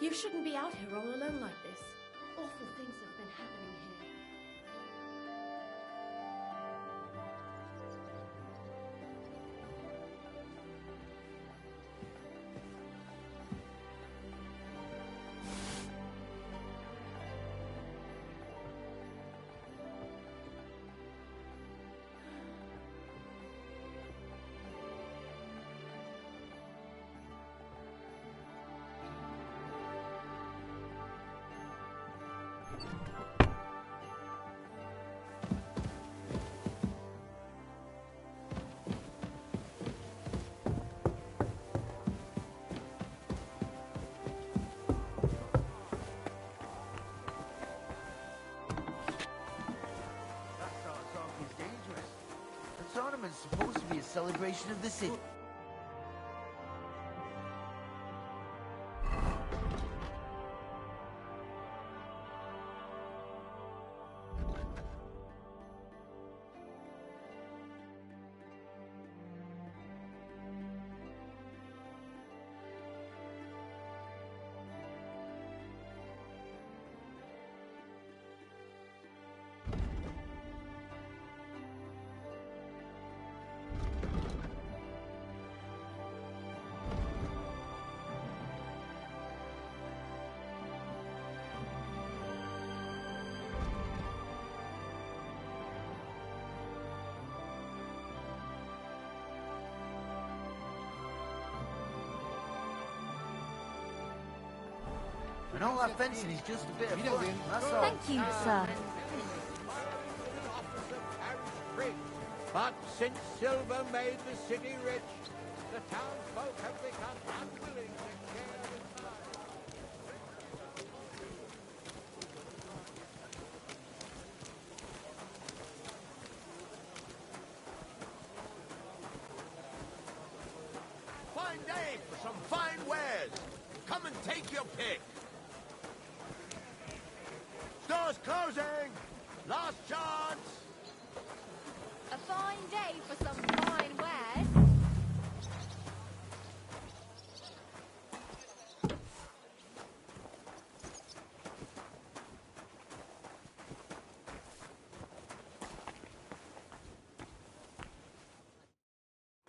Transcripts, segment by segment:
You shouldn't be out here all alone like this. Awful things have been happening here. Tournament's supposed to be a celebration of the city. And all that fencing is just a bit of fun, that's all. Thank you, sir. But since silver made the city rich, the townsfolk have become unwilling to share the pie. Fine day for some fine wares. Come and take your pick. Store's closing. Last chance. A fine day for some fine wares.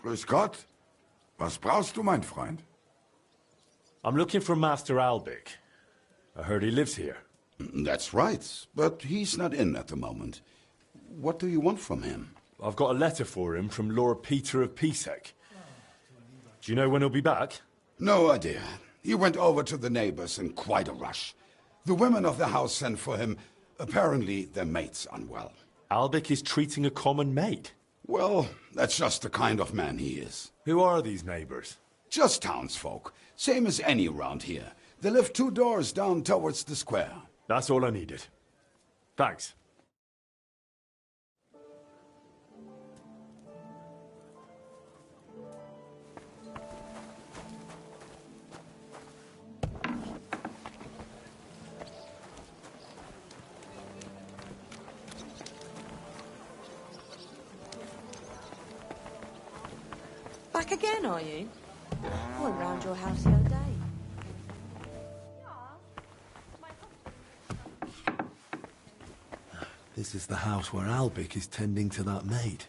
Grüß Gott. Was brauchst du, mein Freund? I'm looking for Master Albic. I heard he lives here. That's right, but he's not in at the moment. What do you want from him? I've got a letter for him from Lord Peter of Pisek. Do you know when he'll be back? No idea. He went over to the neighbors in quite a rush. The women of the house sent for him. Apparently, their mate's unwell. Albic is treating a common maid? Well, that's just the kind of man he is. Who are these neighbors? Just townsfolk. Same as any around here. They live 2 doors down towards the square. That's all I needed. Thanks. Back again, are you? I went round your house the other day. This is the house where Albic is tending to that maid.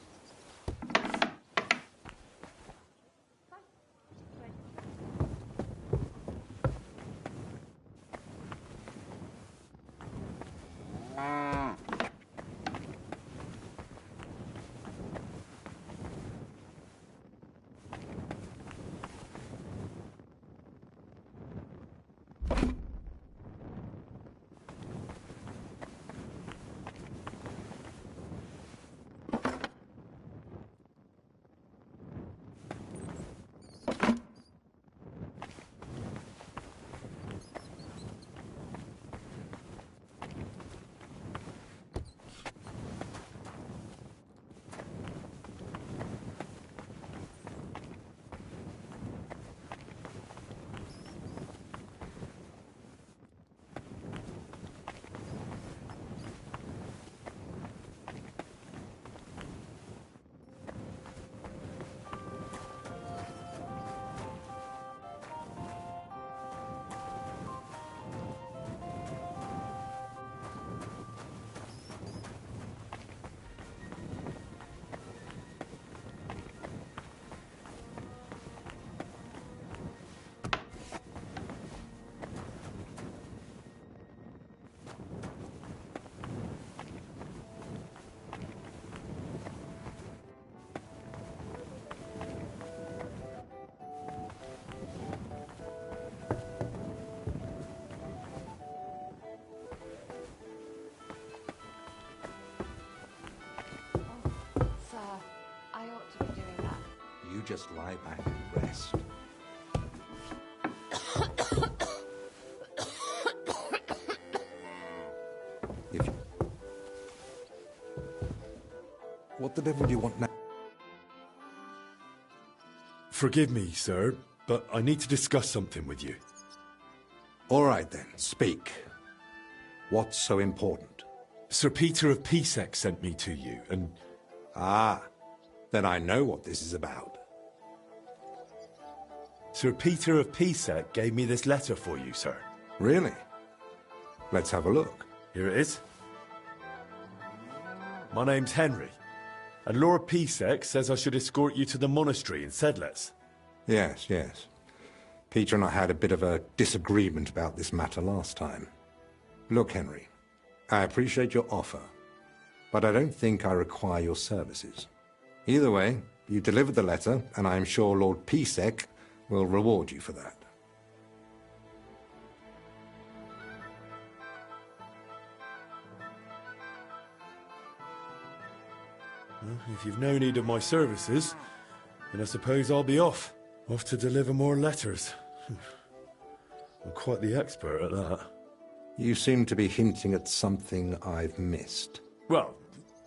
Sir, I ought to be doing that. You just lie back and rest. If you... What the devil do you want now? Forgive me, sir, but I need to discuss something with you. All right then, speak. What's so important? Sir Peter of Pisek sent me to you, and... Ah, then I know what this is about. Sir Peter of Pisek gave me this letter for you, sir. Really? Let's have a look. Here it is. My name's Henry, and Lord Pisek says I should escort you to the monastery in Sedlitz. Yes, yes. Peter and I had a bit of a disagreement about this matter last time. Look, Henry, I appreciate your offer, but I don't think I require your services. Either way, you delivered the letter, and I am sure Lord Pisek will reward you for that. Well, if you've no need of my services, then I suppose I'll be off. Off to deliver more letters. I'm quite the expert at that. You seem to be hinting at something I've missed. Well,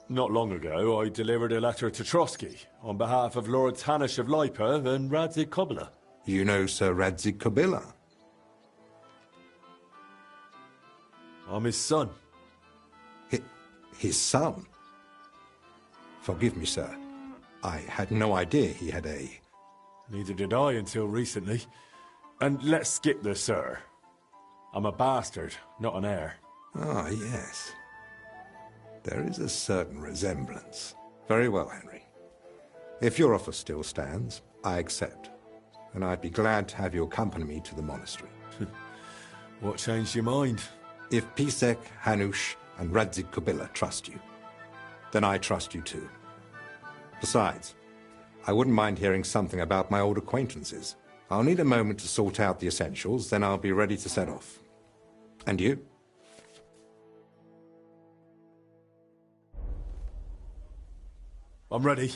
not long ago, I delivered a letter to Trotsky on behalf of Lords Hanish of Lipa and Radzik Kobila. You know Sir Radzik Kobila? I'm his son. His son? Forgive me, sir. I had no idea he had a... Neither did I until recently. And let's skip the sir. I'm a bastard, not an heir. Ah, yes. There is a certain resemblance. Very well, Henry. If your offer still stands, I accept. And I'd be glad to have you accompany me to the monastery. What changed your mind? If Pisek, Hanush, and Radzik Kobila trust you, then I trust you too. Besides, I wouldn't mind hearing something about my old acquaintances. I'll need a moment to sort out the essentials, then I'll be ready to set off. And you? I'm ready.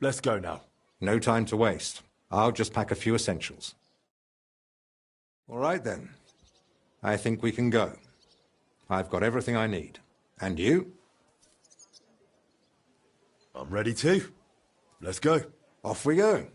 Let's go now. No time to waste. I'll just pack a few essentials. All right then. I think we can go. I've got everything I need. And you? I'm ready too. Let's go. Off we go.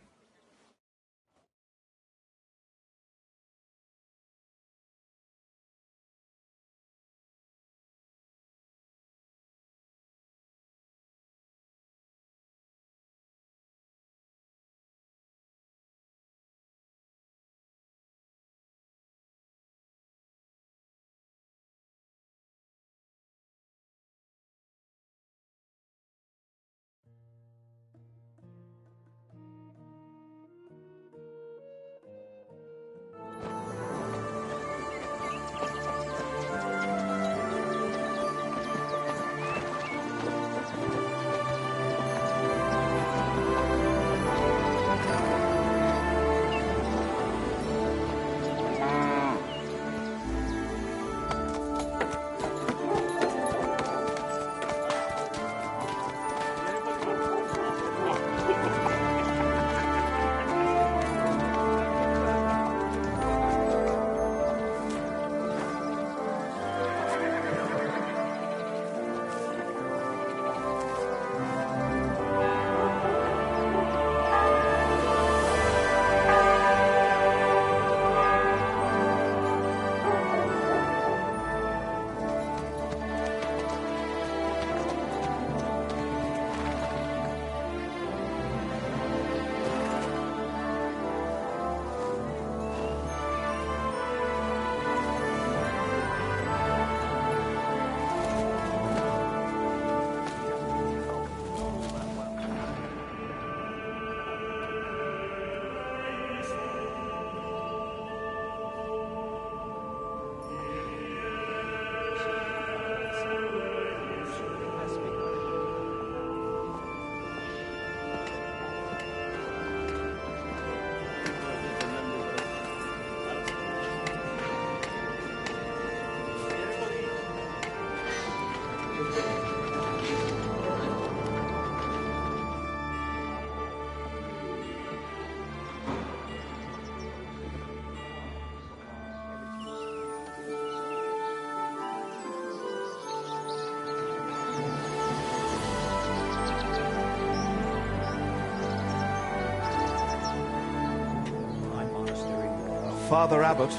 Father Abbot.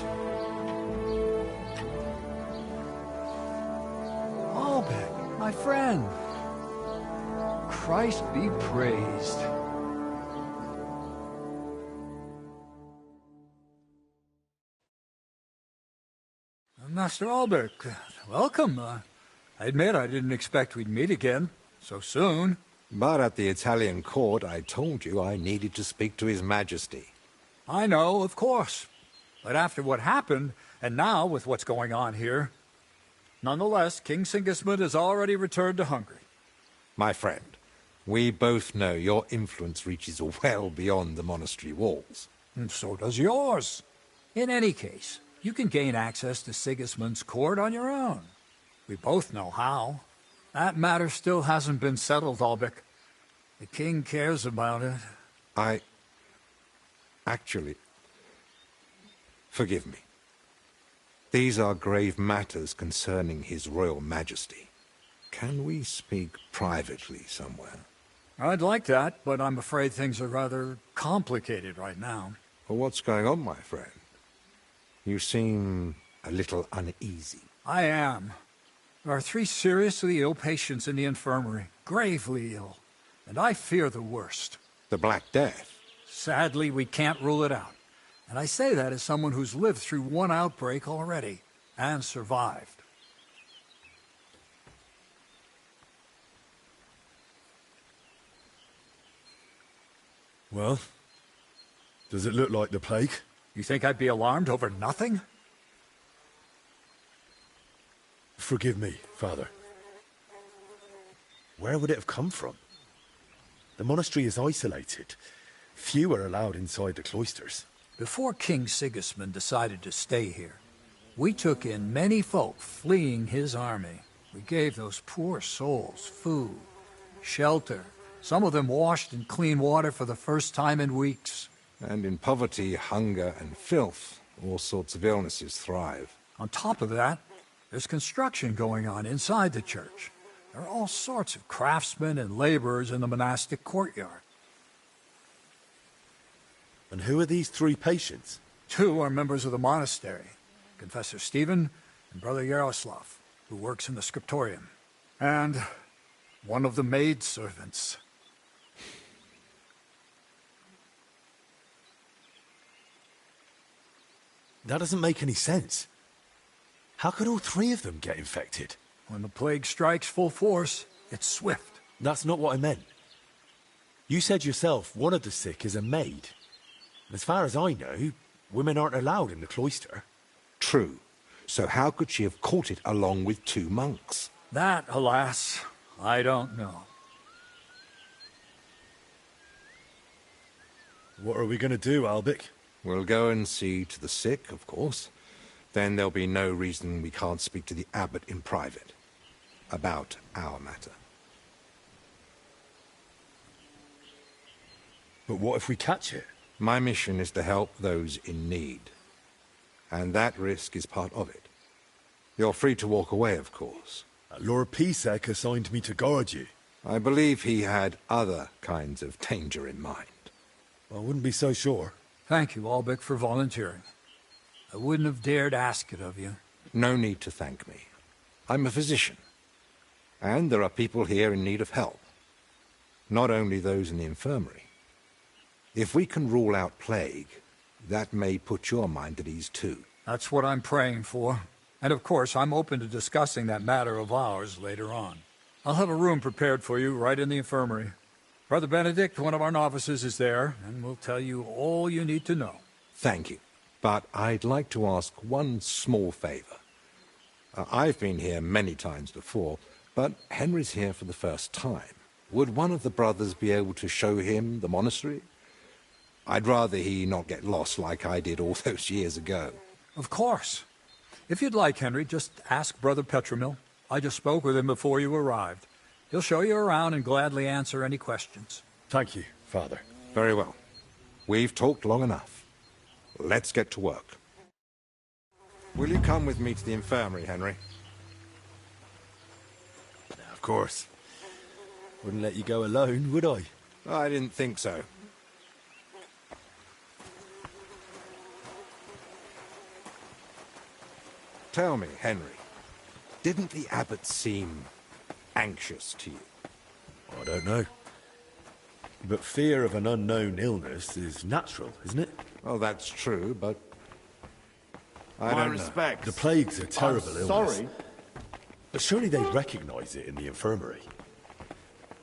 Albert, my friend. Christ be praised. Master Albert, welcome. I admit I didn't expect we'd meet again so soon. But at the Italian court, I told you I needed to speak to His Majesty. I know, of course. But after what happened, and now with what's going on here, nonetheless, King Sigismund has already returned to Hungary. My friend, we both know your influence reaches well beyond the monastery walls. And so does yours. In any case, you can gain access to Sigismund's court on your own. We both know how. That matter still hasn't been settled, Albrecht. The king cares about it. Actually, forgive me. These are grave matters concerning His Royal Majesty. Can we speak privately somewhere? I'd like that, but I'm afraid things are rather complicated right now. Well, what's going on, my friend? You seem a little uneasy. I am. There are 3 seriously ill patients in the infirmary, gravely ill, and I fear the worst. The Black Death? Sadly, we can't rule it out. And I say that as someone who's lived through one outbreak already, and survived. Well, does it look like the plague? You think I'd be alarmed over nothing? Forgive me, Father. Where would it have come from? The monastery is isolated. Few are allowed inside the cloisters. Before King Sigismund decided to stay here, we took in many folk fleeing his army. We gave those poor souls food, shelter. Some of them washed in clean water for the first time in weeks. And in poverty, hunger, and filth, all sorts of illnesses thrive. On top of that, there's construction going on inside the church. There are all sorts of craftsmen and laborers in the monastic courtyard. And who are these 3 patients? 2 are members of the monastery, Confessor Stephen and Brother Yaroslav, who works in the scriptorium, and one of the maidservants. That doesn't make any sense. How could all 3 of them get infected? When the plague strikes full force, it's swift. That's not what I meant. You said yourself one of the sick is a maid. As far as I know, women aren't allowed in the cloister. True. So how could she have caught it along with 2 monks? That, alas, I don't know. What are we going to do, Albik? We'll go and see to the sick, of course. Then there'll be no reason we can't speak to the abbot in private about our matter. But what if we catch it? My mission is to help those in need. And that risk is part of it. You're free to walk away, of course. Lord Pisek assigned me to guard you. I believe he had other kinds of danger in mind. I wouldn't be so sure. Thank you, Albrecht, for volunteering. I wouldn't have dared ask it of you. No need to thank me. I'm a physician. And there are people here in need of help. Not only those in the infirmary. If we can rule out plague, that may put your mind at ease too. That's what I'm praying for. And of course, I'm open to discussing that matter of ours later on. I'll have a room prepared for you right in the infirmary. Brother Benedict, one of our novices, is there, and will tell you all you need to know. Thank you. But I'd like to ask one small favor. I've been here many times before, but Henry's here for the first time. Would one of the brothers be able to show him the monastery? I'd rather he not get lost like I did all those years ago. Of course. If you'd like, Henry, just ask Brother Petramil. I just spoke with him before you arrived. He'll show you around and gladly answer any questions. Thank you, Father. Very well. We've talked long enough. Let's get to work. Will you come with me to the infirmary, Henry? Of course. Wouldn't let you go alone, would I? I didn't think so. Tell me, Henry, didn't the abbot seem anxious to you? I don't know. But fear of an unknown illness is natural, isn't it? Well, that's true, but I don't know. The plague's a terrible illness. Sorry. But surely they recognize it in the infirmary.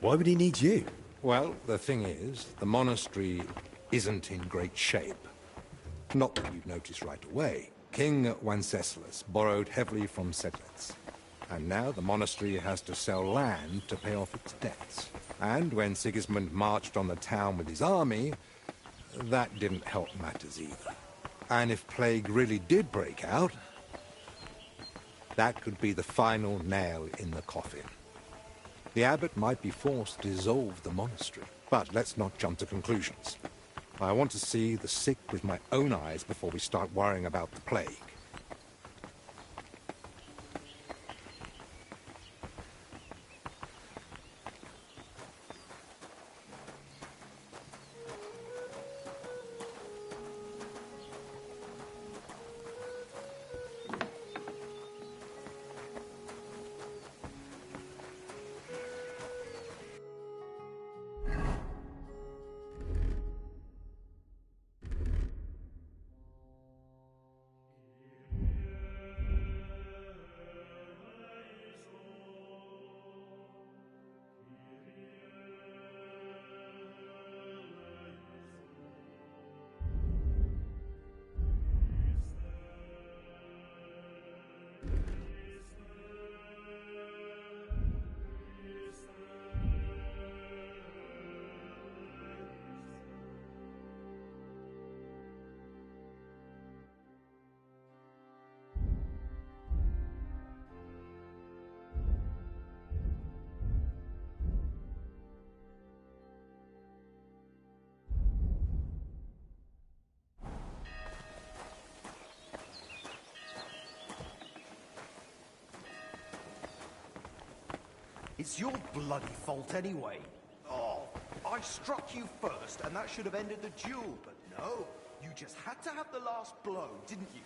Why would he need you? Well, the thing is, the monastery isn't in great shape. Not that you'd notice right away. King Wenceslas borrowed heavily from settlers, and now the monastery has to sell land to pay off its debts. And when Sigismund marched on the town with his army, that didn't help matters either. And if plague really did break out, that could be the final nail in the coffin. The abbot might be forced to dissolve the monastery. But let's not jump to conclusions. I want to see the sick with my own eyes before we start worrying about the plague. It's your bloody fault anyway. Oh, I struck you first, and that should have ended the duel, but no. You just had to have the last blow, didn't you?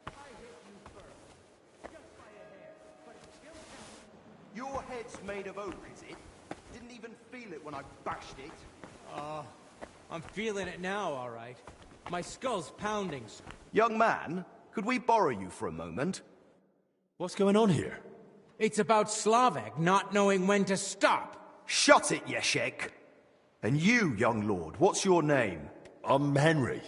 I hit you first. Just by a hair, but it still counts. Your head's made of oak, is it? Didn't even feel it when I bashed it. I'm feeling it now, all right. My skull's pounding. Young man, could we borrow you for a moment? What's going on here? It's about Slavek not knowing when to stop. Shut it, Yeshek. And you, young lord, what's your name? I'm Henry,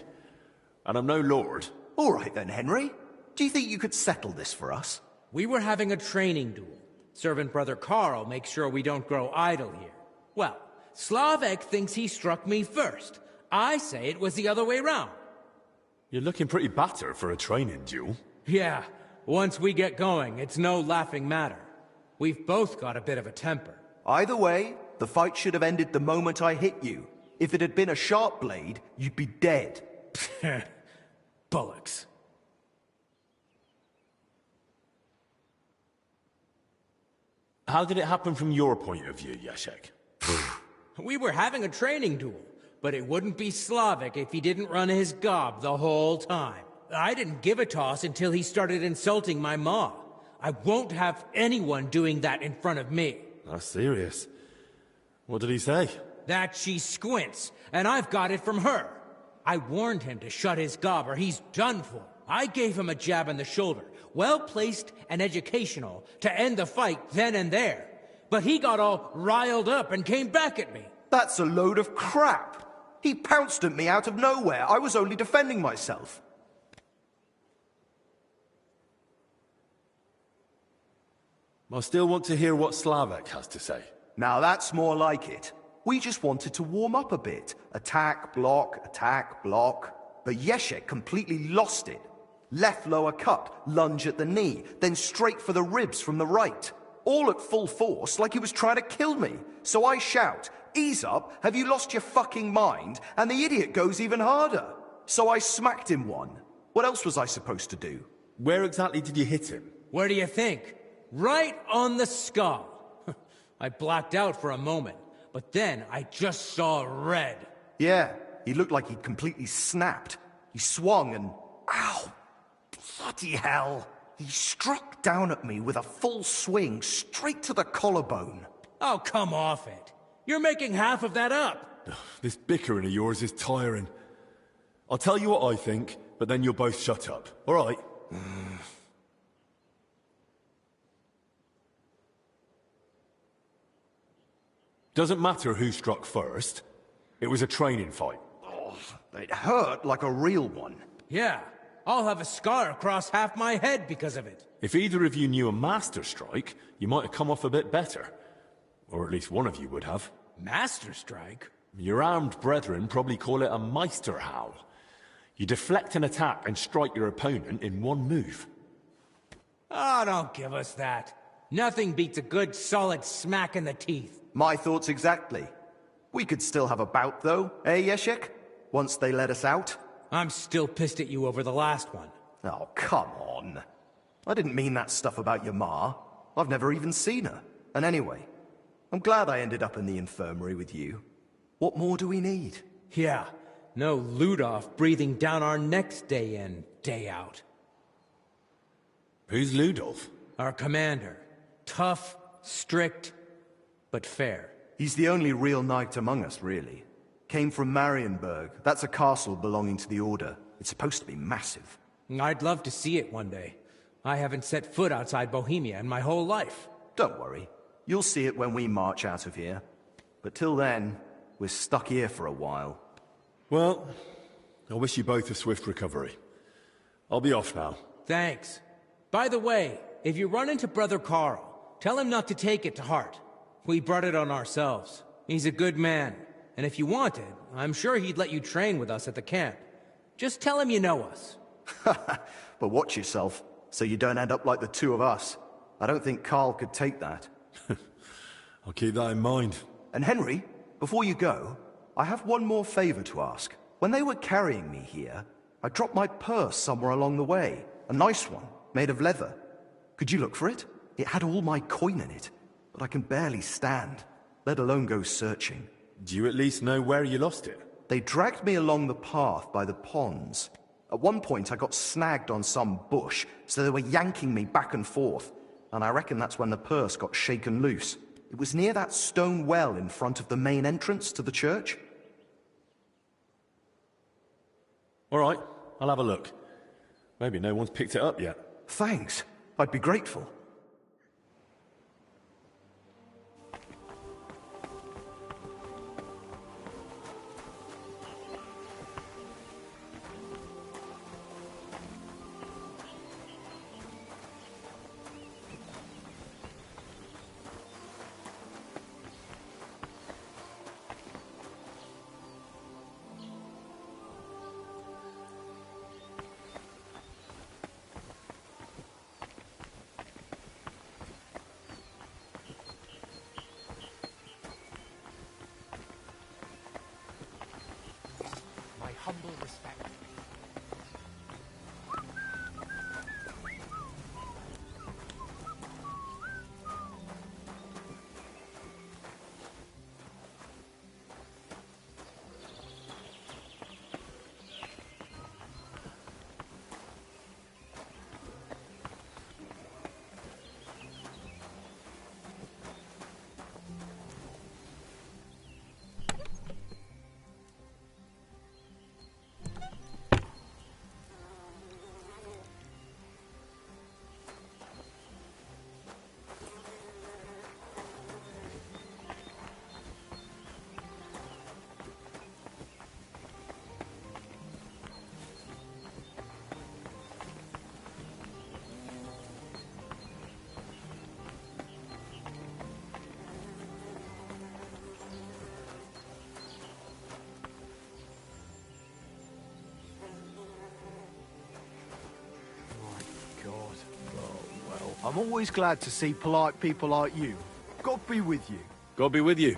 and I'm no lord. All right then, Henry. Do you think you could settle this for us? We were having a training duel. Servant Brother Carl makes sure we don't grow idle here. Well, Slavek thinks he struck me first. I say it was the other way round. You're looking pretty battered for a training duel. Yeah, once we get going, it's no laughing matter. We've both got a bit of a temper. Either way, the fight should have ended the moment I hit you. If it had been a sharp blade, you'd be dead. Bullocks. How did it happen from your point of view, Yashek? We were having a training duel, but it wouldn't be Slavek if he didn't run his gob the whole time. I didn't give a toss until he started insulting my ma. I won't have anyone doing that in front of me. That's serious. What did he say? That she squints, and I've got it from her. I warned him to shut his gob or he's done for. I gave him a jab in the shoulder, well-placed and educational, to end the fight then and there. But he got all riled up and came back at me. That's a load of crap. He pounced at me out of nowhere. I was only defending myself. I still want to hear what Slavek has to say. Now that's more like it. We just wanted to warm up a bit. Attack, block, but Yeshek completely lost it. Left lower cut, lunge at the knee, then straight for the ribs from the right. All at full force, like he was trying to kill me. So I shout, "Ease up, have you lost your fucking mind?" And the idiot goes even harder. So I smacked him one. What else was I supposed to do? Where exactly did you hit him? Where do you think? Right on the skull. I blacked out for a moment, but then I just saw red. Yeah, he looked like he'd completely snapped. He swung and... Ow! Bloody hell! He struck down at me with a full swing straight to the collarbone. Oh, come off it. You're making half of that up. This bickering of yours is tiring. I'll tell you what I think, but then you'll both shut up. All right? Doesn't matter who struck first. It was a training fight. Oh, it hurt like a real one. Yeah, I'll have a scar across half my head because of it. If either of you knew a master strike, you might have come off a bit better. Or at least one of you would have. Master strike? Your armed brethren probably call it a Meisterhowl. You deflect an attack and strike your opponent in one move. Oh, don't give us that. Nothing beats a good solid smack in the teeth. My thoughts exactly. We could still have a bout though, eh, Yeshek? Once they let us out. I'm still pissed at you over the last one. Oh, come on. I didn't mean that stuff about your ma. I've never even seen her. And anyway, I'm glad I ended up in the infirmary with you. What more do we need? Yeah, no Ludolf breathing down our necks day in, day out. Who's Ludolf? Our commander. Tough, strict, but fair. He's the only real knight among us, really. Came from Marienburg. That's a castle belonging to the Order. It's supposed to be massive. I'd love to see it one day. I haven't set foot outside Bohemia in my whole life. Don't worry. You'll see it when we march out of here. But till then, we're stuck here for a while. Well, I wish you both a swift recovery. I'll be off now. Thanks. By the way, if you run into Brother Carl, tell him not to take it to heart. We brought it on ourselves. He's a good man. And if you wanted, I'm sure he'd let you train with us at the camp. Just tell him you know us. But watch yourself, so you don't end up like the two of us. I don't think Carl could take that. I'll keep that in mind. And Henry, before you go, I have one more favor to ask. When they were carrying me here, I dropped my purse somewhere along the way. A nice one, made of leather. Could you look for it? It had all my coin in it, but I can barely stand, let alone go searching. Do you at least know where you lost it? They dragged me along the path by the ponds. At one point I got snagged on some bush, so they were yanking me back and forth, and I reckon that's when the purse got shaken loose. It was near that stone well in front of the main entrance to the church. All right, I'll have a look. Maybe no one's picked it up yet. Thanks. I'd be grateful. Humble respect. I'm always glad to see polite people like you. God be with you. God be with you.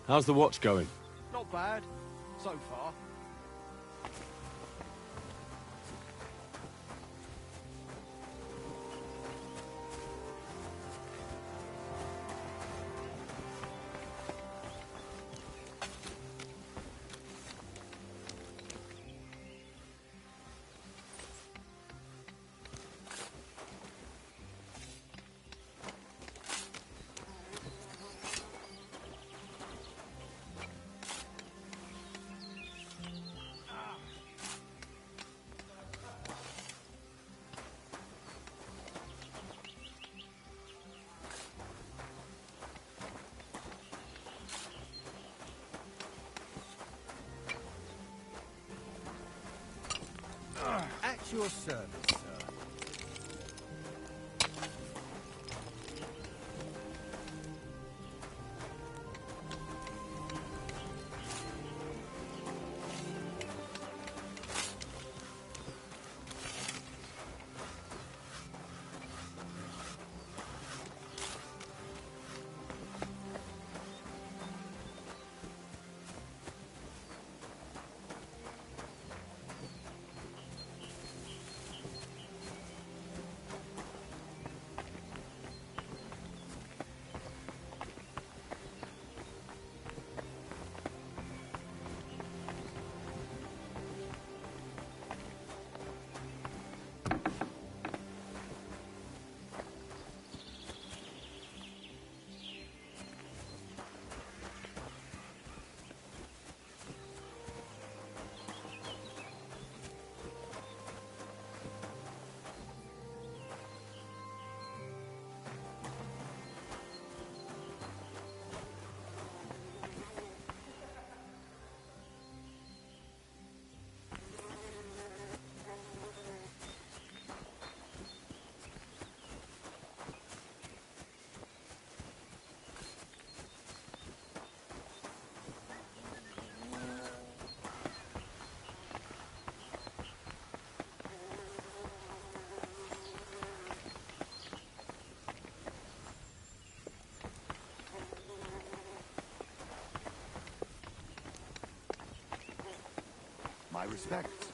How's the watch going? Not bad, so far. At your service, sir. My respects.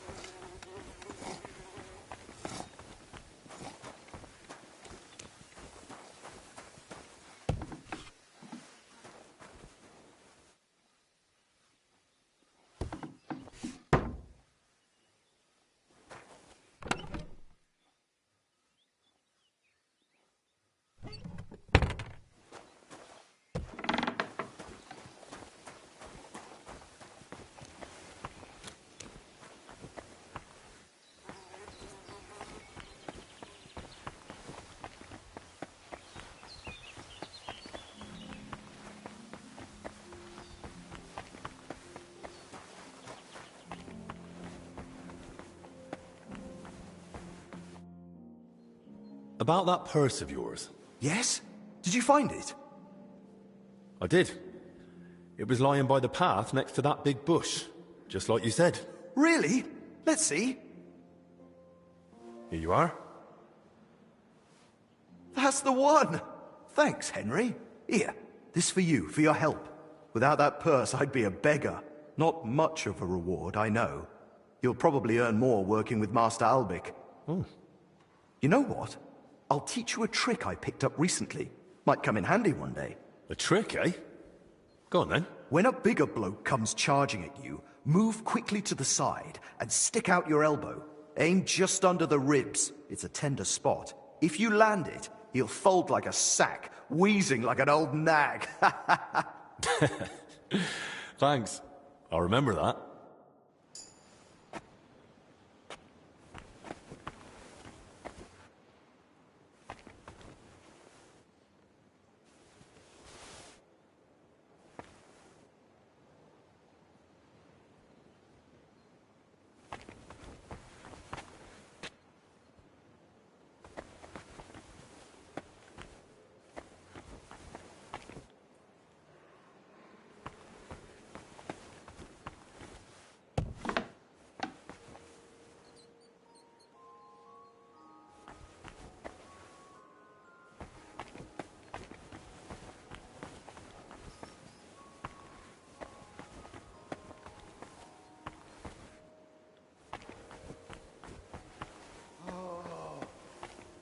About that purse of yours. Yes? Did you find it? I did. It was lying by the path next to that big bush, just like you said. Really? Let's see. Here you are. That's the one! Thanks, Henry. Here, this for you, for your help. Without that purse, I'd be a beggar. Not much of a reward, I know. You'll probably earn more working with Master Albic. Oh. You know what? I'll teach you a trick I picked up recently. Might come in handy one day. A trick, eh? Go on then. When a bigger bloke comes charging at you, move quickly to the side and stick out your elbow. Aim just under the ribs. It's a tender spot. If you land it, he'll fold like a sack, wheezing like an old nag. Thanks. I'll remember that.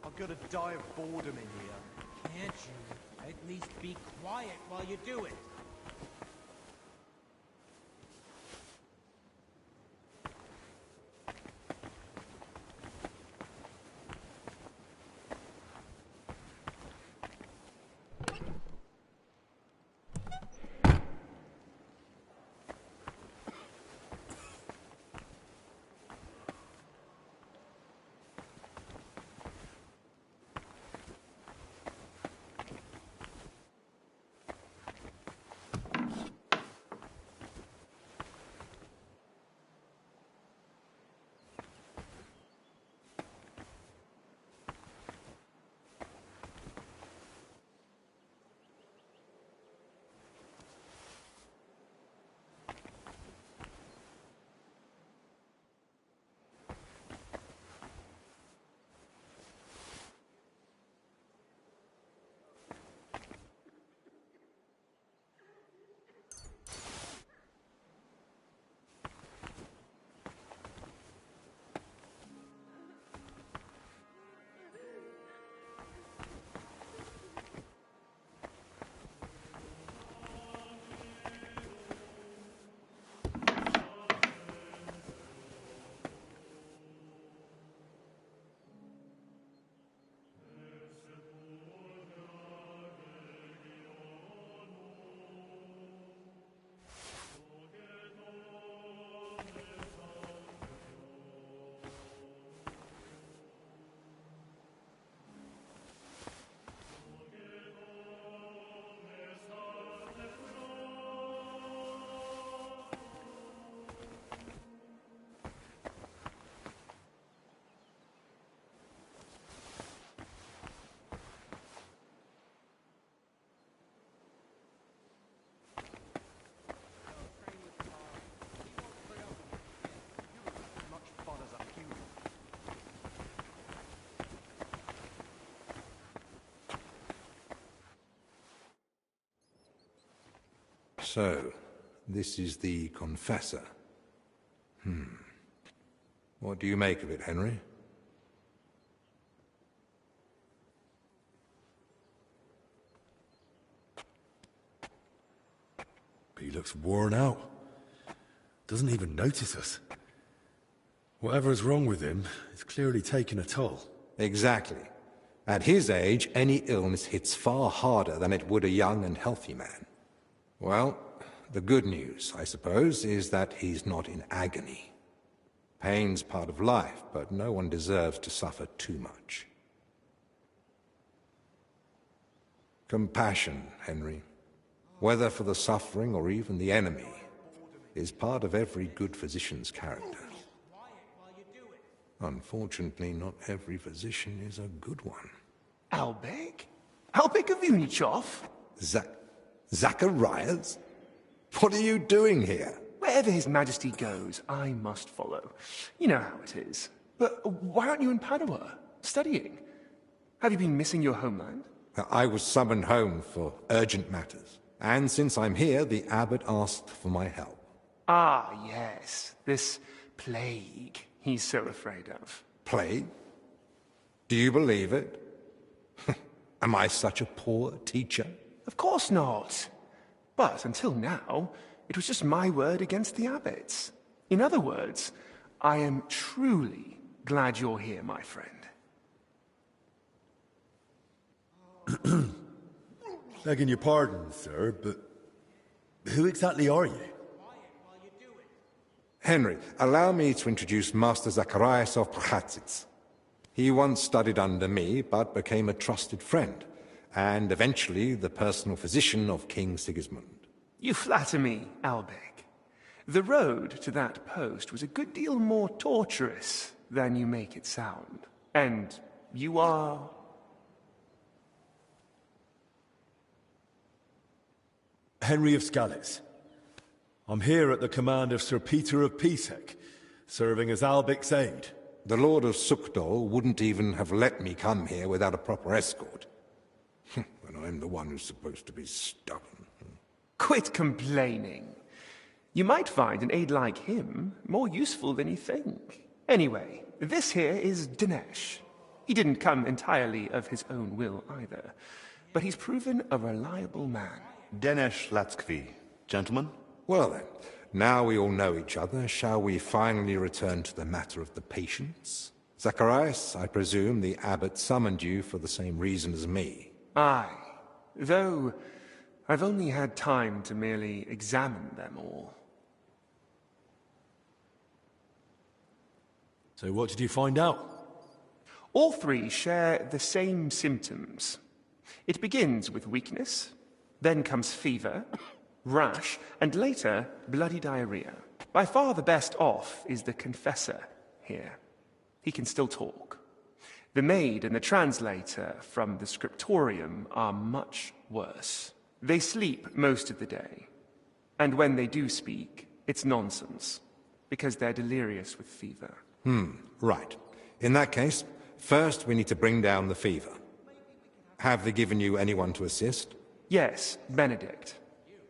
I'm gonna die of boredom in here. Can't you at least be quiet while you do it? So, this is the confessor. What do you make of it, Henry? He looks worn out. Doesn't even notice us. Whatever's wrong with him, it's clearly taken a toll. Exactly. At his age, any illness hits far harder than it would a young and healthy man. Well, the good news, I suppose, is that he's not in agony. Pain's part of life, but no one deserves to suffer too much. Compassion, Henry, whether for the suffering or even the enemy, is part of every good physician's character. Unfortunately, not every physician is a good one. Albek? Albek of Unichov? Zacharias? What are you doing here? Wherever His Majesty goes, I must follow. You know how it is. But why aren't you in Padua, studying? Have you been missing your homeland? I was summoned home for urgent matters. And since I'm here, the abbot asked for my help. Ah, yes. This plague he's so afraid of. Plague? Do you believe it? Am I such a poor teacher? Of course not. But until now, it was just my word against the abbot's. In other words, I am truly glad you're here, my friend. Begging your pardon, sir, but who exactly are you? Henry, allow me to introduce Master Zacharias of Prchatsitz. He once studied under me, but became a trusted friend, and eventually the personal physician of King Sigismund. You flatter me, Albek. The road to that post was a good deal more torturous than you make it sound. And you are... Henry of Scales. I'm here at the command of Sir Peter of Pisek, serving as Albek's aide. The Lord of Sukdol wouldn't even have let me come here without a proper escort. And I'm the one who's supposed to be stubborn. Quit complaining. You might find an aide like him more useful than you think. Anyway, this here is Dinesh. He didn't come entirely of his own will either, but he's proven a reliable man. Dinesh Latskvi. Gentlemen? Well then, now we all know each other, shall we finally return to the matter of the patients? Zacharias, I presume the abbot summoned you for the same reason as me. Aye, though I've only had time to merely examine them all. So what did you find out? All three share the same symptoms. It begins with weakness, then comes fever, rash, and later bloody diarrhea. By far the best off is the confessor here. He can still talk. The maid and the translator from the scriptorium are much worse. They sleep most of the day, and when they do speak, it's nonsense, because they're delirious with fever. Right. In that case, first we need to bring down the fever. Have they given you anyone to assist? Yes, Benedict.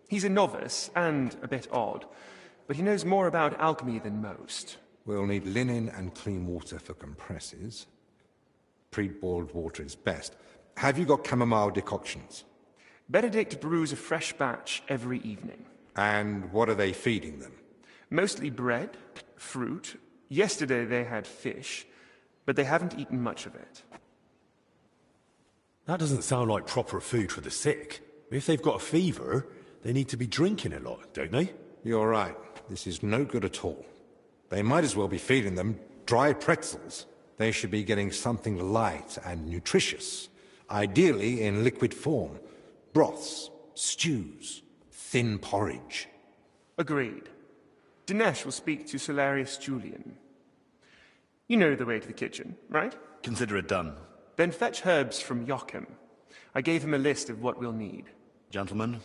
He's a novice and a bit odd, but he knows more about alchemy than most. We'll need linen and clean water for compresses. Pre-boiled water is best. Have you got chamomile decoctions? Benedict brews a fresh batch every evening. And what are they feeding them? Mostly bread, fruit. Yesterday they had fish, but they haven't eaten much of it. That doesn't sound like proper food for the sick. If they've got a fever, they need to be drinking a lot, don't they? You're right. This is no good at all. They might as well be feeding them dry pretzels. They should be getting something light and nutritious, ideally in liquid form. Broths, stews, thin porridge. Agreed. Dinesh will speak to Solarius Julian. You know the way to the kitchen, right? Consider it done. Then fetch herbs from Joachim. I gave him a list of what we'll need. Gentlemen?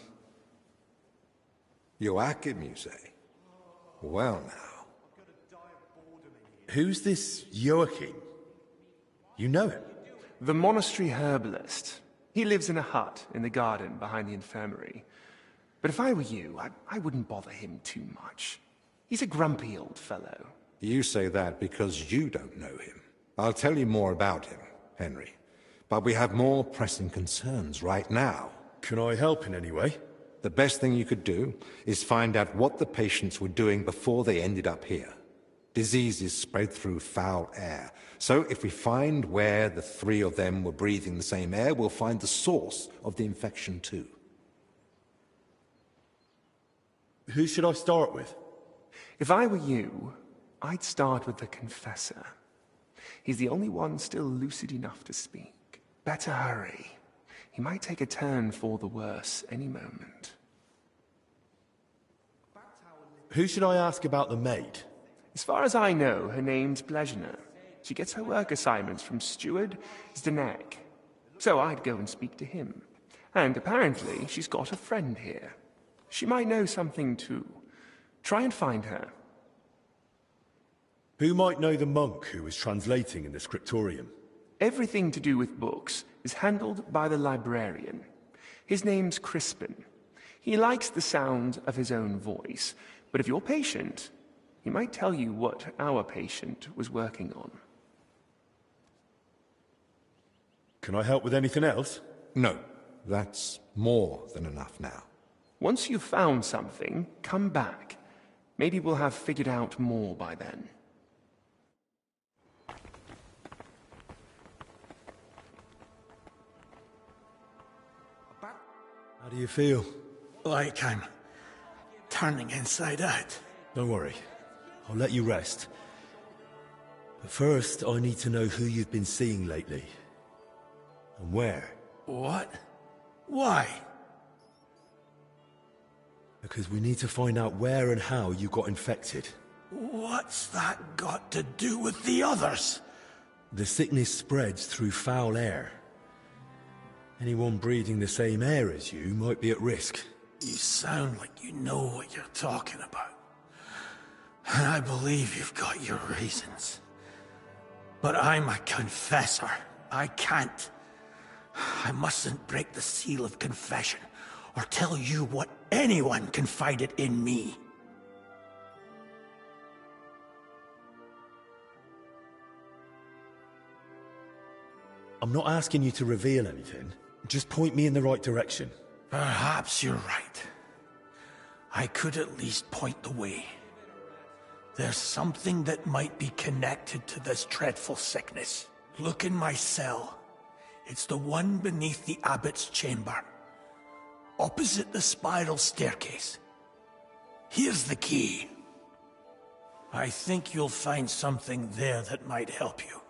Joachim, you say? Well now. Who's this Joachim? You know him? The monastery herbalist. He lives in a hut in the garden behind the infirmary. But if I were you, I wouldn't bother him too much. He's a grumpy old fellow. You say that because you don't know him. I'll tell you more about him, Henry. But we have more pressing concerns right now. Can I help in any way? The best thing you could do is find out what the patients were doing before they ended up here. Diseases spread through foul air. So if we find where the three of them were breathing the same air, we'll find the source of the infection too. Who should I start with? If I were you, I'd start with the Confessor. He's the only one still lucid enough to speak. Better hurry. He might take a turn for the worse any moment. Who should I ask about the maid? As far as I know, her name's Blezhna. She gets her work assignments from Steward Zdenek. So I'd go and speak to him. And apparently, she's got a friend here. She might know something too. Try and find her. Who might know the monk who was translating in the scriptorium? Everything to do with books is handled by the librarian. His name's Crispin. He likes the sound of his own voice, but if you're patient, he might tell you what our patient was working on. Can I help with anything else? No, that's more than enough now. Once you've found something, come back. Maybe we'll have figured out more by then. How do you feel? Like I'm turning inside out. Don't worry. I'll let you rest. But first, I need to know who you've been seeing lately. And where. What? Why? Because we need to find out where and how you got infected. What's that got to do with the others? The sickness spreads through foul air. Anyone breathing the same air as you might be at risk. You sound like you know what you're talking about. And I believe you've got your reasons. But I'm a confessor. I can't. I mustn't break the seal of confession or tell you what anyone confided in me. I'm not asking you to reveal anything. Just point me in the right direction. Perhaps you're right. I could at least point the way. There's something that might be connected to this dreadful sickness. Look in my cell. It's the one beneath the abbot's chamber, opposite the spiral staircase. Here's the key. I think you'll find something there that might help you.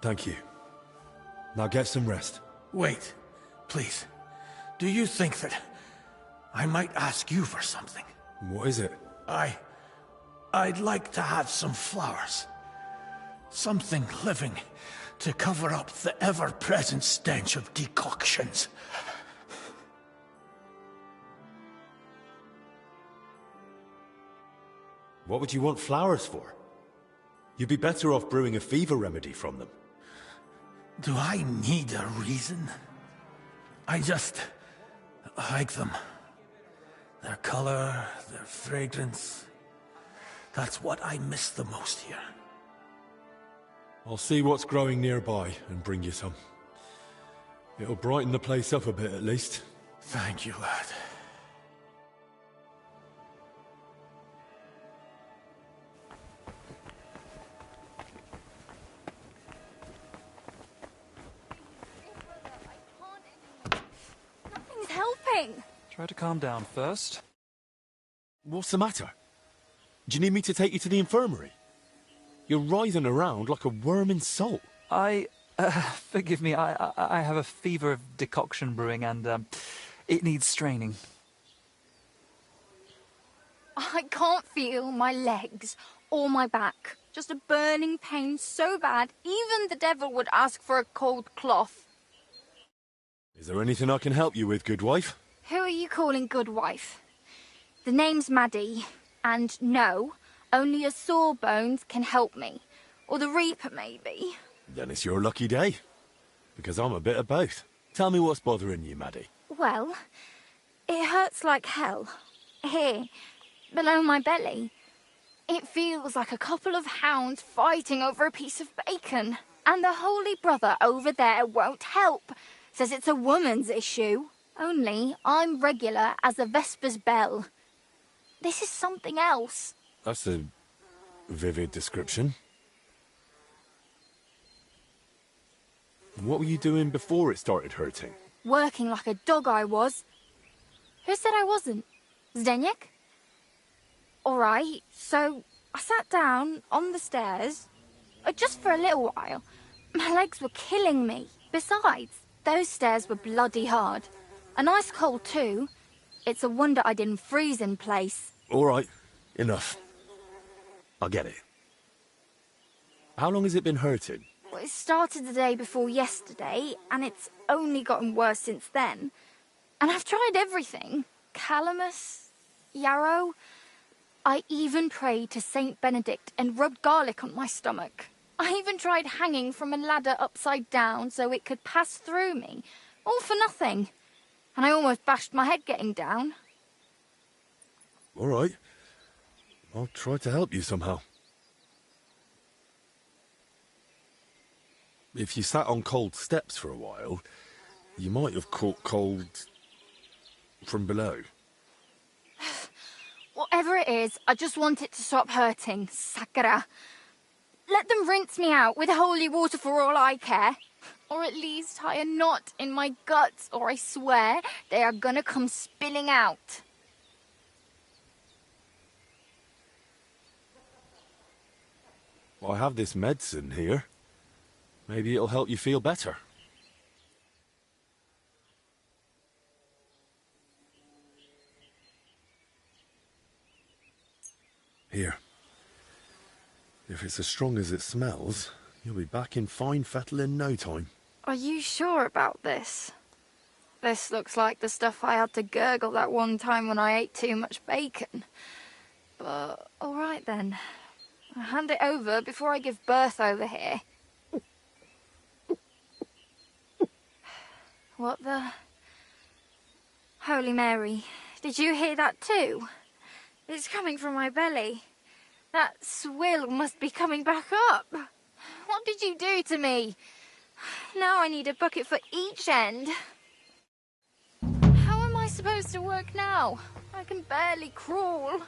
Thank you. Now get some rest. Wait, please. Do you think that I might ask you for something? What is it? I'd like to have some flowers. Something living to cover up the ever-present stench of decoctions. What would you want flowers for? You'd be better off brewing a fever remedy from them. Do I need a reason? I just like them. Their color, their fragrance. That's what I miss the most here. I'll see what's growing nearby and bring you some. It'll brighten the place up a bit at least. Thank you, lad. Nothing's helping. Try to calm down first. What's the matter? Do you need me to take you to the infirmary? You're writhing around like a worm in salt. Forgive me, I have a fever of decoction brewing and, it needs straining. I can't feel my legs or my back. Just a burning pain so bad, even the devil would ask for a cold cloth. Is there anything I can help you with, good wife? Who are you calling good wife? The name's Maddie, and no, only a sawbones can help me. Or the Reaper, maybe. Then it's your lucky day. Because I'm a bit of both. Tell me what's bothering you, Maddie. Well, it hurts like hell. Here, below my belly. It feels like a couple of hounds fighting over a piece of bacon. And the Holy Brother over there won't help. Says it's a woman's issue. Only I'm regular as a Vesper's bell. This is something else. That's a vivid description. What were you doing before it started hurting? Working like a dog I was. Who said I wasn't? Zdeněk? All right, so I sat down on the stairs, just for a little while. My legs were killing me. Besides, those stairs were bloody hard. And ice cold too. It's a wonder I didn't freeze in place. All right, enough. I get it. How long has it been hurting? Well, it started the day before yesterday, and it's only gotten worse since then. And I've tried everything. Calamus, yarrow. I even prayed to Saint Benedict and rubbed garlic on my stomach. I even tried hanging from a ladder upside down so it could pass through me. All for nothing. And I almost bashed my head getting down. All right. I'll try to help you somehow. If you sat on cold steps for a while, you might have caught cold from below. Whatever it is, I just want it to stop hurting. Sakura. Let them rinse me out with holy water for all I care. Or at least tie a knot in my guts, or I swear they are gonna come spilling out. I have this medicine here. Maybe it'll help you feel better. Here. If it's as strong as it smells, you'll be back in fine fettle in no time. Are you sure about this? This looks like the stuff I had to gurgle that one time when I ate too much bacon. But, all right then. I'll hand it over before I give birth over here. What the... Holy Mary, did you hear that too? It's coming from my belly. That swill must be coming back up. What did you do to me? Now I need a bucket for each end. How am I supposed to work now? I can barely crawl.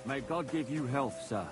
May God give you health, sir.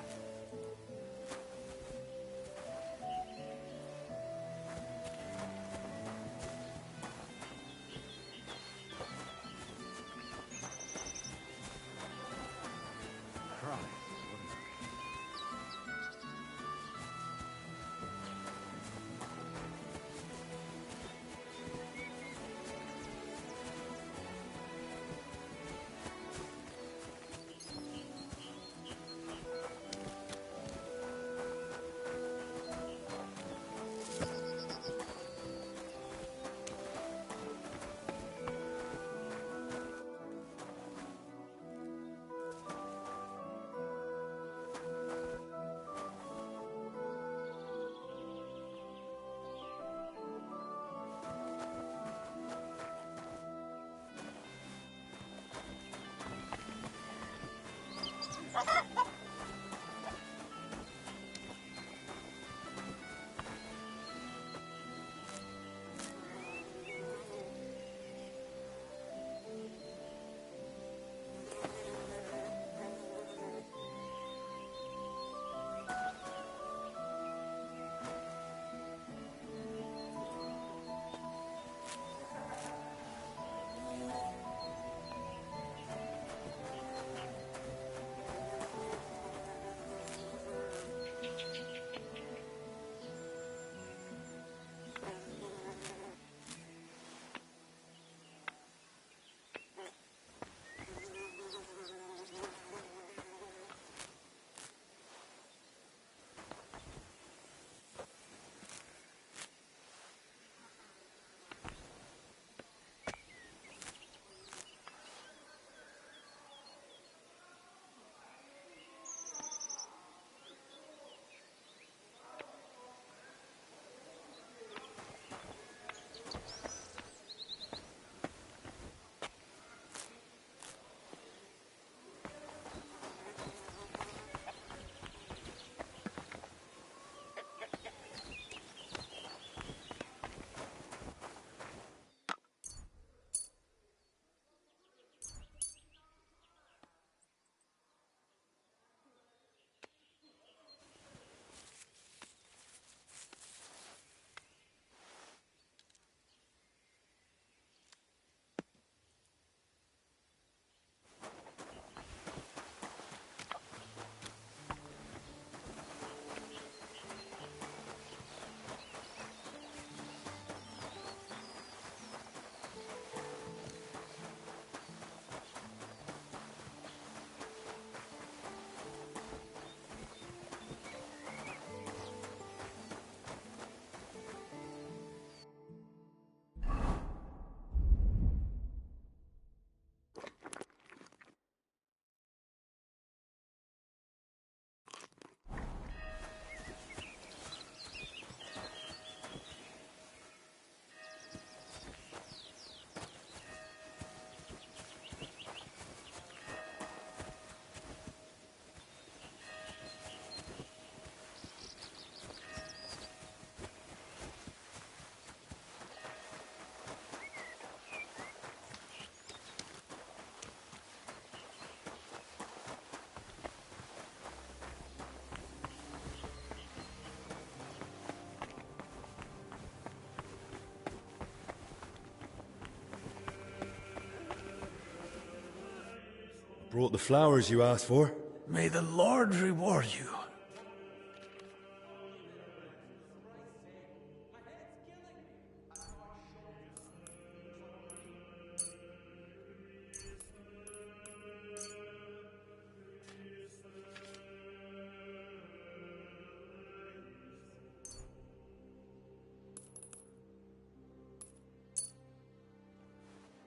Brought the flowers you asked for. May the Lord reward you.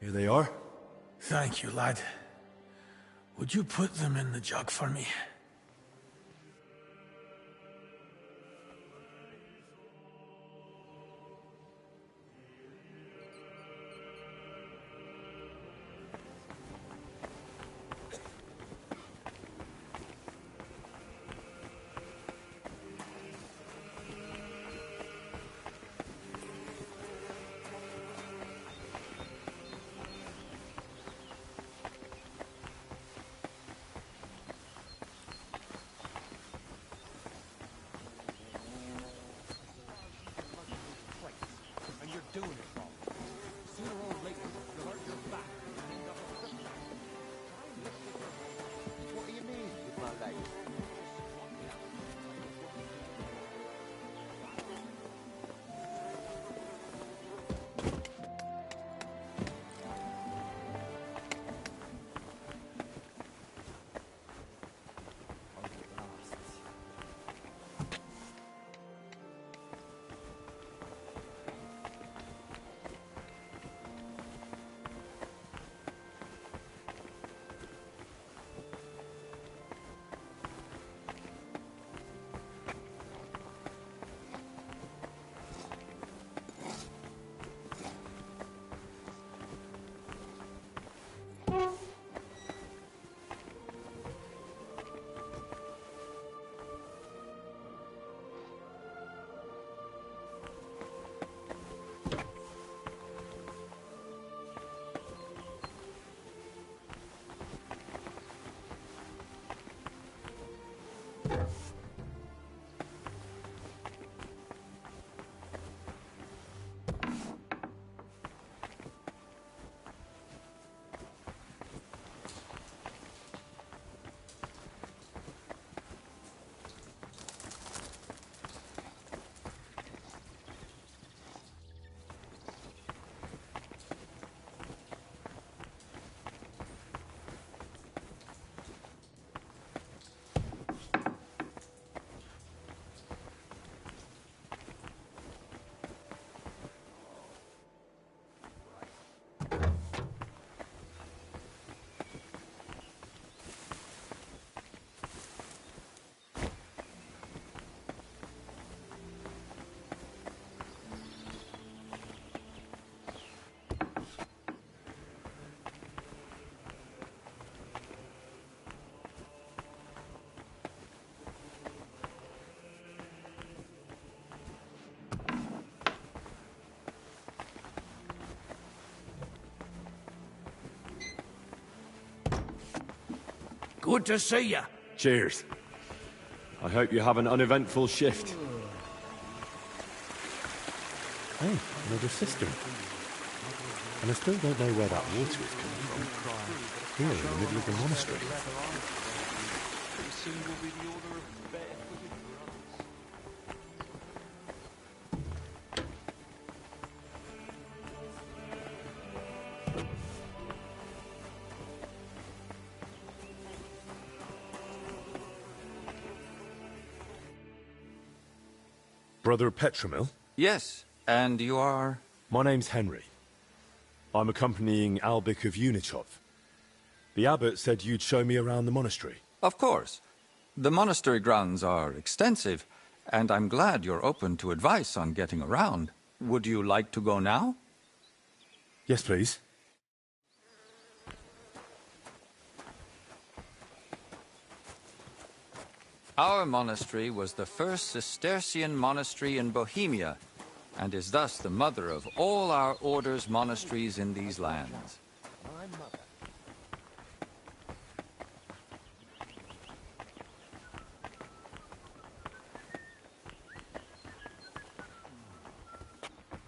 Here they are. Thank you, lad. Would you put them in the jug for me? Doing it wrong. Sooner or later, you'll hurt your back and end up a cripple. Try and lift it. What do you mean with my leg? Good to see ya. Cheers. I hope you have an uneventful shift. Hey, another cistern. And I still don't know where that water is coming from. Here, in the middle of the monastery. Brother Petramil? Yes, and you are? My name's Henry. I'm accompanying Albik of Unichov. The abbot said you'd show me around the monastery. Of course. The monastery grounds are extensive, and I'm glad you're open to advice on getting around. Would you like to go now? Yes, please. Our monastery was the first Cistercian monastery in Bohemia, and is thus the mother of all our order's monasteries in these lands. My mother.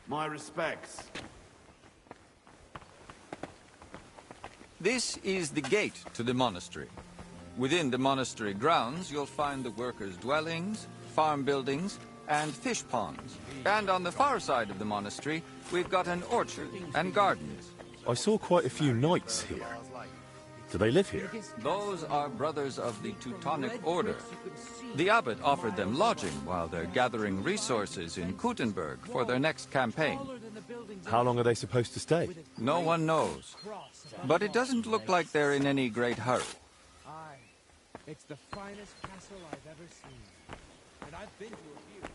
My respects. This is the gate to the monastery. Within the monastery grounds, you'll find the workers' dwellings, farm buildings, and fish ponds. And on the far side of the monastery, we've got an orchard and gardens. I saw quite a few knights here. Do they live here? Those are brothers of the Teutonic Order. The abbot offered them lodging while they're gathering resources in Kuttenberg for their next campaign. How long are they supposed to stay? No one knows. But it doesn't look like they're in any great hurry. Aye, it's the finest castle I've ever seen. And I've been to a few.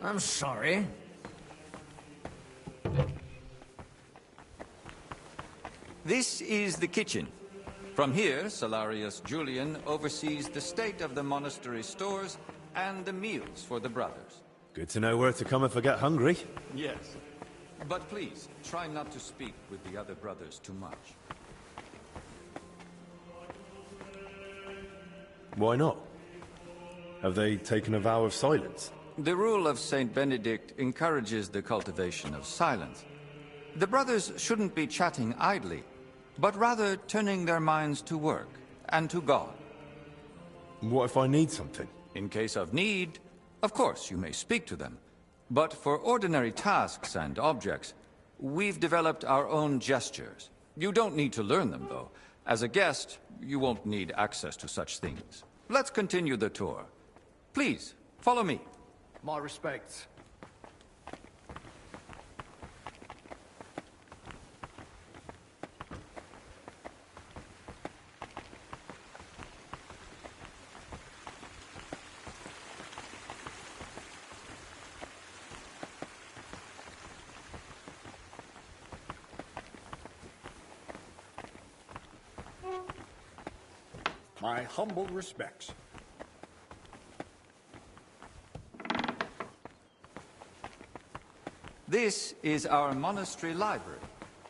I'm sorry. This is the kitchen. From here, Salarius Julian oversees the state of the monastery stores and the meals for the brothers. Good to know where to come if I get hungry. Yes. But please, try not to speak with the other brothers too much. Why not? Have they taken a vow of silence? The rule of Saint Benedict encourages the cultivation of silence. The brothers shouldn't be chatting idly, but rather turning their minds to work and to God. What if I need something? In case of need, of course you may speak to them. But for ordinary tasks and objects, we've developed our own gestures. You don't need to learn them, though. As a guest, you won't need access to such things. Let's continue the tour. Please, follow me. My respects. My humble respects. This is our monastery library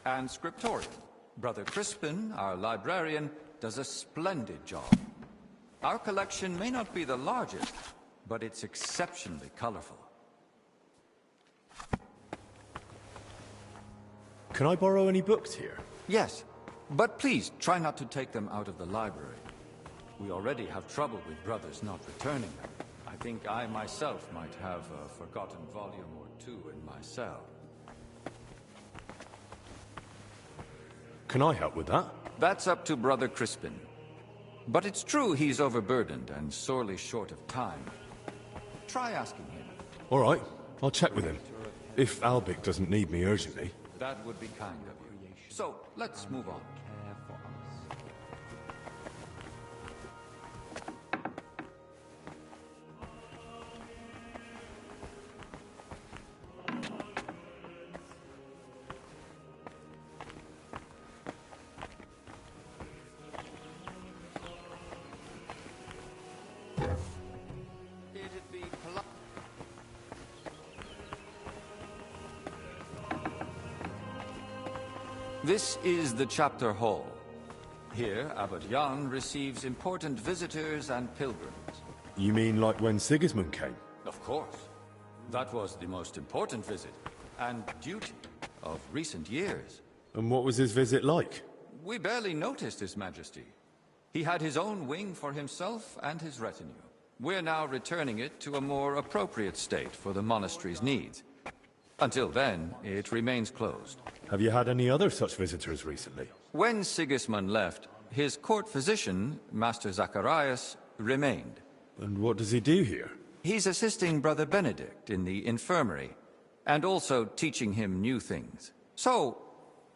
and scriptorium. Brother Crispin, our librarian, does a splendid job. Our collection may not be the largest, but it's exceptionally colorful. Can I borrow any books here? Yes, but please try not to take them out of the library. We already have trouble with brothers not returning them. I think I myself might have a forgotten volume or two in my cell. Can I help with that? That's up to Brother Crispin. But it's true he's overburdened and sorely short of time. Try asking him. All right, I'll check with him. If Albic doesn't need me urgently. That would be kind of you. So, let's move on. This is the chapter hall. Here, Abbot Jan receives important visitors and pilgrims. You mean like when Sigismund came? Of course. That was the most important visit, and duty, of recent years. And what was his visit like? We barely noticed His Majesty. He had his own wing for himself and his retinue. We're now returning it to a more appropriate state for the monastery's needs. Until then, it remains closed. Have you had any other such visitors recently? When Sigismund left, his court physician, Master Zacharias, remained. And what does he do here? He's assisting Brother Benedict in the infirmary, and also teaching him new things. So,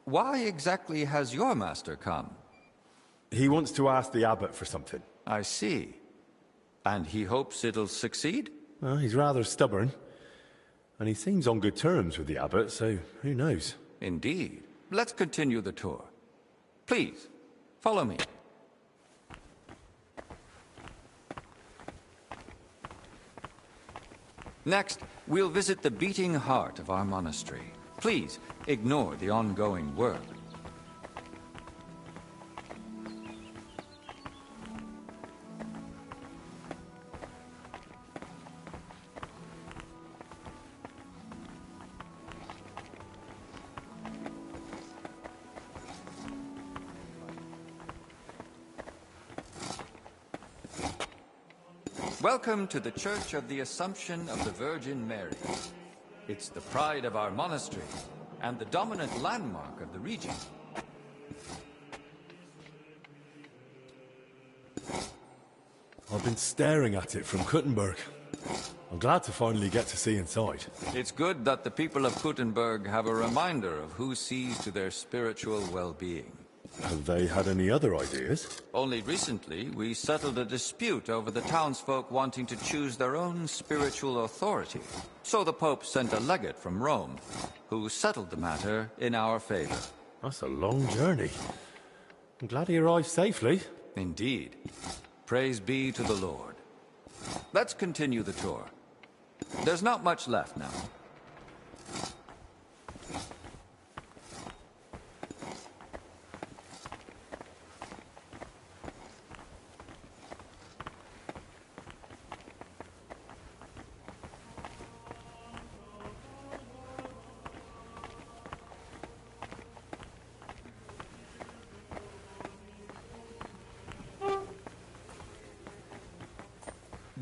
why exactly has your master come? He wants to ask the abbot for something. I see. And he hopes it'll succeed? Well, he's rather stubborn. And he seems on good terms with the abbot, so who knows? Indeed. Let's continue the tour. Please, follow me. Next, we'll visit the beating heart of our monastery. Please, ignore the ongoing work. Welcome to the Church of the Assumption of the Virgin Mary. It's the pride of our monastery and the dominant landmark of the region. I've been staring at it from Kuttenberg. I'm glad to finally get to see inside. It's good that the people of Kuttenberg have a reminder of who sees to their spiritual well-being. Have they had any other ideas? Only recently, we settled a dispute over the townsfolk wanting to choose their own spiritual authority. So the Pope sent a legate from Rome, who settled the matter in our favor. That's a long journey. I'm glad he arrived safely. Indeed. Praise be to the Lord. Let's continue the tour. There's not much left now.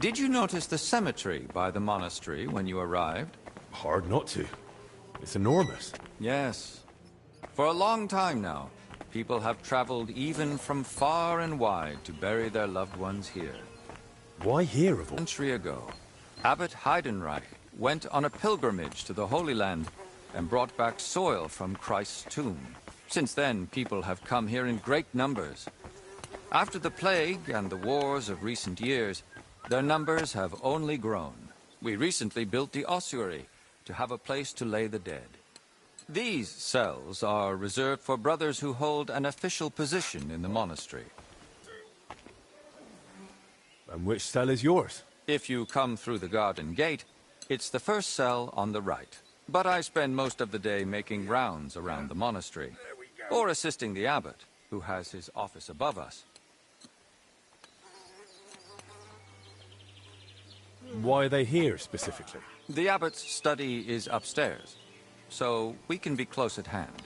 Did you notice the cemetery by the monastery when you arrived? Hard not to. It's enormous. Yes. For a long time now, people have traveled even from far and wide to bury their loved ones here. Why here of all? A century ago, Abbot Heidenreich went on a pilgrimage to the Holy Land and brought back soil from Christ's tomb. Since then, people have come here in great numbers. After the plague and the wars of recent years, their numbers have only grown. We recently built the ossuary to have a place to lay the dead. These cells are reserved for brothers who hold an official position in the monastery. And which cell is yours? If you come through the garden gate, it's the first cell on the right. But I spend most of the day making rounds around the monastery, or assisting the abbot, who has his office above us. Why are they here, specifically? The abbot's study is upstairs, so we can be close at hand.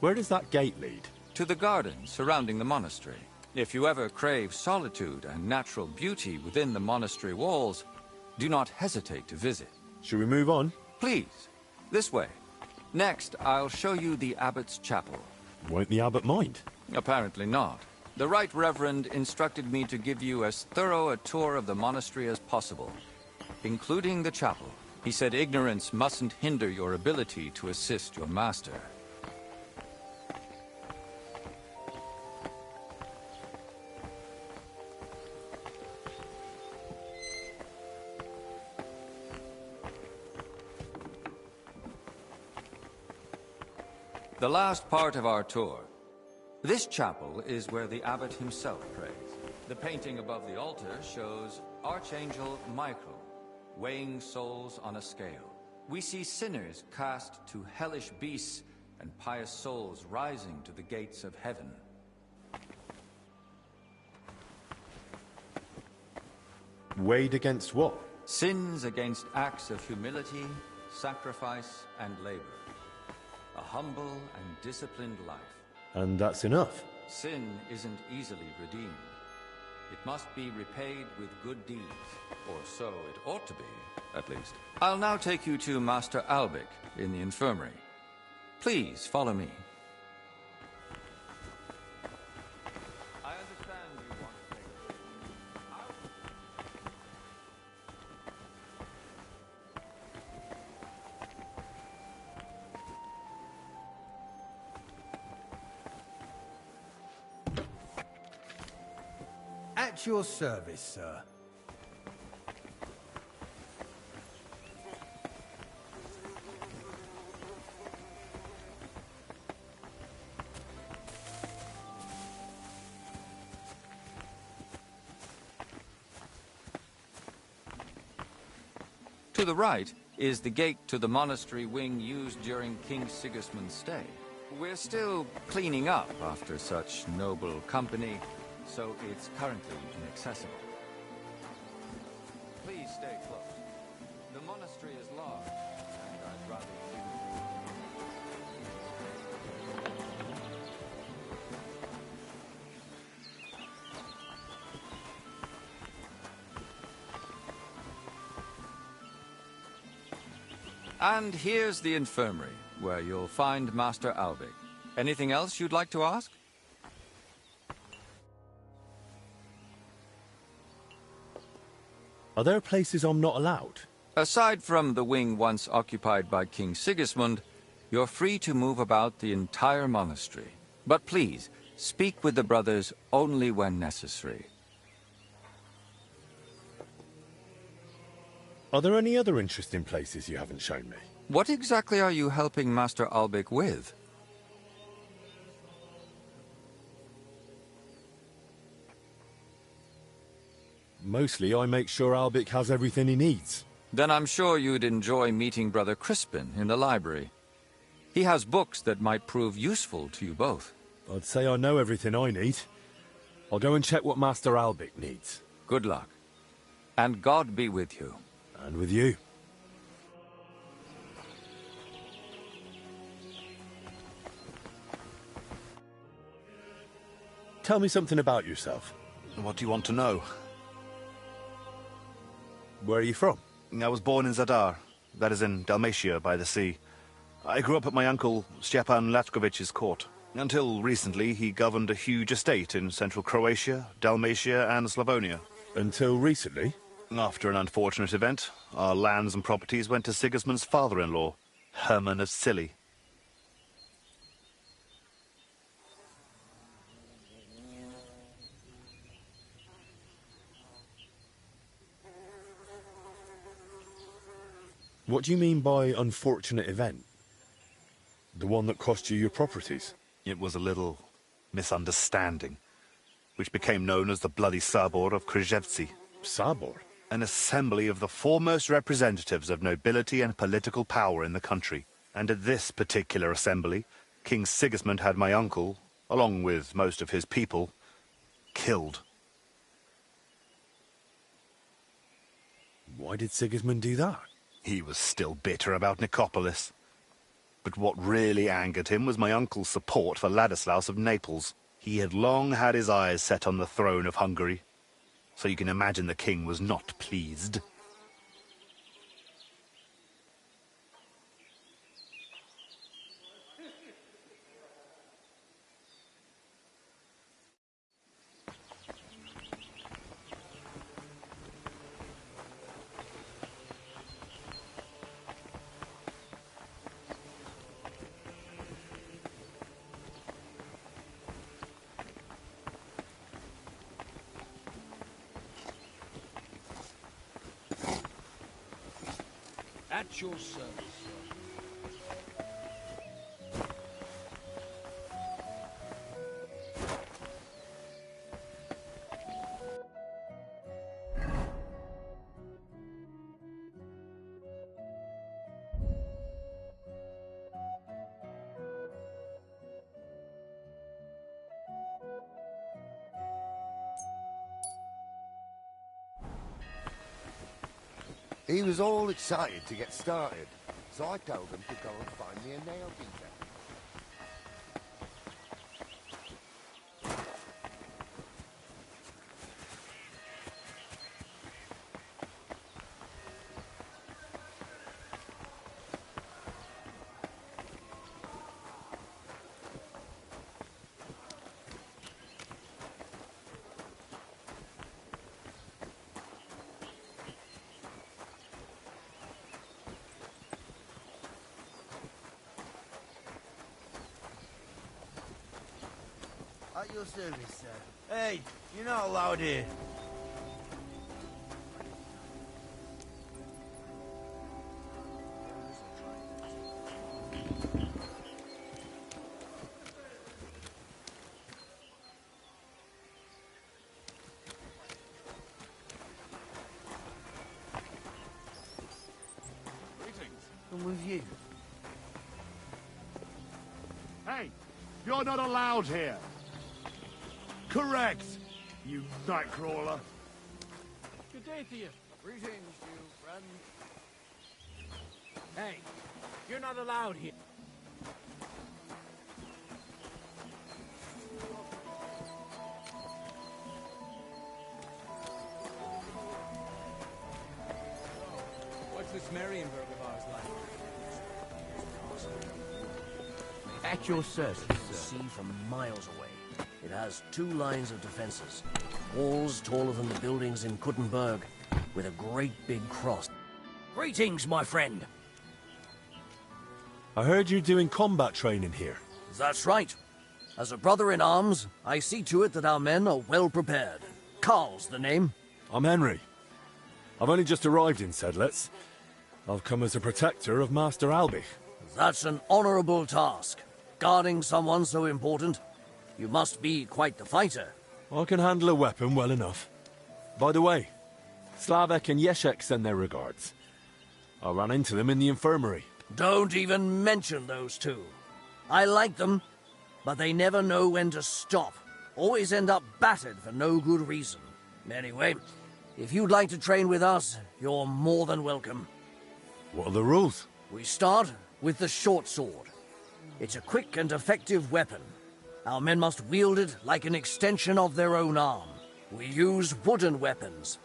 Where does that gate lead? To the garden surrounding the monastery. If you ever crave solitude and natural beauty within the monastery walls, do not hesitate to visit. Should we move on? Please, this way. Next, I'll show you the abbot's chapel. Won't the abbot mind? Apparently not. The Right Reverend instructed me to give you as thorough a tour of the monastery as possible, including the chapel. He said ignorance mustn't hinder your ability to assist your master. The last part of our tour. This chapel is where the abbot himself prays. The painting above the altar shows Archangel Michael weighing souls on a scale. We see sinners cast to hellish beasts and pious souls rising to the gates of heaven. Weighed against what? Sins against acts of humility, sacrifice, and labor. A humble and disciplined life. And that's enough? Sin isn't easily redeemed. It must be repaid with good deeds, or so it ought to be, at least. I'll now take you to Master Albic in the infirmary. Please follow me. I understand you want to take At your service, sir. To the right is the gate to the monastery wing used during King Sigismund's stay. We're still cleaning up after such noble company, so it's currently inaccessible. Please stay close. The monastery is large, and I'd rather you... And here's the infirmary, where you'll find Master Albic. Anything else you'd like to ask? Are there places I'm not allowed? Aside from the wing once occupied by King Sigismund, you're free to move about the entire monastery. But please, speak with the brothers only when necessary. Are there any other interesting places you haven't shown me? What exactly are you helping Master Albic with? Mostly I make sure Albic has everything he needs. Then I'm sure you'd enjoy meeting Brother Crispin in the library. He has books that might prove useful to you both. I'd say I know everything I need. I'll go and check what Master Albic needs. Good luck. And God be with you. And with you. Tell me something about yourself. What do you want to know? Where are you from? I was born in Zadar, that is in Dalmatia by the sea. I grew up at my uncle Stepan Latkovich's court. Until recently, he governed a huge estate in central Croatia, Dalmatia and Slavonia. Until recently? After an unfortunate event, our lands and properties went to Sigismund's father-in-law, Herman of Scilly. What do you mean by unfortunate event? The one that cost you your properties? It was a little misunderstanding, which became known as the Bloody Sabor of Krzewcy. Sabor? An assembly of the foremost representatives of nobility and political power in the country. And at this particular assembly, King Sigismund had my uncle, along with most of his people, killed. Why did Sigismund do that? He was still bitter about Nicopolis. But what really angered him was my uncle's support for Ladislaus of Naples. He had long had his eyes set on the throne of Hungary, so you can imagine the king was not pleased. At your service, sir. He was all excited to get started, so I told him to go and find me a nail beater. At your service, sir. Hey, you're not allowed here. I'm with you. Hey, you're not allowed here. Correct, you nightcrawler. Good day to you. Greetings, you friend. Hey, you're not allowed here. What's this Marienburg of ours like? At your service, sir. See from miles away. It has 2 lines of defenses. Walls taller than the buildings in Kuttenberg, with a great big cross. Greetings, my friend. I heard you're doing combat training here. That's right. As a brother in arms, I see to it that our men are well prepared. Carl's the name. I'm Henry. I've only just arrived in Sedlitz. I've come as a protector of Master Albich. That's an honorable task. Guarding someone so important. You must be quite the fighter. I can handle a weapon well enough. By the way, Slavek and Yeshek send their regards. I ran into them in the infirmary. Don't even mention those 2. I like them, but they never know when to stop. Always end up battered for no good reason. Anyway, if you'd like to train with us, you're more than welcome. What are the rules? We start with the short sword. It's a quick and effective weapon. Our men must wield it like an extension of their own arm. We use wooden weapons.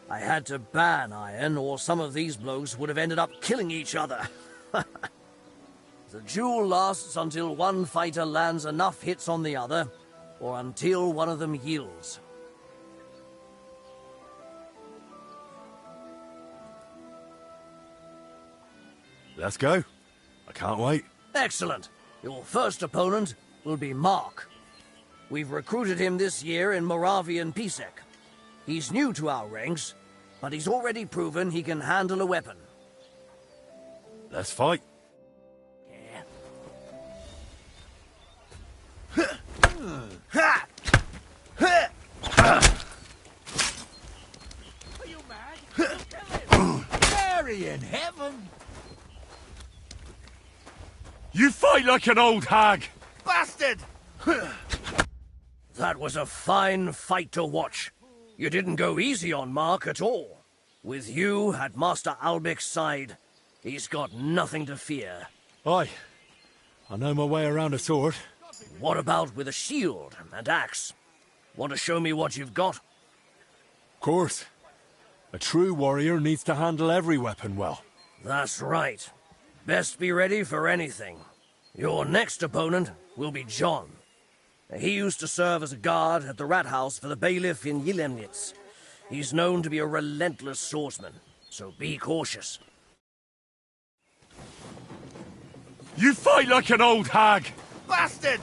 I had to ban iron, or some of these blokes would have ended up killing each other. The duel lasts until one fighter lands enough hits on the other, or until one of them yields. Let's go. I can't wait. Excellent. Your first opponent will be Mark. We've recruited him this year in Moravian Pisek. He's new to our ranks, but he's already proven he can handle a weapon. Let's fight. Mary in heaven! You fight like an old hag! Bastard! That was a fine fight to watch. You didn't go easy on Mark at all. With you at Master Albich's side, he's got nothing to fear. Aye. I know my way around a sword. What about with a shield and axe? Want to show me what you've got? Of course. A true warrior needs to handle every weapon well. That's right. Best be ready for anything. Your next opponent will be John. He used to serve as a guard at the rat house for the bailiff in Yilemnitz. He's known to be a relentless swordsman, so be cautious. You fight like an old hag! Bastard!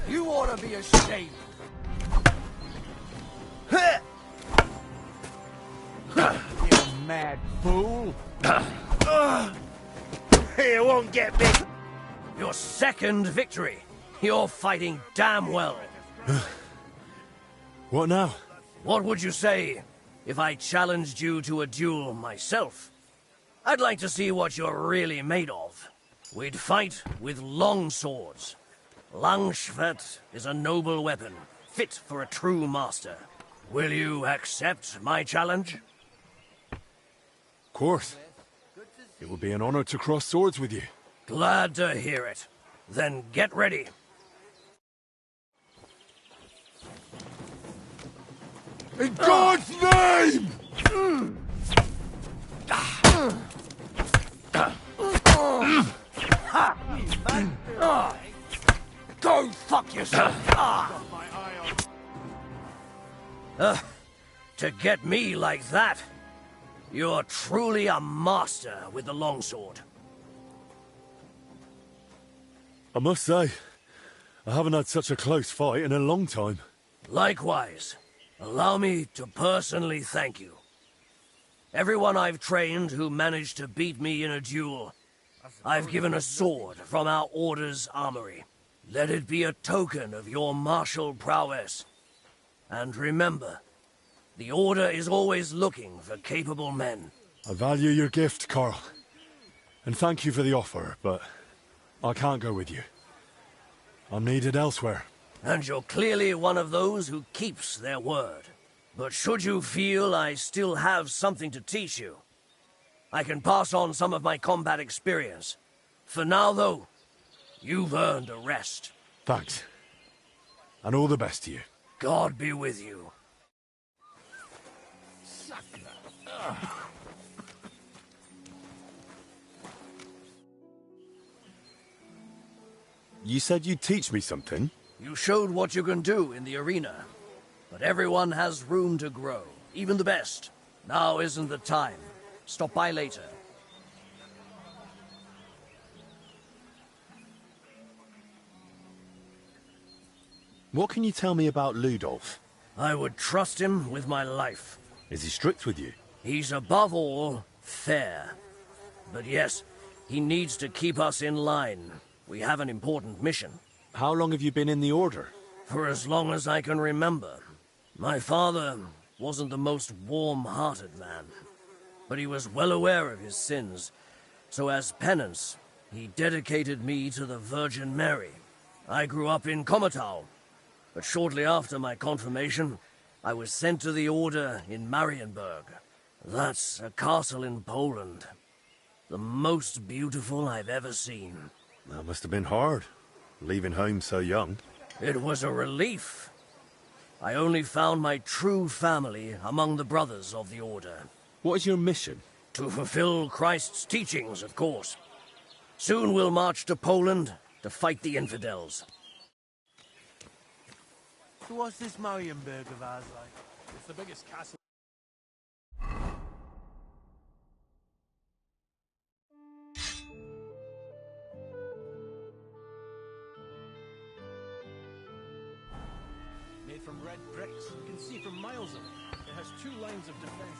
You ought to be ashamed. You mad fool. You won't get me. Your second victory. You're fighting damn well. What now? What would you say if I challenged you to a duel myself? I'd like to see what you're really made of. We'd fight with long swords. Langschwert is a noble weapon, fit for a true master. Will you accept my challenge? Of course. It would be an honor to cross swords with you. Glad to hear it. Then get ready. In God's name! Go fuck yourself! To get me like that, you're truly a master with the longsword. I must say, I haven't had such a close fight in a long time. Likewise. Allow me to personally thank you. Everyone I've trained who managed to beat me in a duel, I've given a sword from our Order's armory. Let it be a token of your martial prowess. And remember, the Order is always looking for capable men. I value your gift, Carl. And thank you for the offer, but I can't go with you. I'm needed elsewhere. And you're clearly one of those who keeps their word. But should you feel I still have something to teach you, I can pass on some of my combat experience. For now, though, you've earned a rest. Thanks. And all the best to you. God be with you. Such You said you'd teach me something? You showed what you can do in the arena. But everyone has room to grow, even the best. Now isn't the time. Stop by later. What can you tell me about Ludolf? I would trust him with my life. Is he strict with you? He's above all fair. But yes, he needs to keep us in line. We have an important mission. How long have you been in the Order? For as long as I can remember. My father wasn't the most warm-hearted man, but he was well aware of his sins. So as penance, he dedicated me to the Virgin Mary. I grew up in Komatau, but shortly after my confirmation, I was sent to the Order in Marienburg. That's a castle in Poland. The most beautiful I've ever seen. That must have been hard, leaving home so young. It was a relief. I only found my true family among the brothers of the Order. What is your mission? To fulfill Christ's teachings, of course. Soon we'll march to Poland to fight the infidels. So what's this Marienburg of ours like? It's the biggest castle. Made from red bricks. You can see from miles of it. It has 2 lines of defense.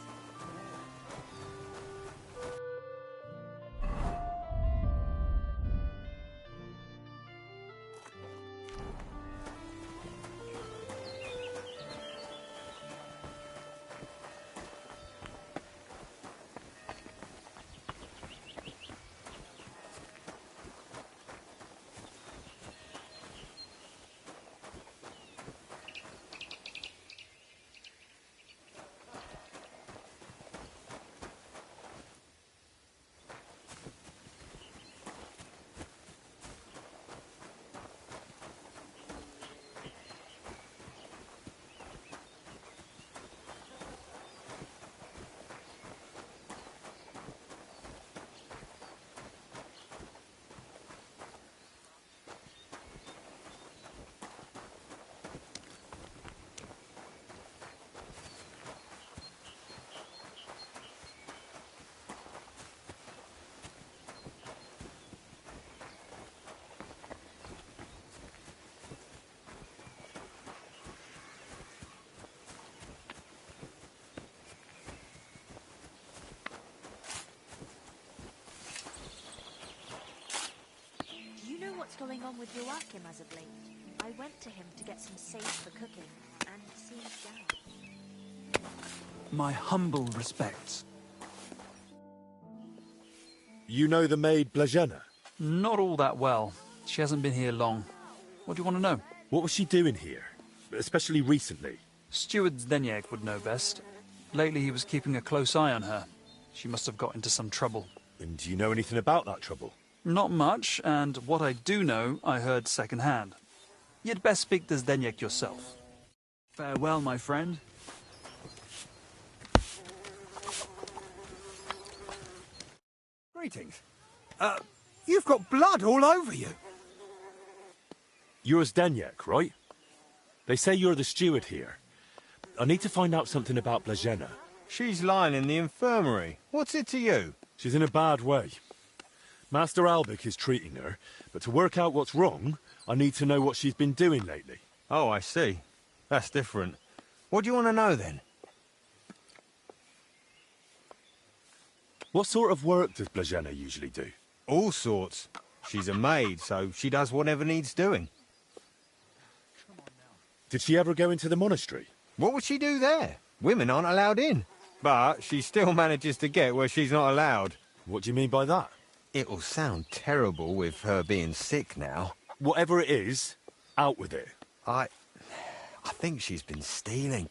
What's going on with Joachim as of late? I went to him to get some sage for cooking, and he seems down. My humble respects. You know the maid Blazena? Not all that well. She hasn't been here long. What do you want to know? What was she doing here? Especially recently? Steward Zdeněk would know best. Lately he was keeping a close eye on her. She must have got into some trouble. And do you know anything about that trouble? Not much, and what I do know, I heard secondhand. You'd best speak to Zdeněk yourself. Farewell, my friend. Greetings. You've got blood all over you. You're Zdeněk, right? They say you're the steward here. I need to find out something about Blazena. She's lying in the infirmary. What's it to you? She's in a bad way. Master Albik is treating her, but to work out what's wrong, I need to know what she's been doing lately. Oh, I see. That's different. What do you want to know, then? What sort of work does Blazena usually do? All sorts. She's a maid, so she does whatever needs doing. Did she ever go into the monastery? What would she do there? Women aren't allowed in. But she still manages to get where she's not allowed. What do you mean by that? It'll sound terrible with her being sick now. Whatever it is, out with it. I think she's been stealing.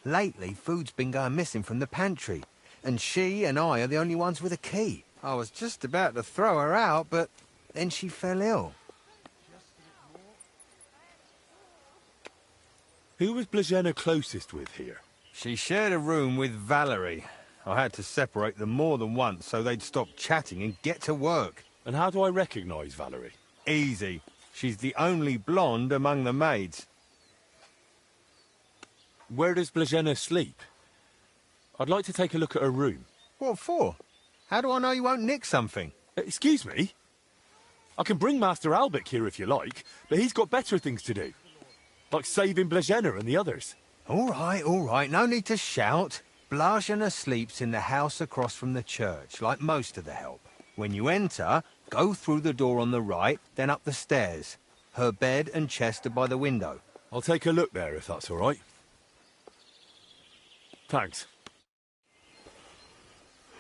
Lately, food's been going missing from the pantry, and she and I are the only ones with a key. I was just about to throw her out, but then she fell ill. Who was Blazena closest with here? She shared a room with Valerie. I had to separate them more than once so they'd stop chatting and get to work. And how do I recognise Valerie? Easy. She's the only blonde among the maids. Where does Blazena sleep? I'd like to take a look at her room. What for? How do I know you won't nick something? Excuse me? I can bring Master Albic here if you like, but he's got better things to do. Like saving Blazena and the others. All right, no need to shout. Blazena sleeps in the house across from the church, like most of the help. When you enter, go through the door on the right, then up the stairs. Her bed and chest are by the window. I'll take a look there if that's all right. Thanks.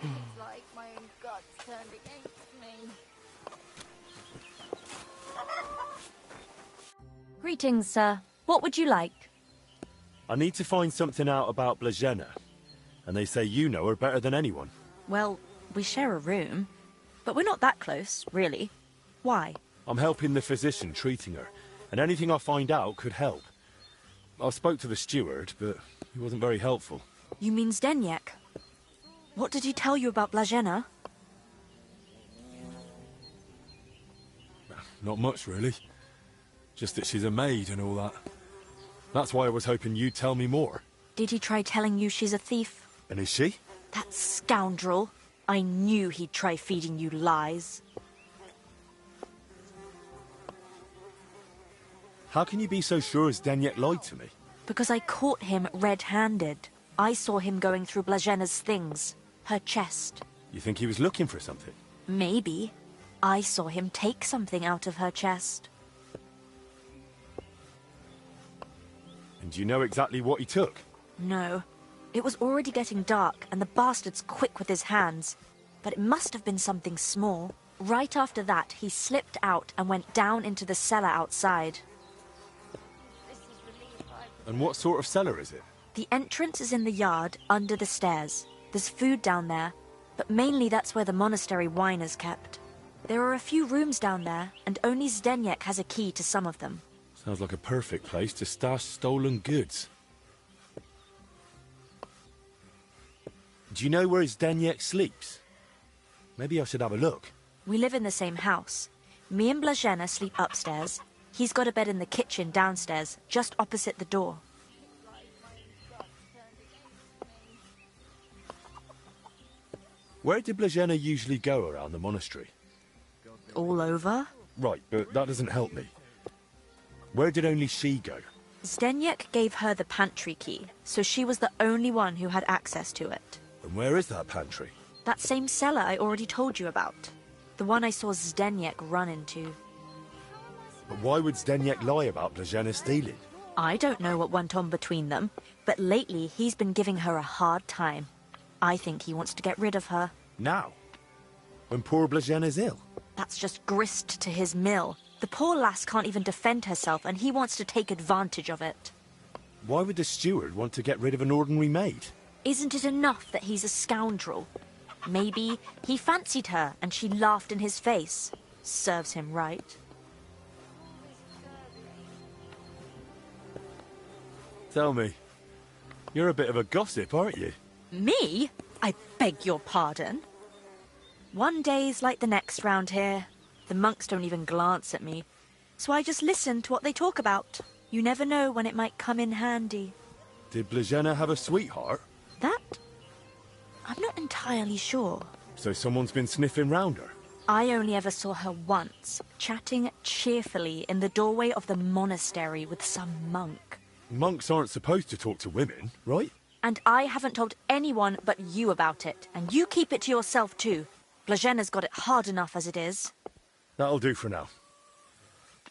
It's like my own guts turned against me. Greetings, sir. What would you like? I need to find something out about Blazena, and they say you know her better than anyone. Well, we share a room, but we're not that close, really. Why? I'm helping the physician treating her, and anything I find out could help. I spoke to the steward, but he wasn't very helpful. You mean Zdeněk? What did he tell you about Blazena? Not much, really. Just that she's a maid and all that. That's why I was hoping you'd tell me more. Did he try telling you she's a thief? And is she? That scoundrel. I knew he'd try feeding you lies. How can you be so sure Zdeněk lied to me? Because I caught him red-handed. I saw him going through Blazena's things. Her chest. You think he was looking for something? Maybe. I saw him take something out of her chest. And do you know exactly what he took? No. It was already getting dark, and the bastard's quick with his hands. But it must have been something small. Right after that, he slipped out and went down into the cellar outside. And what sort of cellar is it? The entrance is in the yard, under the stairs. There's food down there, but mainly that's where the monastery wine is kept. There are a few rooms down there, and only Zdeněk has a key to some of them. Sounds like a perfect place to stash stolen goods. Do you know where Zdeněk sleeps? Maybe I should have a look. We live in the same house. Me and Blazena sleep upstairs. He's got a bed in the kitchen downstairs, just opposite the door. Where did Blazena usually go around the monastery? All over? Right, but that doesn't help me. Where did only she go? Zdeněk gave her the pantry key, so she was the only one who had access to it. And where is that pantry? That same cellar I already told you about. The one I saw Zdeněk run into. But why would Zdeněk lie about Blazena stealing? I don't know what went on between them, but lately he's been giving her a hard time. I think he wants to get rid of her. Now? When poor Blazena's ill? That's just grist to his mill. The poor lass can't even defend herself, and he wants to take advantage of it. Why would the steward want to get rid of an ordinary maid? Isn't it enough that he's a scoundrel? Maybe he fancied her and she laughed in his face. Serves him right. Tell me, you're a bit of a gossip, aren't you? Me? I beg your pardon. One day's like the next round here. The monks don't even glance at me. So I just listen to what they talk about. You never know when it might come in handy. Did Blazena have a sweetheart? That? I'm not entirely sure. So someone's been sniffing round her? I only ever saw her once, chatting cheerfully in the doorway of the monastery with some monk. Monks aren't supposed to talk to women, right? And I haven't told anyone but you about it. And you keep it to yourself too. Blazena's got it hard enough as it is. That'll do for now.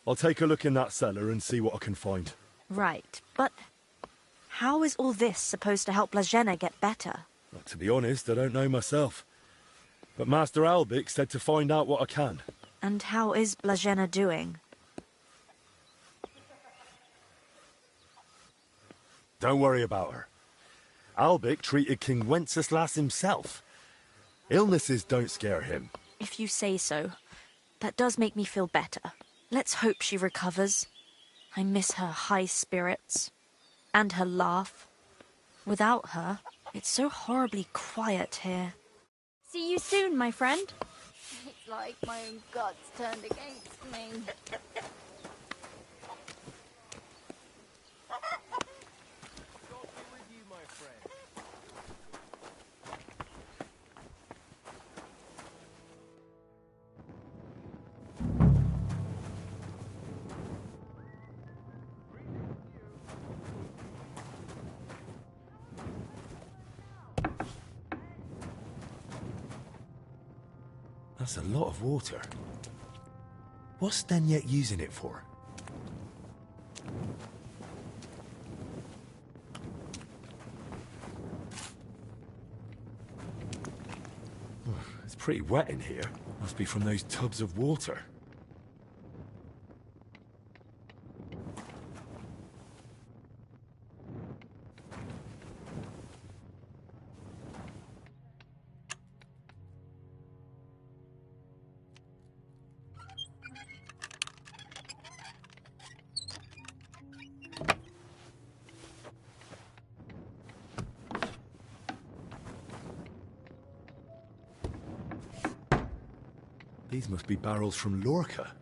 I'll take a look in that cellar and see what I can find. Right, but how is all this supposed to help Blazena get better? Well, to be honest, I don't know myself. But Master Albic said to find out what I can. And how is Blazena doing? Don't worry about her. Albic treated King Wenceslas himself. Illnesses don't scare him. If you say so. That does make me feel better. Let's hope she recovers. I miss her high spirits. And her laugh. Without her, it's so horribly quiet here. See you soon, my friend. It's like my own guts turned against me. That's a lot of water. What's Denyek using it for? It's pretty wet in here. Must be from those tubs of water. These must be barrels from Lorca.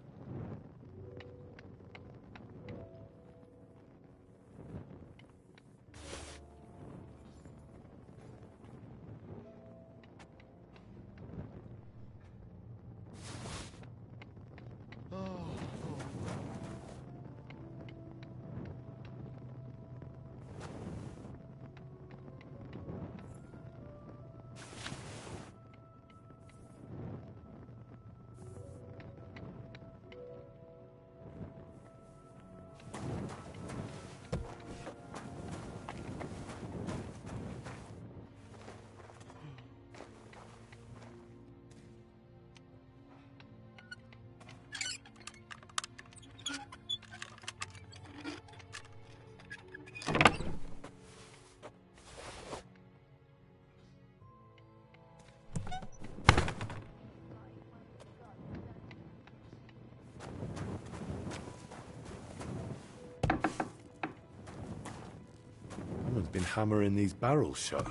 Someone's been hammering these barrels shut.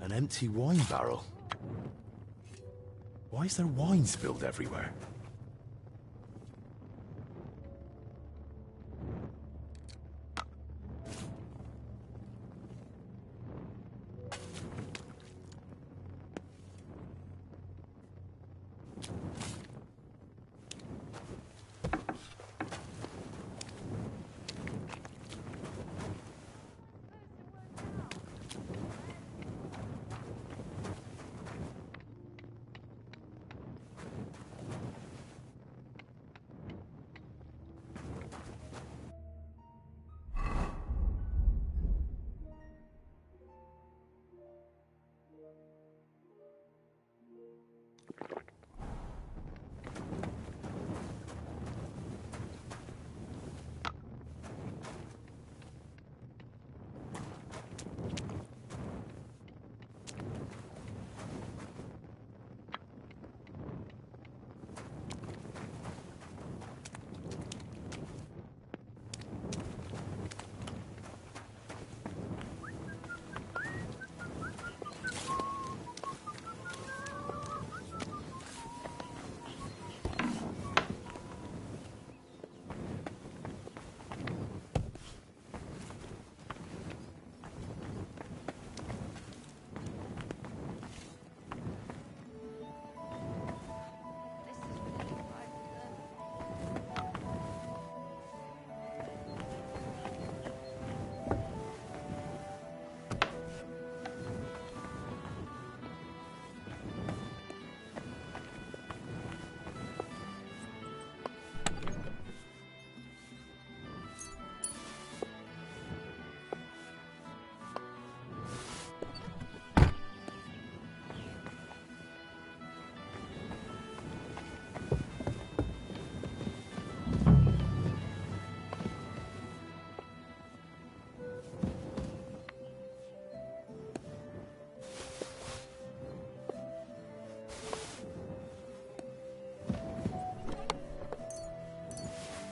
An empty wine barrel. Why is there wine spilled everywhere?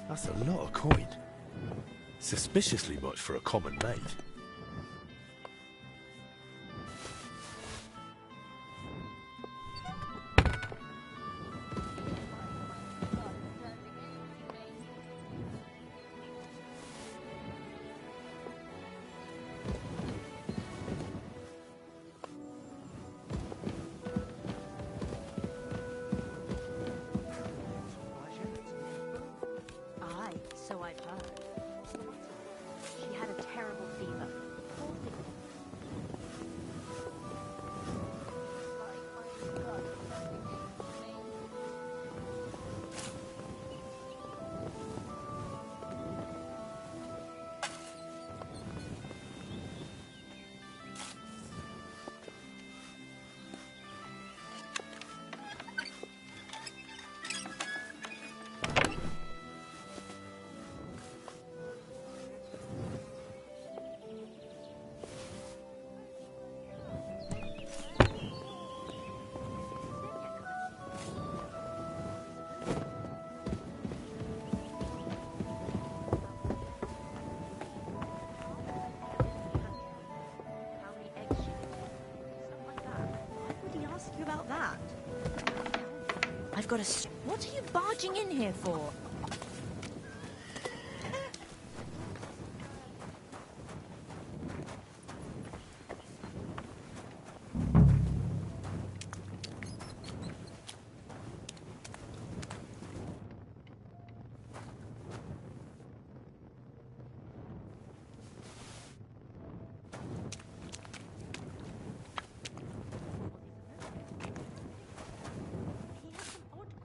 That's a lot of coin. Suspiciously much for a common maid. I've got a... What are you barging in here for?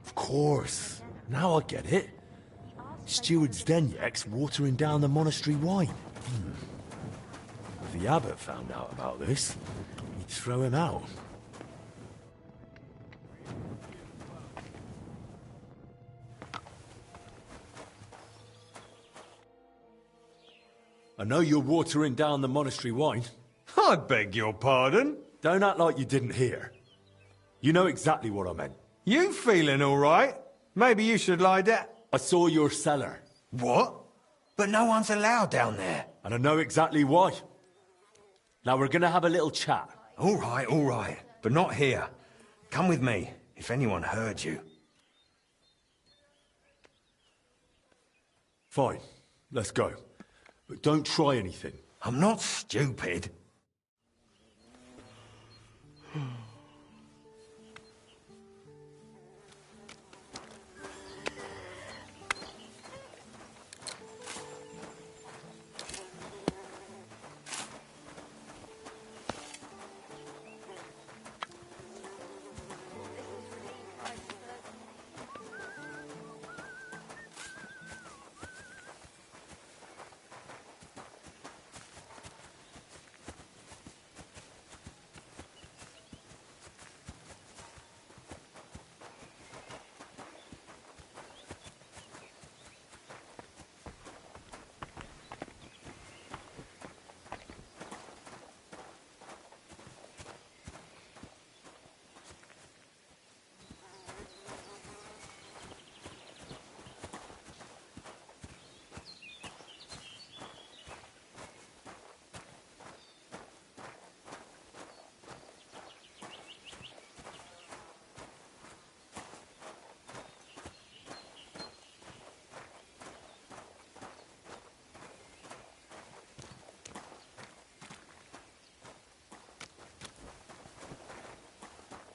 Of course. Now I get it. Steward Zdenyek's watering down the monastery wine. If the abbot found out about this, he'd throw him out. I know you're watering down the monastery wine. I beg your pardon? Don't act like you didn't hear. You know exactly what I meant. You feeling all right? Maybe you should lie down. I saw your cellar. What? But no one's allowed down there. And I know exactly why. Now we're gonna have a little chat. All right. But not here. Come with me, if anyone heard you. Fine. Let's go. But don't try anything. I'm not stupid.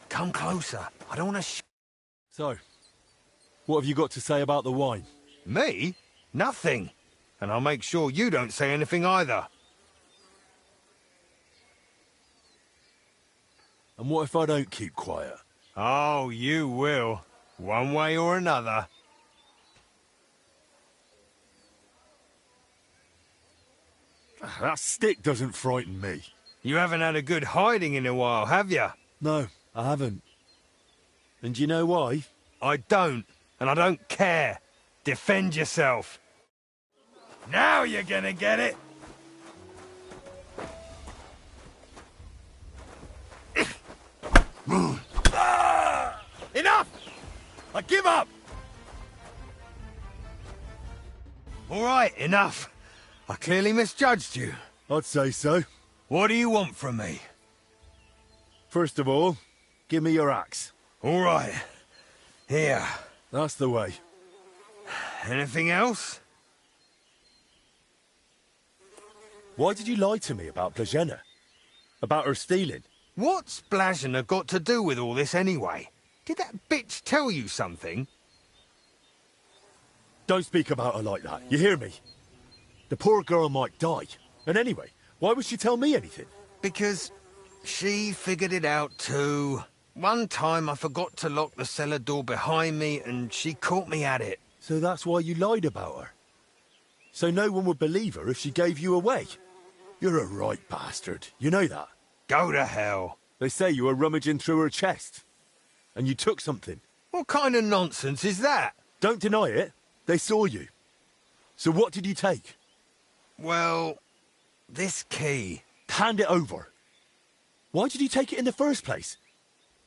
Come closer. I don't want to So, what have you got to say about the wine? Me? Nothing. And I'll make sure you don't say anything either. And what if I don't keep quiet? Oh, you will. One way or another. That stick doesn't frighten me. You haven't had a good hiding in a while, have you? No, I haven't. And do you know why? I don't, and I don't care. Defend yourself. Now you're gonna get it! Enough! I give up! All right, enough. I clearly misjudged you. I'd say so. What do you want from me? First of all, give me your axe. All right. Here. That's the way. Anything else? Why did you lie to me about Blazhena? About her stealing? What's Blazhena got to do with all this anyway? Did that bitch tell you something? Don't speak about her like that, you hear me? The poor girl might die. And anyway, why would she tell me anything? Because she figured it out too. One time I forgot to lock the cellar door behind me and she caught me at it. So that's why you lied about her? So no one would believe her if she gave you away? You're a right bastard, you know that? Go to hell. They say you were rummaging through her chest. And you took something. What kind of nonsense is that? Don't deny it. They saw you. So what did you take? Well, this key. Hand it over. Why did you take it in the first place?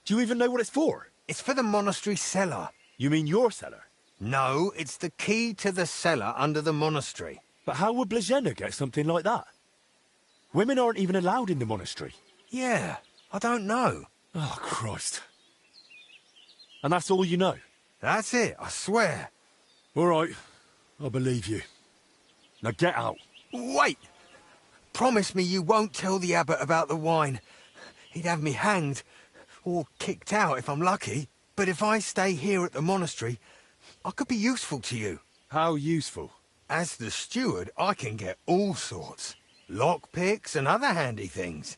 Do you even know what it's for? It's for the monastery cellar. You mean your cellar? No, it's the key to the cellar under the monastery. But how would Blazhena get something like that? Women aren't even allowed in the monastery. Yeah, I don't know. Oh, Christ. And that's all you know? That's it, I swear. All right, I believe you. Now get out. Wait! Promise me you won't tell the abbot about the wine. He'd have me hanged, or kicked out if I'm lucky. But if I stay here at the monastery, I could be useful to you. How useful? As the steward, I can get all sorts. Lockpicks and other handy things.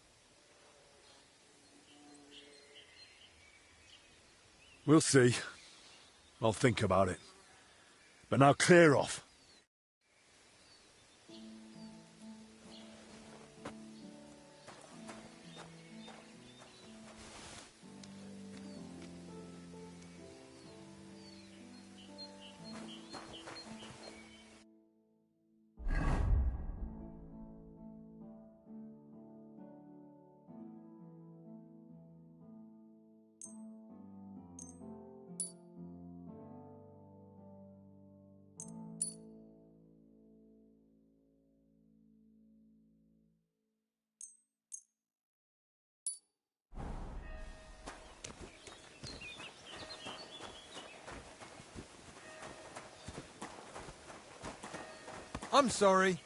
We'll see. I'll think about it. But now clear off. I'm sorry.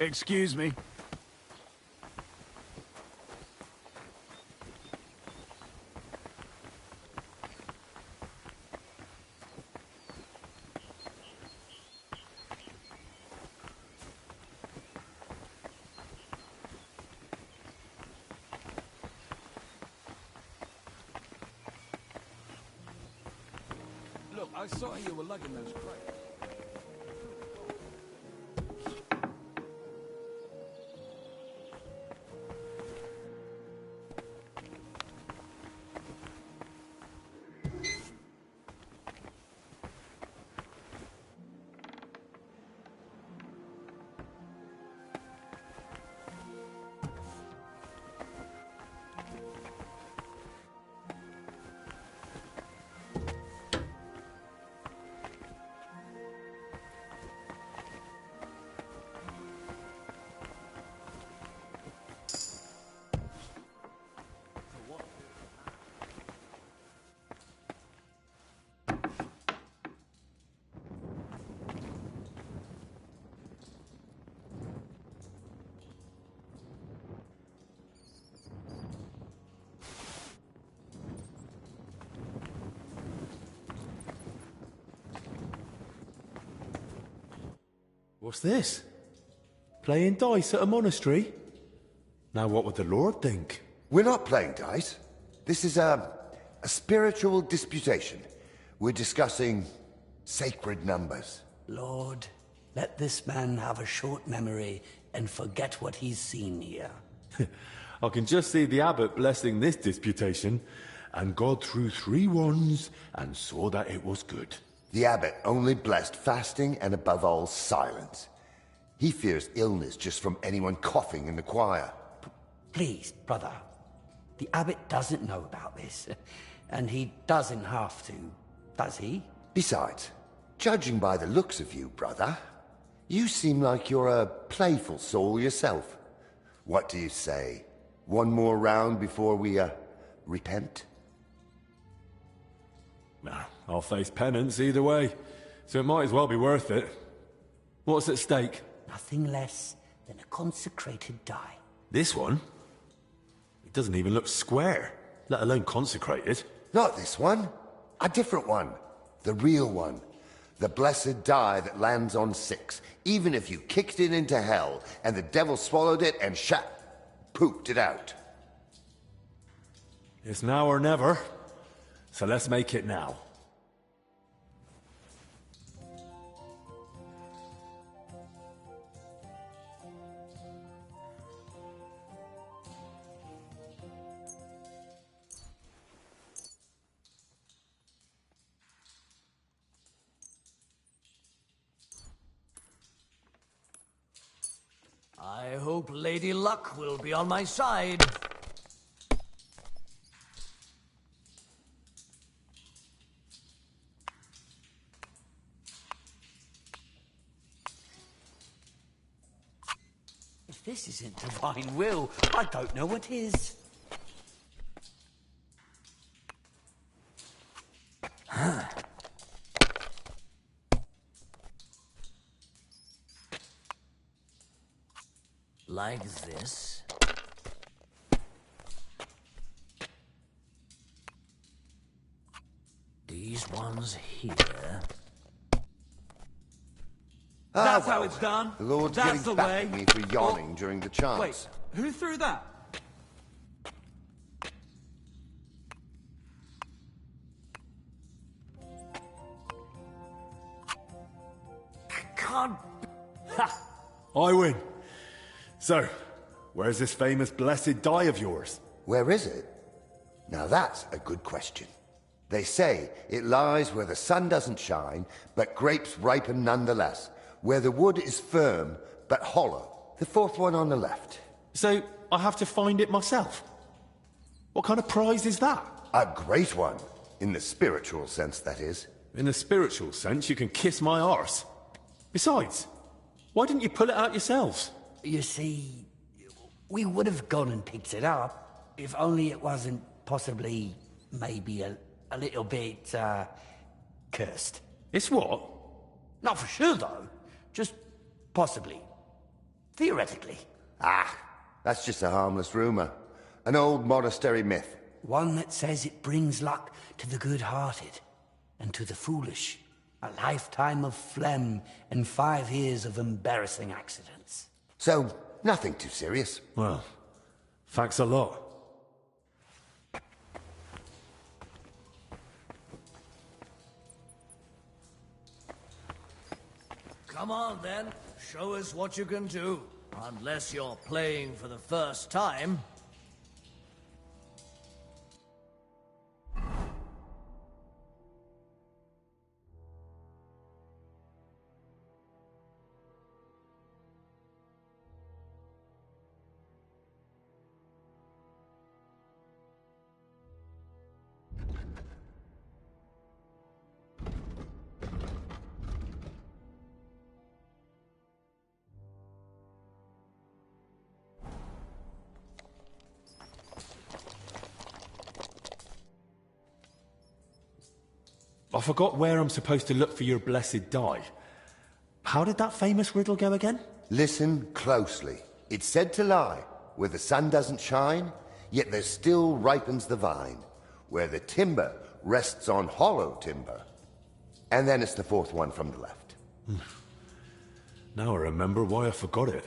Excuse me. Look, I saw you were lugging those crates. What's this? Playing dice at a monastery? Now what would the Lord think? We're not playing dice. This is a spiritual disputation. We're discussing sacred numbers. Lord, let this man have a short memory and forget what he's seen here. I can just see the abbot blessing this disputation, and God threw 3 wands and saw that it was good. The abbot only blessed fasting and above all silence. He fears illness just from anyone coughing in the choir. Please, brother. The abbot doesn't know about this, and he doesn't have to, does he? Besides, judging by the looks of you, brother, you seem like you're a playful soul yourself. What do you say? One more round before we, repent? Nah, I'll face penance either way, so it might as well be worth it. What's at stake? Nothing less than a consecrated die. This one? It doesn't even look square, let alone consecrated. Not this one. A different one. The real one. The blessed die that lands on 6. Even if you kicked it into hell, and the devil swallowed it and pooped it out. It's now or never, so let's make it now. I hope Lady Luck will be on my side. If this isn't divine will, I don't know what is. Like this. These ones here. That's how it's done. The Lord's That's getting the back way. at me for yawning during the chants. Wait, who threw that? Can't. Ha! I win. So, where's this famous blessed die of yours? Where is it? Now that's a good question. They say it lies where the sun doesn't shine, but grapes ripen nonetheless, where the wood is firm, but hollow. The fourth one on the left. So, I have to find it myself? What kind of prize is that? A great one. In the spiritual sense, that is. In the spiritual sense, you can kiss my arse. Besides, why didn't you pull it out yourselves? You see, we would have gone and picked it up, if only it wasn't possibly, maybe a little bit, cursed. It's what? Not for sure, though. Just possibly. Theoretically. Ah, that's just a harmless rumor. An old monastery myth. One that says it brings luck to the good-hearted and to the foolish. A lifetime of phlegm and 5 years of embarrassing accidents. So, nothing too serious. Well, thanks a lot. Come on, then. Show us what you can do. Unless you're playing for the first time. I forgot where I'm supposed to look for your blessed die. How did that famous riddle go again? Listen closely. It's said to lie where the sun doesn't shine, yet there still ripens the vine, where the timber rests on hollow timber. And then it's the fourth one from the left. Now I remember why I forgot it.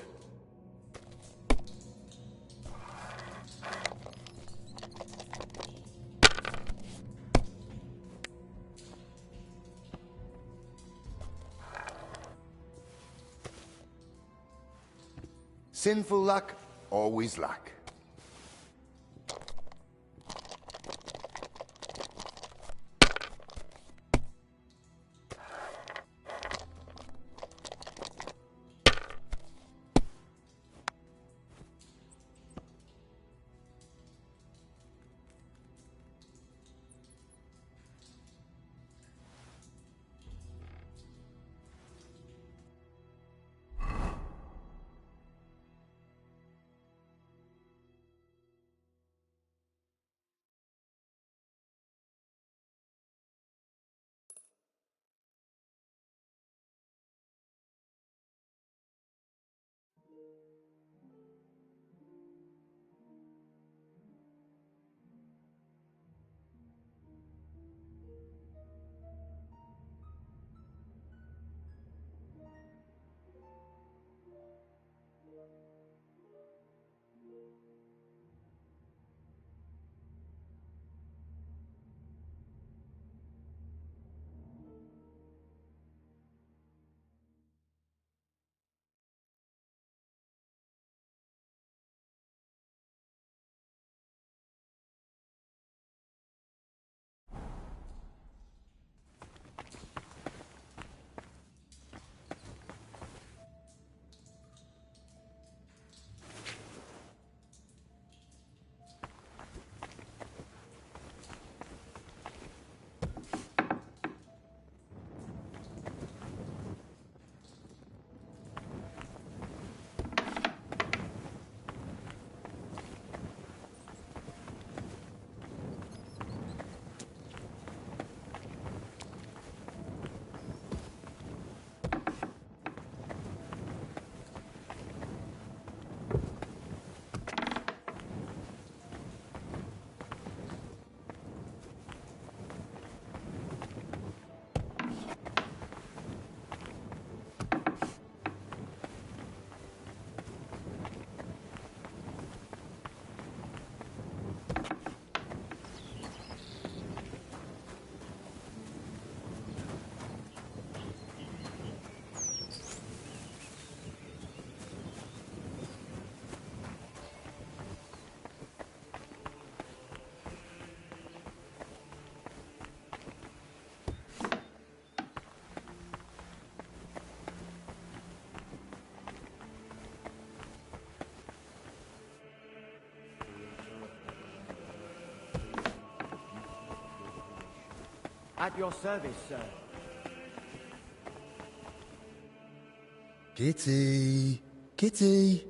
Sinful luck, always luck. At your service, sir. Kitty! Kitty!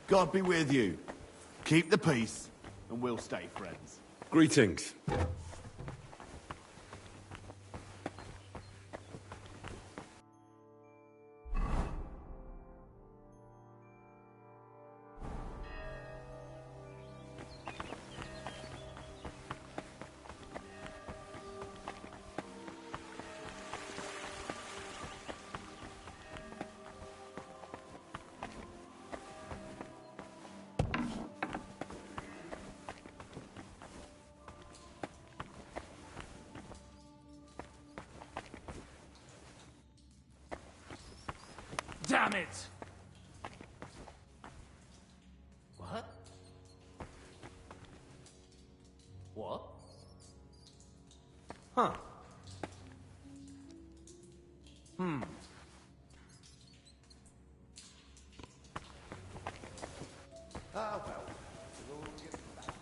God be with you. Keep the peace, and we'll stay friends. Greetings. Damn it! What? What? Huh. Ah, well. We'll get back.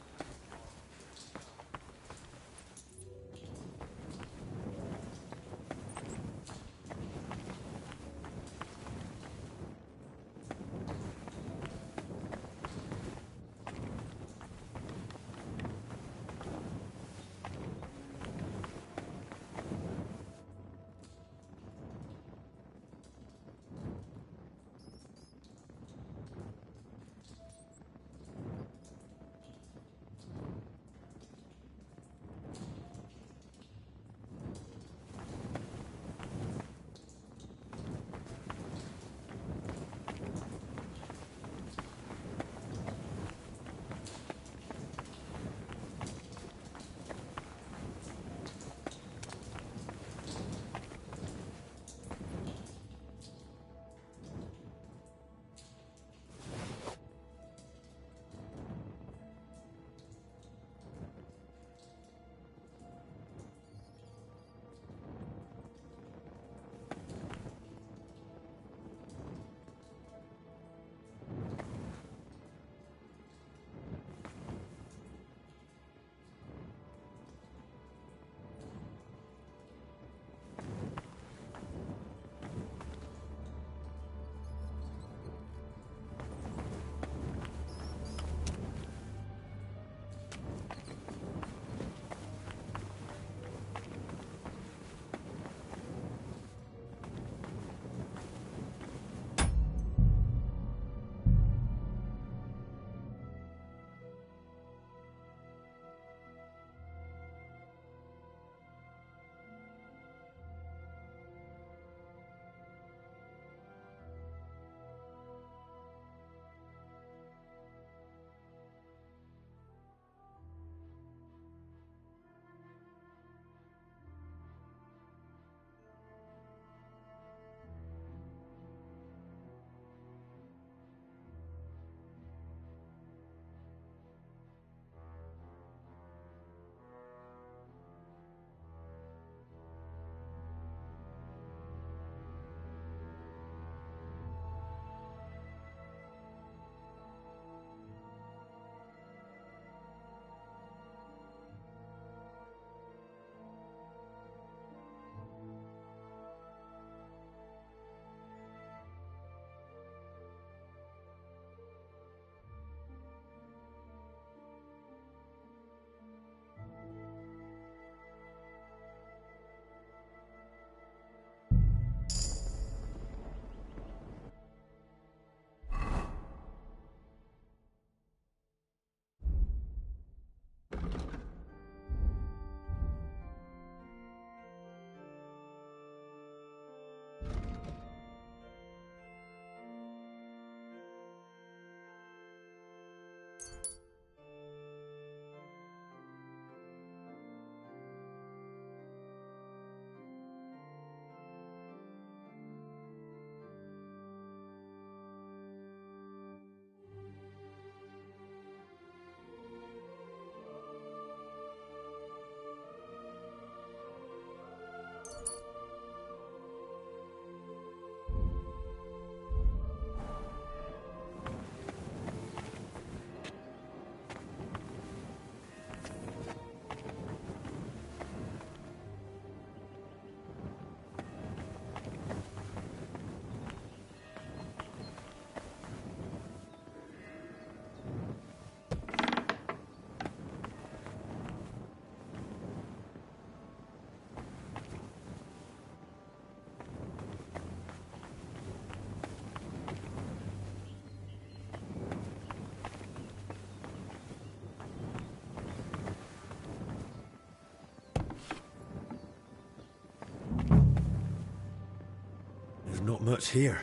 not much here.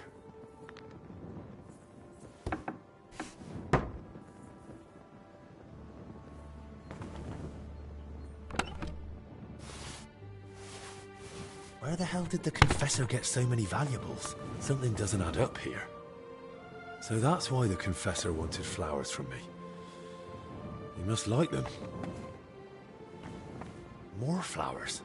Where the hell did the Confessor get so many valuables? Something doesn't add up here. So that's why the Confessor wanted flowers from me. He must like them. More flowers.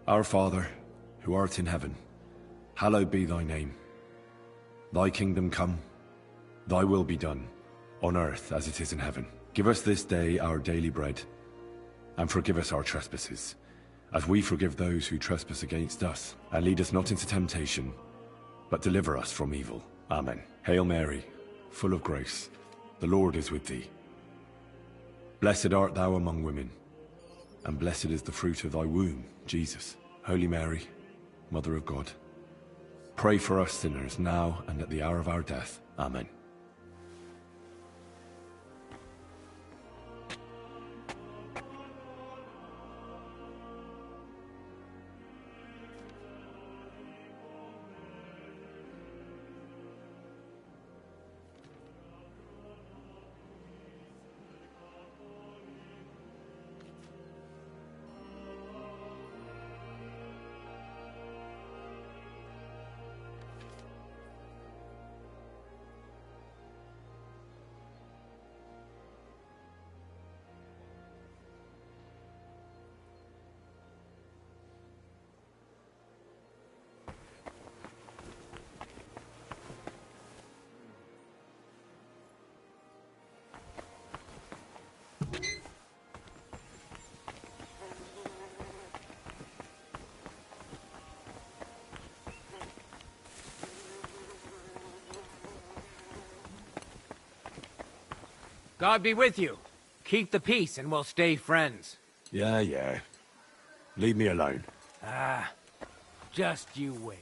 Our Father, who art in heaven, hallowed be thy name. Thy kingdom come, thy will be done, on earth as it is in heaven. Give us this day our daily bread, and forgive us our trespasses, as we forgive those who trespass against us. And lead us not into temptation, but deliver us from evil. Amen. Hail Mary, full of grace, the Lord is with thee. Blessed art thou among women, and blessed is the fruit of thy womb, Jesus. Holy Mary, Mother of God, pray for us sinners now and at the hour of our death. Amen. God be with you. Keep the peace and we'll stay friends. Yeah. Leave me alone. Ah, just you wait.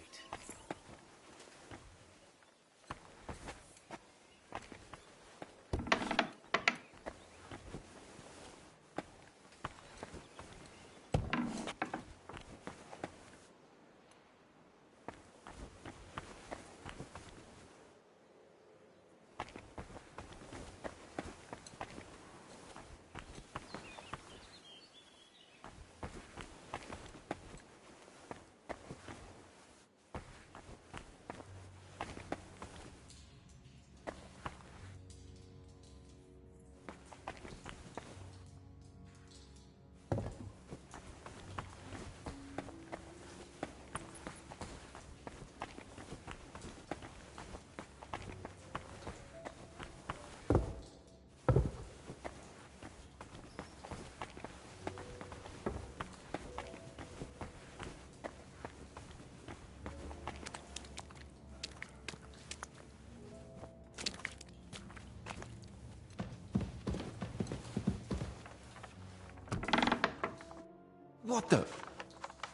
What the?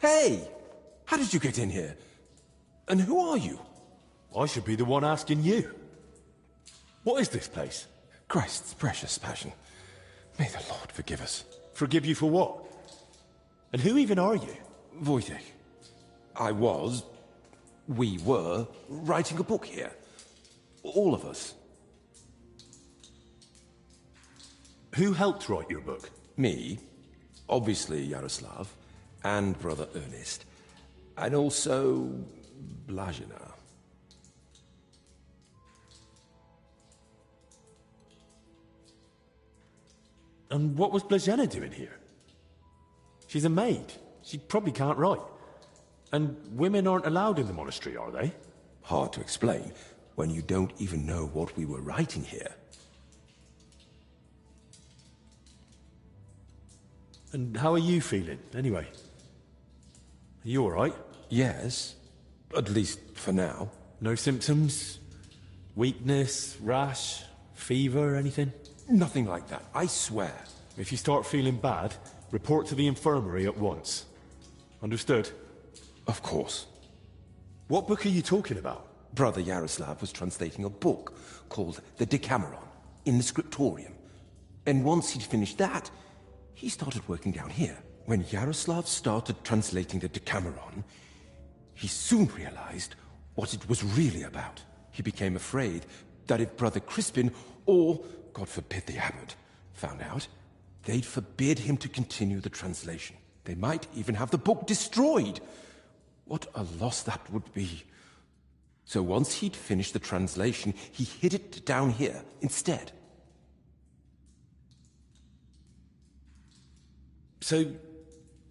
Hey! How did you get in here? And who are you? I should be the one asking you. What is this place? Christ's precious passion. May the Lord forgive us. Forgive you for what? And who even are you? Wojtek. We were writing a book here. All of us. Who helped write your book? Me, obviously Yaroslav, and Brother Ernest, and also Blazina. And what was Blazina doing here? She's a maid. She probably can't write. And women aren't allowed in the monastery, are they? Hard to explain when you don't even know what we were writing here. And how are you feeling, anyway? Are you all right? Yes, at least for now. No symptoms? Weakness, rash, fever, anything? Nothing like that, I swear. If you start feeling bad, report to the infirmary at once. Understood? Of course. What book are you talking about? Brother Yaroslav was translating a book called the Decameron in the scriptorium. And once he'd finished that, he started working down here. When Yaroslav started translating the Decameron, he soon realized what it was really about. He became afraid that if Brother Crispin, or, God forbid, the abbot, found out, they'd forbid him to continue the translation. They might even have the book destroyed. What a loss that would be. So once he'd finished the translation, he hid it down here instead. So,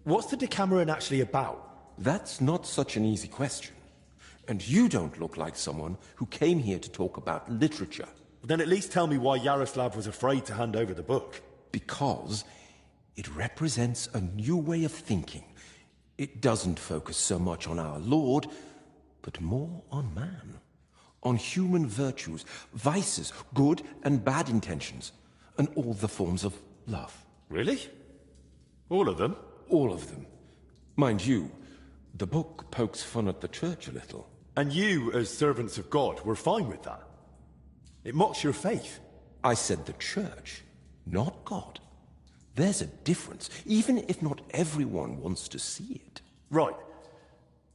what's the Decameron actually about? That's not such an easy question. And you don't look like someone who came here to talk about literature. Then at least tell me why Yaroslav was afraid to hand over the book. Because it represents a new way of thinking. It doesn't focus so much on our Lord, but more on man. On human virtues, vices, good and bad intentions, and all the forms of love. Really? All of them? All of them. Mind you, the book pokes fun at the church a little. And you, as servants of God, were fine with that? It mocks your faith. I said the church, not God. There's a difference, even if not everyone wants to see it. Right.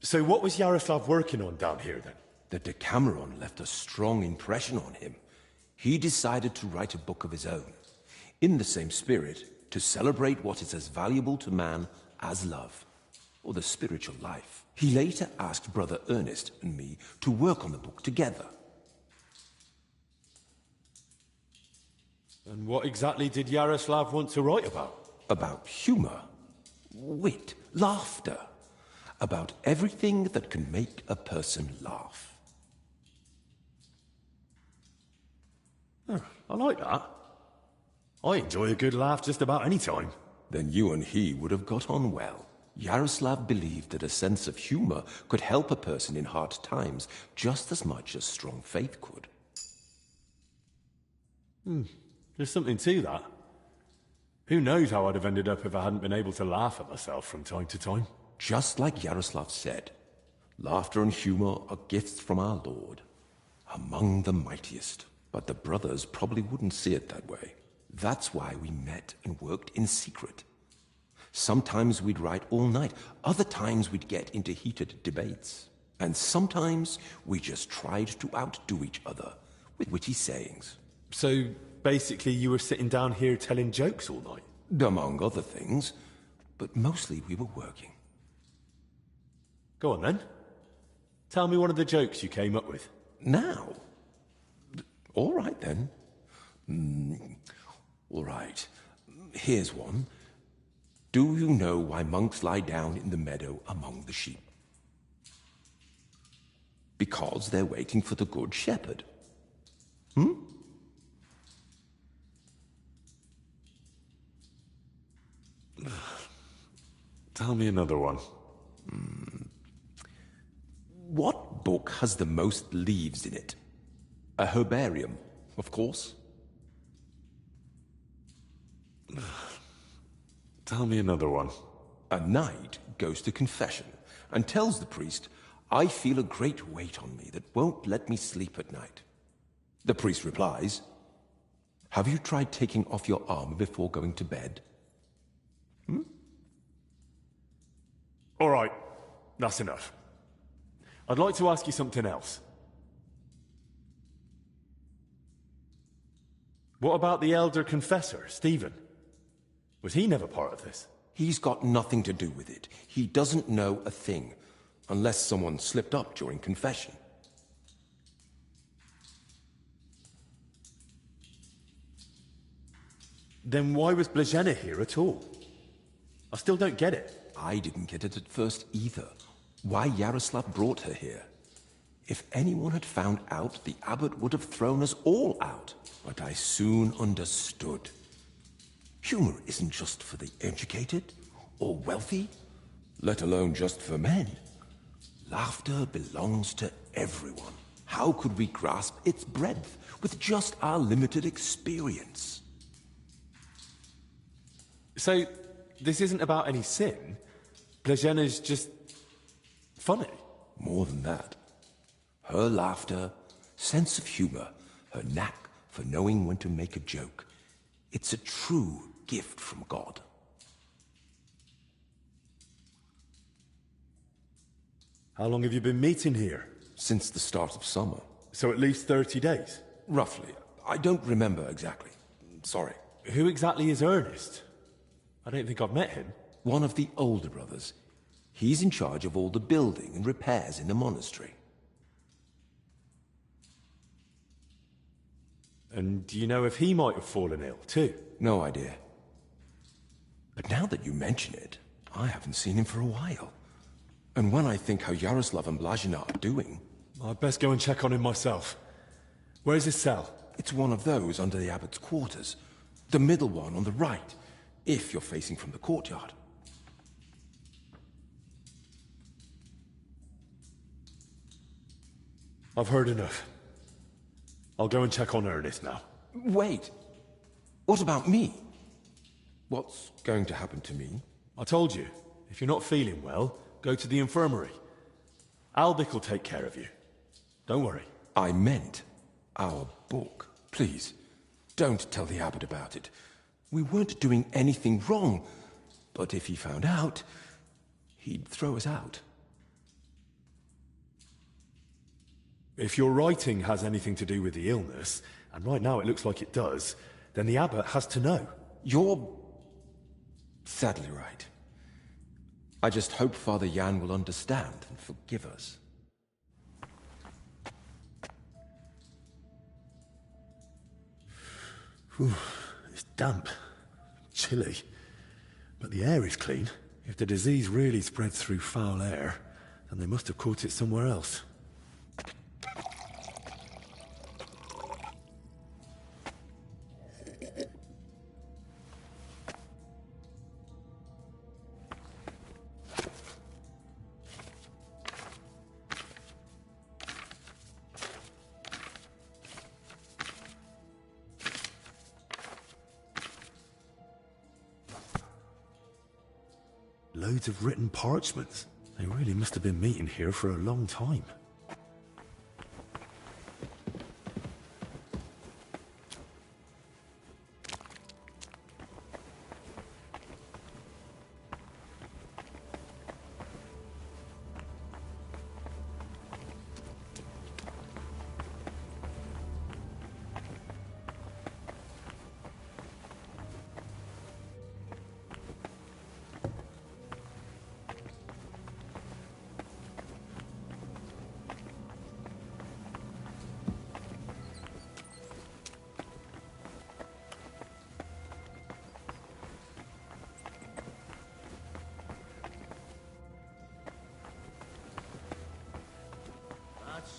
So what was Yaroslav working on down here, then? The Decameron left a strong impression on him. He decided to write a book of his own, in the same spirit, to celebrate what is as valuable to man as love, or the spiritual life. He later asked Brother Ernest and me to work on the book together. And what exactly did Yaroslav want to write about? About humor, wit, laughter. About everything that can make a person laugh. Oh, I like that. I enjoy a good laugh just about any time. Then you and he would have got on well. Yaroslav believed that a sense of humor could help a person in hard times just as much as strong faith could. There's something to that. Who knows how I'd have ended up if I hadn't been able to laugh at myself from time to time. Just like Yaroslav said, laughter and humor are gifts from our Lord, among the mightiest. But the brothers probably wouldn't see it that way. That's why we met and worked in secret. Sometimes we'd write all night, other times we'd get into heated debates. And sometimes we just tried to outdo each other with witty sayings. So, basically you were sitting down here telling jokes all night? Among other things, but mostly we were working. Go on then. Tell me one of the jokes you came up with. Now? All right then. All right. Here's one. Do you know why monks lie down in the meadow among the sheep? Because they're waiting for the good shepherd. Tell me another one. What book has the most leaves in it? A herbarium, of course. Tell me another one. A knight goes to confession and tells the priest, "I feel a great weight on me that won't let me sleep at night." The priest replies, "Have you tried taking off your armor before going to bed?" All right, that's enough. I'd like to ask you something else. What about the elder confessor, Stephen? Was he never part of this? He's got nothing to do with it. He doesn't know a thing, unless someone slipped up during confession. Then why was Blazena here at all? I still don't get it. I didn't get it at first either. Why Yaroslav brought her here. If anyone had found out, the abbot would have thrown us all out. But I soon understood. Humor isn't just for the educated or wealthy, let alone just for men. Laughter belongs to everyone. How could we grasp its breadth with just our limited experience? So, this isn't about any sin? Blazena's just funny? More than that. Her laughter, sense of humor, her knack for knowing when to make a joke. It's a true gift from God. How long have you been meeting here? Since the start of summer. So at least 30 days? Roughly. I don't remember exactly. Sorry. Who exactly is Ernest? I don't think I've met him. One of the older brothers. He's in charge of all the building and repairs in the monastery. And do you know if he might have fallen ill, too? No idea. But now that you mention it, I haven't seen him for a while. And when I think how Yaroslav and Blazena are doing... I'd best go and check on him myself. Where's his cell? It's one of those under the abbot's quarters. The middle one on the right, if you're facing from the courtyard. I've heard enough. I'll go and check on Ernest now. Wait. What about me? What's going to happen to me? I told you, if you're not feeling well, go to the infirmary. Albic will take care of you. Don't worry. I meant our book. Please, don't tell the abbot about it. We weren't doing anything wrong, but if he found out, he'd throw us out. If your writing has anything to do with the illness, and right now it looks like it does, then the abbot has to know. You're sadly right. I just hope Father Jan will understand and forgive us. Whew, it's damp, chilly, but the air is clean. If the disease really spreads through foul air, then they must have caught it somewhere else. Loads of written parchments. They really must have been meeting here for a long time.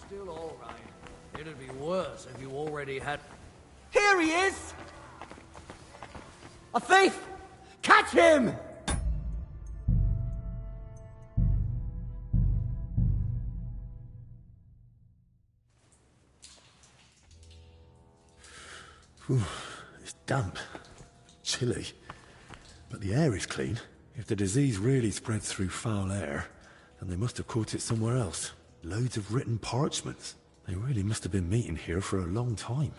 Still all right. It'd be worse if you already had... Here he is! A thief! Catch him! Whew, it's damp, chilly, but the air is clean. If the disease really spread through foul air, then they must have caught it somewhere else. Loads of written parchments. They really must have been meeting here for a long time.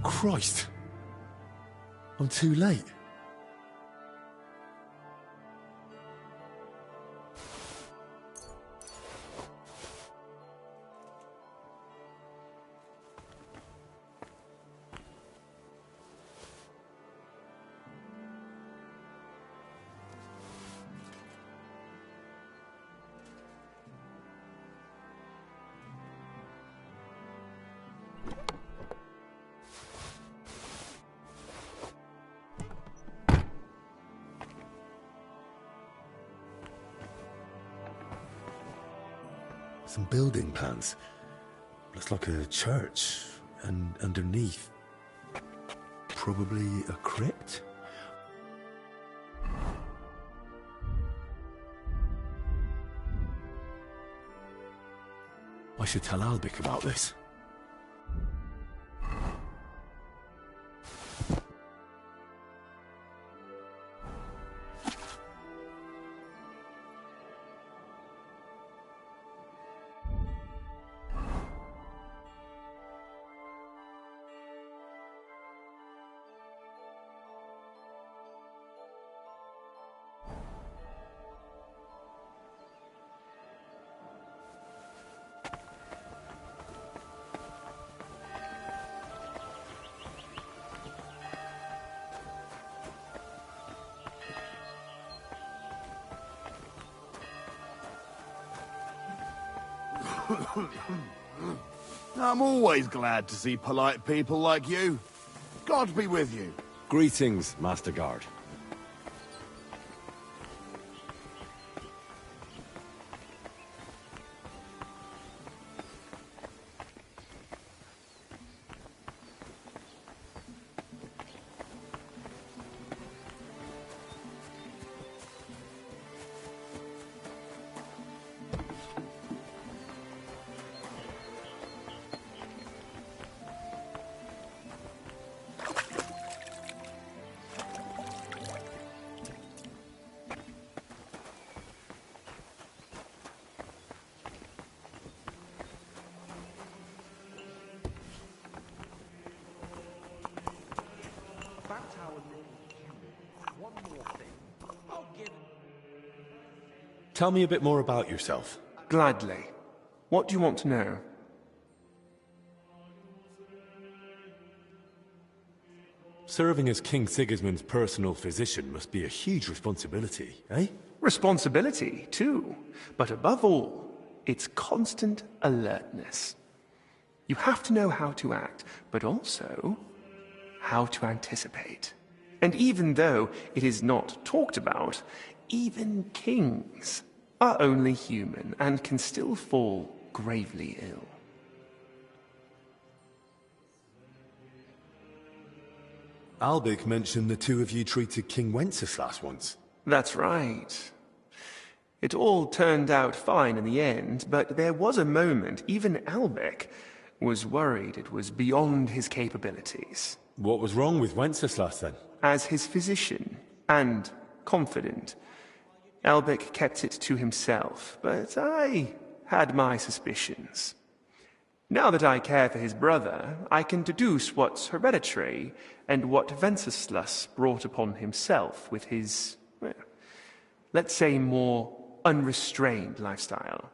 Christ! I'm too late. Some building plans. Looks like a church, and underneath, probably a crypt? I should tell Albic about this. I'm always glad to see polite people like you. God be with you. Greetings, Master Guard. Tell me a bit more about yourself. Gladly. What do you want to know? Serving as King Sigismund's personal physician must be a huge responsibility, eh? Responsibility, too. But above all, it's constant alertness. You have to know how to act, but also how to anticipate. And even though it is not talked about, even kings are only human and can still fall gravely ill. Albic mentioned the two of you treated King Wenceslas once. That's right. It all turned out fine in the end, but there was a moment even Albic was worried it was beyond his capabilities. What was wrong with Wenceslas then? As his physician and confidant, Albic kept it to himself, but I had my suspicions. Now that I care for his brother, I can deduce what's hereditary and what Wenceslas brought upon himself with his, well, let's say, more unrestrained lifestyle.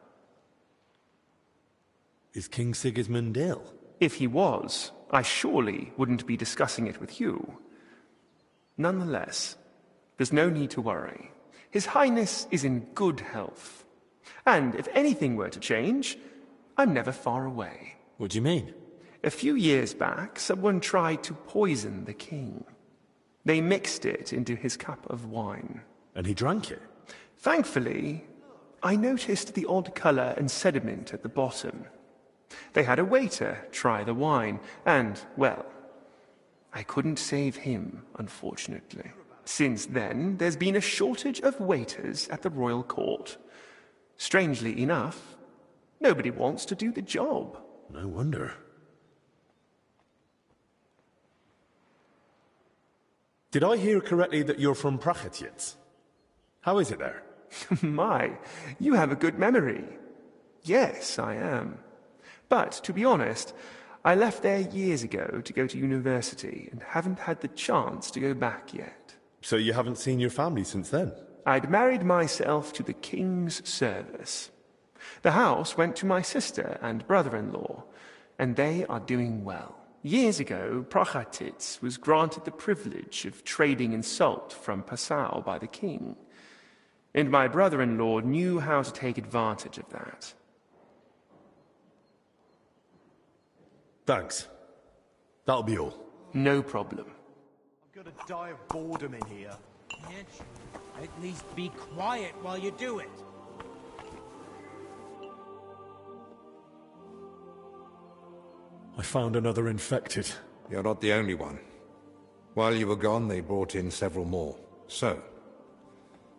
Is King Sigismund ill? If he was, I surely wouldn't be discussing it with you. Nonetheless, there's no need to worry. His Highness is in good health. And if anything were to change, I'm never far away. What do you mean? A few years back, someone tried to poison the king. They mixed it into his cup of wine. And he drank it? Thankfully, I noticed the odd colour and sediment at the bottom. They had a waiter try the wine, and, well, I couldn't save him, unfortunately. Since then, there's been a shortage of waiters at the royal court. Strangely enough, nobody wants to do the job. No wonder. Did I hear correctly that you're from Prachetiec? How is it there? My, you have a good memory. Yes, I am. But, to be honest, I left there years ago to go to university and haven't had the chance to go back yet. So you haven't seen your family since then? I'd married myself to the king's service. The house went to my sister and brother-in-law, and they are doing well. Years ago, Prachetiec was granted the privilege of trading in salt from Passau by the king, and my brother-in-law knew how to take advantage of that. Thanks. That'll be all. No problem. I'm gonna die of boredom in here. Can't you at least be quiet while you do it? I found another infected. You're not the only one. While you were gone, they brought in several more. So,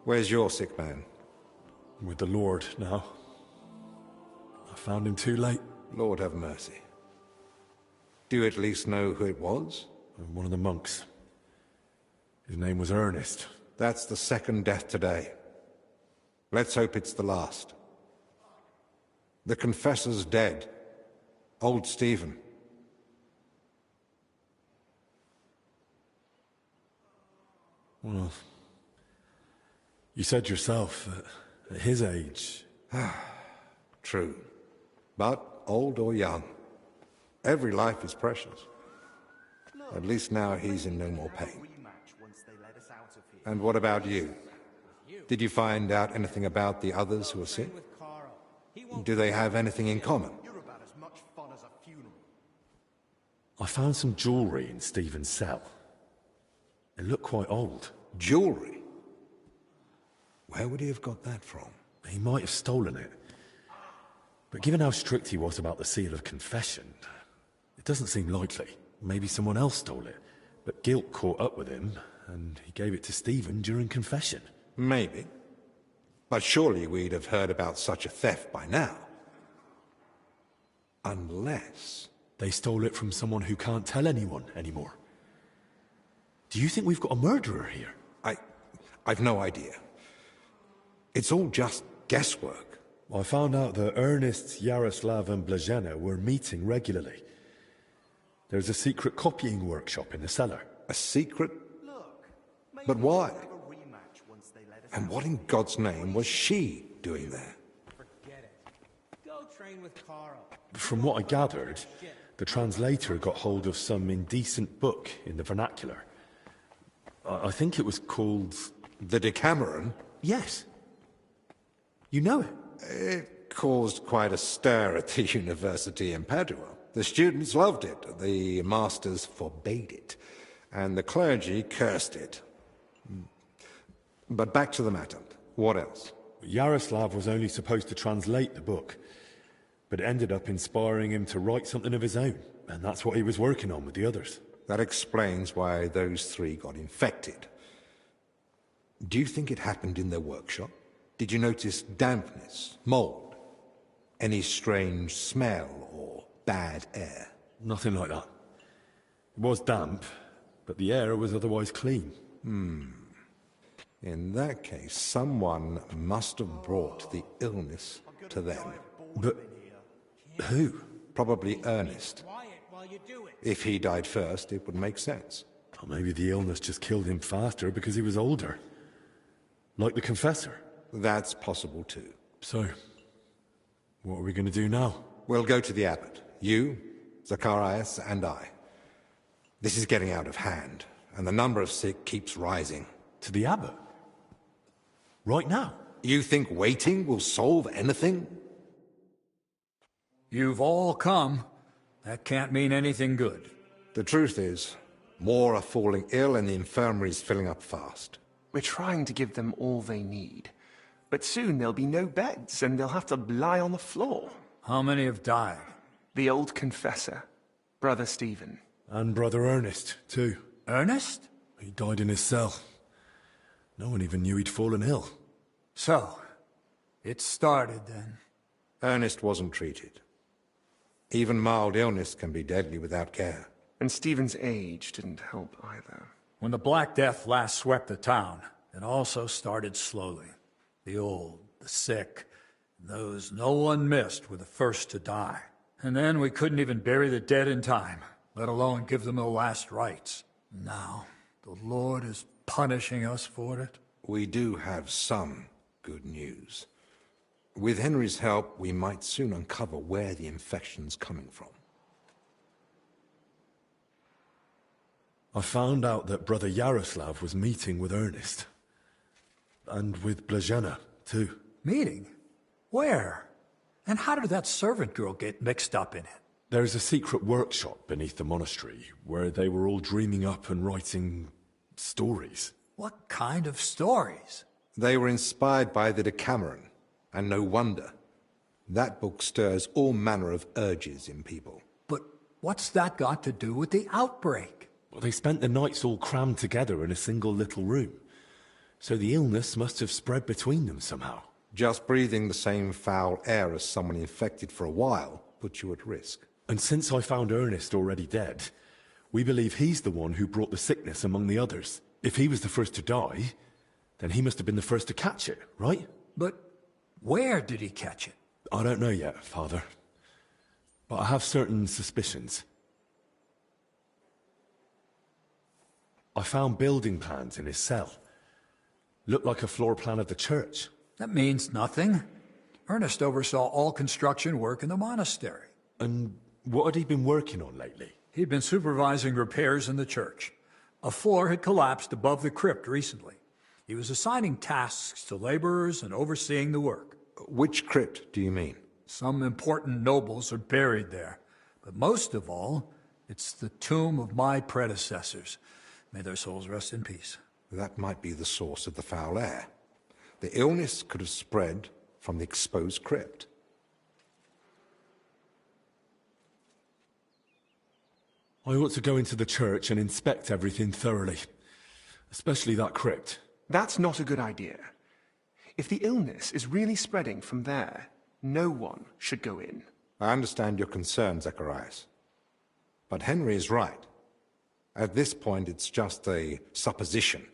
where's your sick man? With the Lord now. I found him too late. Lord have mercy. Do you at least know who it was? One of the monks. His name was Ernest. That's the second death today. Let's hope it's the last. The confessor's dead. Old Stephen. Well, you said yourself that at his age... True. But old or young, every life is precious. At least now he's in no more pain. And what about you? Did you find out anything about the others who are sick? Do they have anything in common? I found some jewellery in Stephen's cell. It looked quite old. Jewellery? Where would he have got that from? He might have stolen it. But given how strict he was about the seal of confession, it doesn't seem likely. Maybe someone else stole it. But guilt caught up with him, and he gave it to Stephen during confession. Maybe. But surely we'd have heard about such a theft by now. Unless... They stole it from someone who can't tell anyone anymore. Do you think we've got a murderer here? I've no idea. It's all just guesswork. I found out that Ernest, Yaroslav and Blazena were meeting regularly. There's a secret copying workshop in the cellar. A secret? But why? And what in God's name was she doing there? Forget it. Go train with Carl. From what I gathered, the translator got hold of some indecent book in the vernacular. I think it was called... The Decameron? Yes. You know it? It caused quite a stir at the university in Padua. The students loved it, the masters forbade it, and the clergy cursed it. But back to the matter. What else? Yaroslav was only supposed to translate the book, but it ended up inspiring him to write something of his own, and that's what he was working on with the others. That explains why those three got infected. Do you think it happened in their workshop? Did you notice dampness, mold, any strange smell or bad air? Nothing like that. It was damp, but the air was otherwise clean. In that case, someone must have brought the illness to them. But who? Probably Ernest. If he died first, it would make sense. Or maybe the illness just killed him faster because he was older. Like the Confessor. That's possible too. So, what are we going to do now? We'll go to the abbot. You, Zacharias, and I. This is getting out of hand, and the number of sick keeps rising. To the abbot? Right now? You think waiting will solve anything? You've all come. That can't mean anything good. The truth is, more are falling ill and the infirmary's filling up fast. We're trying to give them all they need. But soon there'll be no beds, and they'll have to lie on the floor. How many have died? The old confessor, Brother Stephen. And Brother Ernest, too. Ernest? He died in his cell. No one even knew he'd fallen ill. So, it started then. Ernest wasn't treated. Even mild illness can be deadly without care. And Stephen's age didn't help either. When the Black Death last swept the town, it also started slowly. The old, the sick, those no one missed were the first to die. And then we couldn't even bury the dead in time, let alone give them the last rites. Now, the Lord is punishing us for it. We do have some good news. With Henry's help, we might soon uncover where the infection's coming from. I found out that Brother Yaroslav was meeting with Ernest. And with Blazhena, too. Meeting? Where? And how did that servant girl get mixed up in it? There's a secret workshop beneath the monastery, where they were all dreaming up and writing stories. What kind of stories? They were inspired by the Decameron, and no wonder. That book stirs all manner of urges in people. But what's that got to do with the outbreak? Well, they spent the nights all crammed together in a single little room. So the illness must have spread between them somehow. Just breathing the same foul air as someone infected for a while puts you at risk. And since I found Ernest already dead, we believe he's the one who brought the sickness among the others. If he was the first to die, then he must have been the first to catch it, right? But where did he catch it? I don't know yet, Father. But I have certain suspicions. I found building plans in his cell. Looked like a floor plan of the church. That means nothing. Ernest oversaw all construction work in the monastery. And what had he been working on lately? He'd been supervising repairs in the church. A floor had collapsed above the crypt recently. He was assigning tasks to laborers and overseeing the work. Which crypt do you mean? Some important nobles are buried there. But most of all, it's the tomb of my predecessors. May their souls rest in peace. That might be the source of the foul air. The illness could have spread from the exposed crypt. I ought to go into the church and inspect everything thoroughly. Especially that crypt. That's not a good idea. If the illness is really spreading from there, no one should go in. I understand your concern, Zacharias. But Henry is right. At this point, it's just a supposition,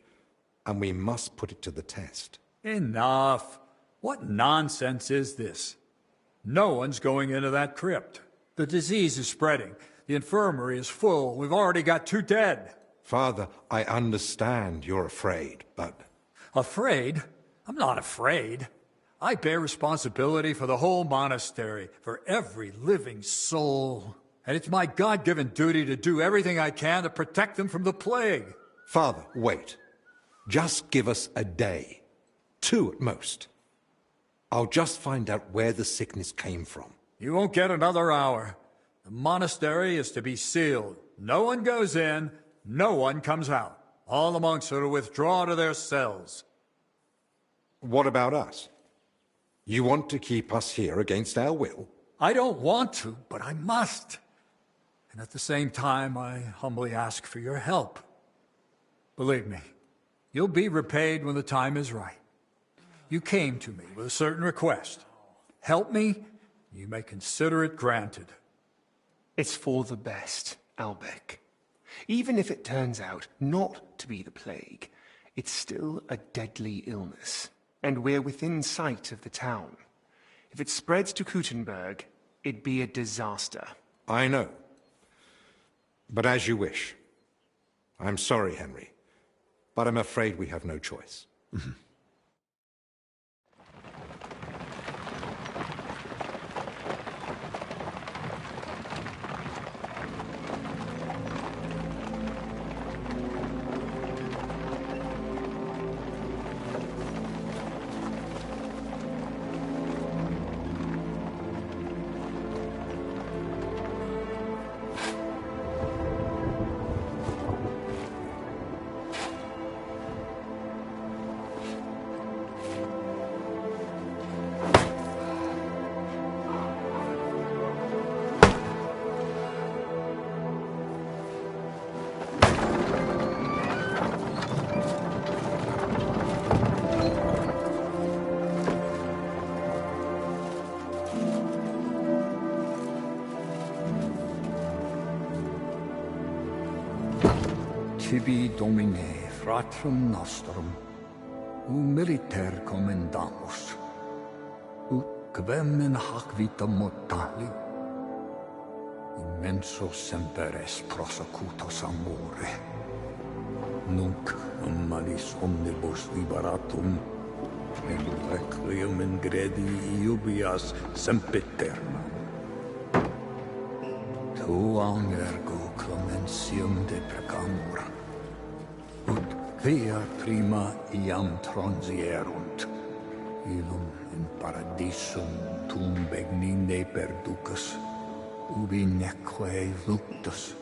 and we must put it to the test. Enough. What nonsense is this? No one's going into that crypt. The disease is spreading. The infirmary is full. We've already got 2 dead. Father, I understand you're afraid, but... Afraid? I'm not afraid. I bear responsibility for the whole monastery, for every living soul. And it's my God-given duty to do everything I can to protect them from the plague. Father, wait. Just give us a day. 2 at most. I'll just find out where the sickness came from. You won't get another hour. The monastery is to be sealed. No one goes in, no one comes out. All the monks are to withdraw to their cells. What about us? You want to keep us here against our will? I don't want to, but I must. And at the same time, I humbly ask for your help. Believe me, you'll be repaid when the time is right. You came to me with a certain request. Help me, you may consider it granted. It's for the best, Albec. Even if it turns out not to be the plague, it's still a deadly illness, and we're within sight of the town. If it spreads to Kuttenberg, It'd be a disaster. I know. But as you wish. I'm sorry, Henry. But I'm afraid we have no choice. Tibi Domine, fratrum nostrum, militer commendamus, ut quem in hac vita mortali, immenso semper es prosecutus amore, nunc in malis omnibus liberatum, in requiem in gredi iubias sempiternam. Tuam ergo clementium deprecamur, ut quia prima iam transierunt, illum in paradisum tum begnine perducus, ubi neque luctus,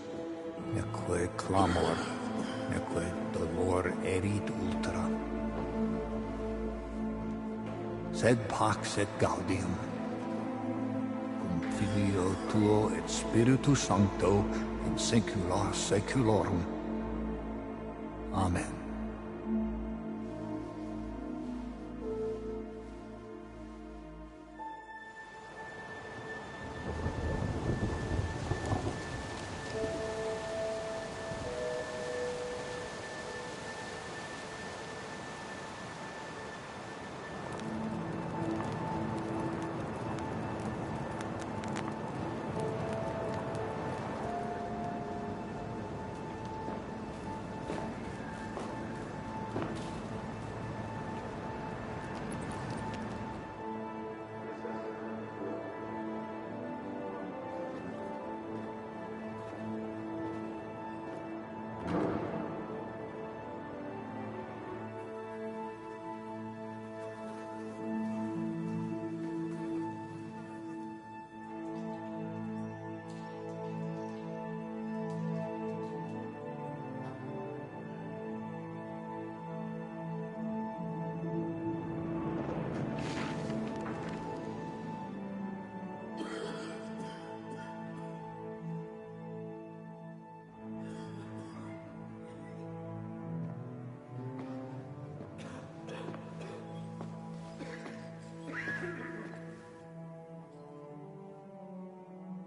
neque clamor, neque dolor erit ultra. Sed pax et gaudium, Filio tuo et Spiritu Sancto in saecula saeculorum. Amen.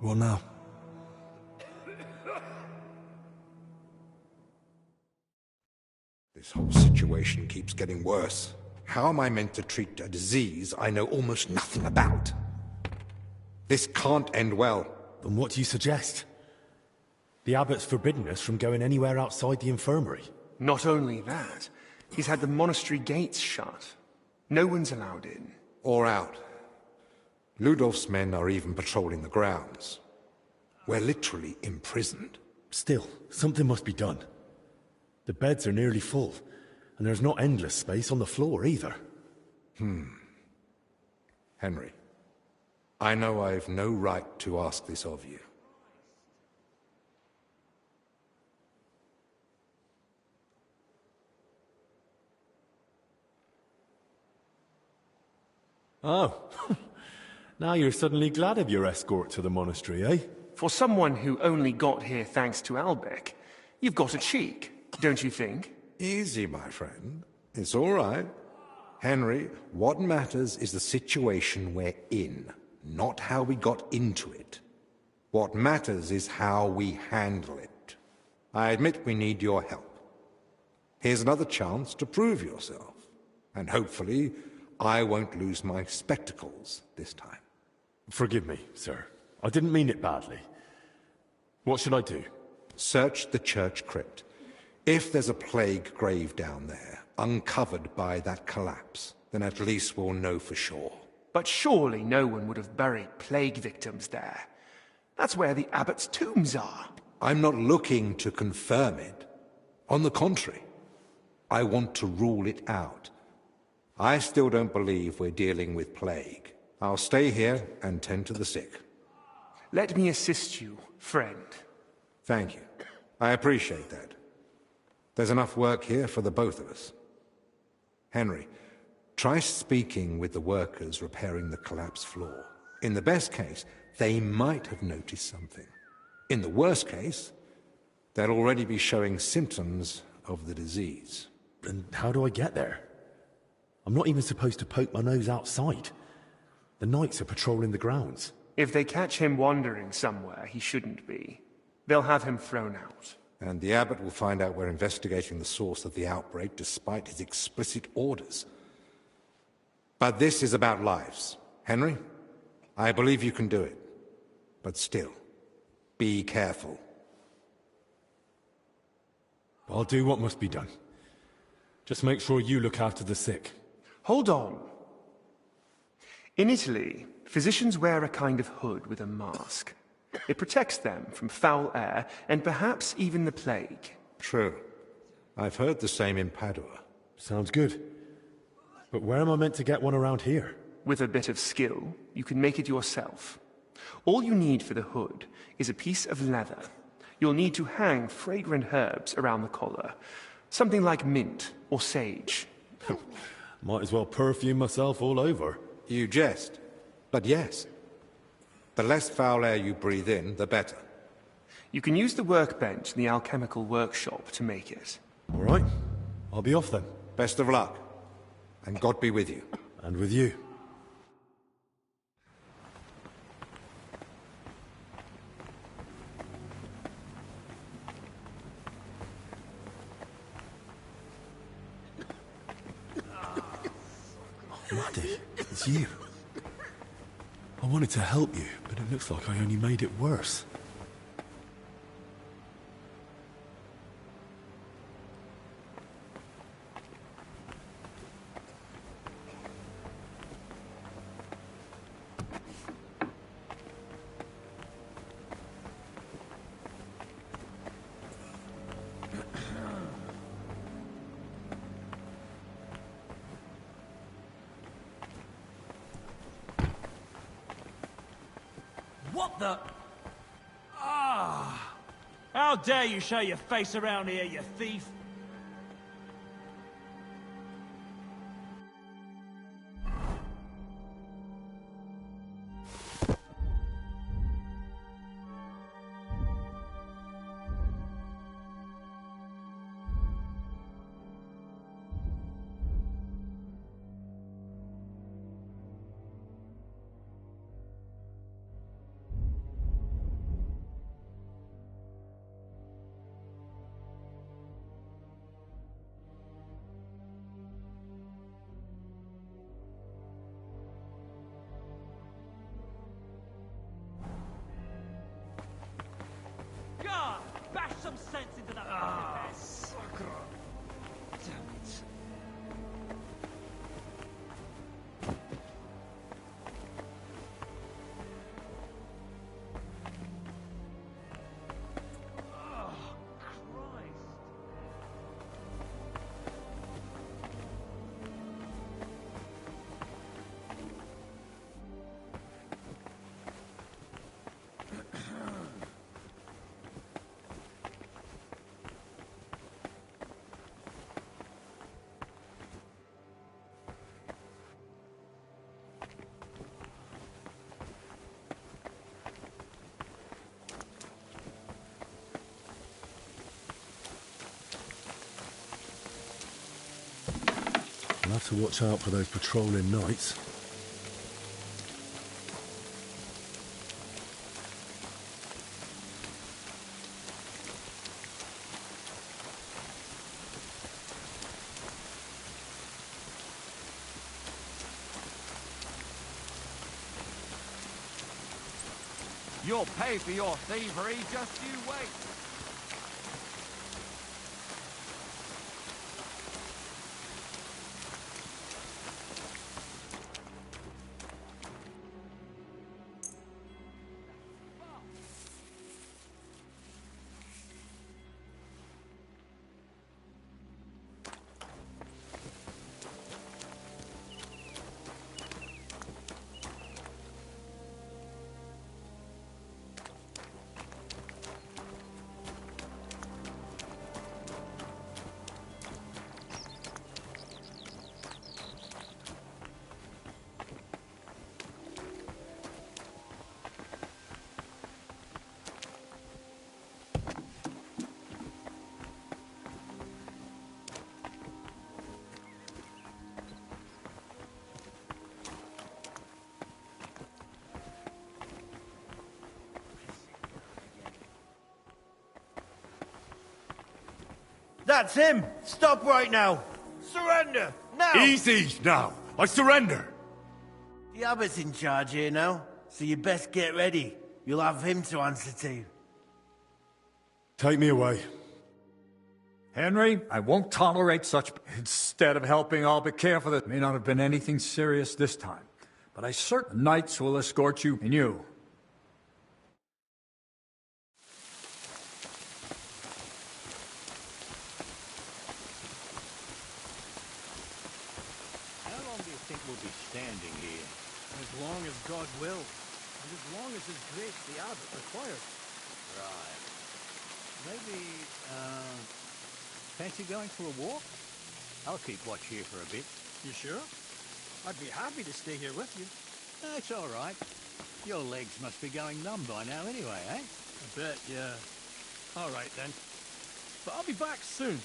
What now? This whole situation keeps getting worse. How am I meant to treat a disease I know almost nothing about? This can't end well. Then what do you suggest? The abbot's forbidden us from going anywhere outside the infirmary. Not only that, he's had the monastery gates shut. No one's allowed in. Or out. Ludolf's men are even patrolling the grounds. We're literally imprisoned. Still, something must be done. The beds are nearly full, and there's not endless space on the floor either. Henry, I know I've no right to ask this of you. Oh, now you're suddenly glad of your escort to the monastery, eh? For someone who only got here thanks to Albec, you've got a cheek, don't you think? Easy, my friend. It's all right. Henry, what matters is the situation we're in, not how we got into it. What matters is how we handle it. I admit we need your help. Here's another chance to prove yourself. And hopefully, I won't lose my spectacles this time. Forgive me, sir. I didn't mean it badly. What should I do? Search the church crypt. If there's a plague grave down there, uncovered by that collapse, then at least we'll know for sure. But surely no one would have buried plague victims there. That's where the abbot's tombs are. I'm not looking to confirm it. On the contrary, I want to rule it out. I still don't believe we're dealing with plague. I'll stay here and tend to the sick. Let me assist you, friend. Thank you. I appreciate that. There's enough work here for the both of us. Henry, try speaking with the workers repairing the collapsed floor. In the best case, they might have noticed something. In the worst case, they'll already be showing symptoms of the disease. And how do I get there? I'm not even supposed to poke my nose outside. The knights are patrolling the grounds. If they catch him wandering somewhere he shouldn't be, they'll have him thrown out. And the abbot will find out we're investigating the source of the outbreak despite his explicit orders. But this is about lives. Henry, I believe you can do it. But still, be careful. I'll do what must be done. Just make sure you look after the sick. Hold on. In Italy, physicians wear a kind of hood with a mask. It protects them from foul air and perhaps even the plague. True. I've heard the same in Padua. Sounds good. But where am I meant to get one around here? With a bit of skill, you can make it yourself. All you need for the hood is a piece of leather. You'll need to hang fragrant herbs around the collar. Something like mint or sage. Might as well perfume myself all over. You jest. But yes. The less foul air you breathe in, the better. You can use the workbench in the alchemical workshop to make it. All right. I'll be off then. Best of luck. And God be with you. And with you. Maddie, it's you. I wanted to help you, but it looks like I only made it worse. What the? Ah! How dare you show your face around here, you thief! God! Bash some sense into that fucking head! Sucker! Damn it. Oh, Christ! I'll have to watch out for those patrolling knights. You'll pay for your thievery, just you wait. That's him! Stop right now! Surrender! Now! Easy now! I surrender! The Abbot's in charge here now, so you best get ready. You'll have him to answer to. Take me away. Henry, I won't tolerate such... Instead of helping, I'll be careful that may not have been anything serious this time. But I certain knights will escort you, and you. How long do you think we'll be standing here? As long as God will. And as long as His grace the Abbot requires. Right. Maybe, fancy going for a walk? I'll keep watch here for a bit. You sure? I'd be happy to stay here with you. That's all right. Your legs must be going numb by now anyway, eh? I bet, yeah. All right, then. But I'll be back soon.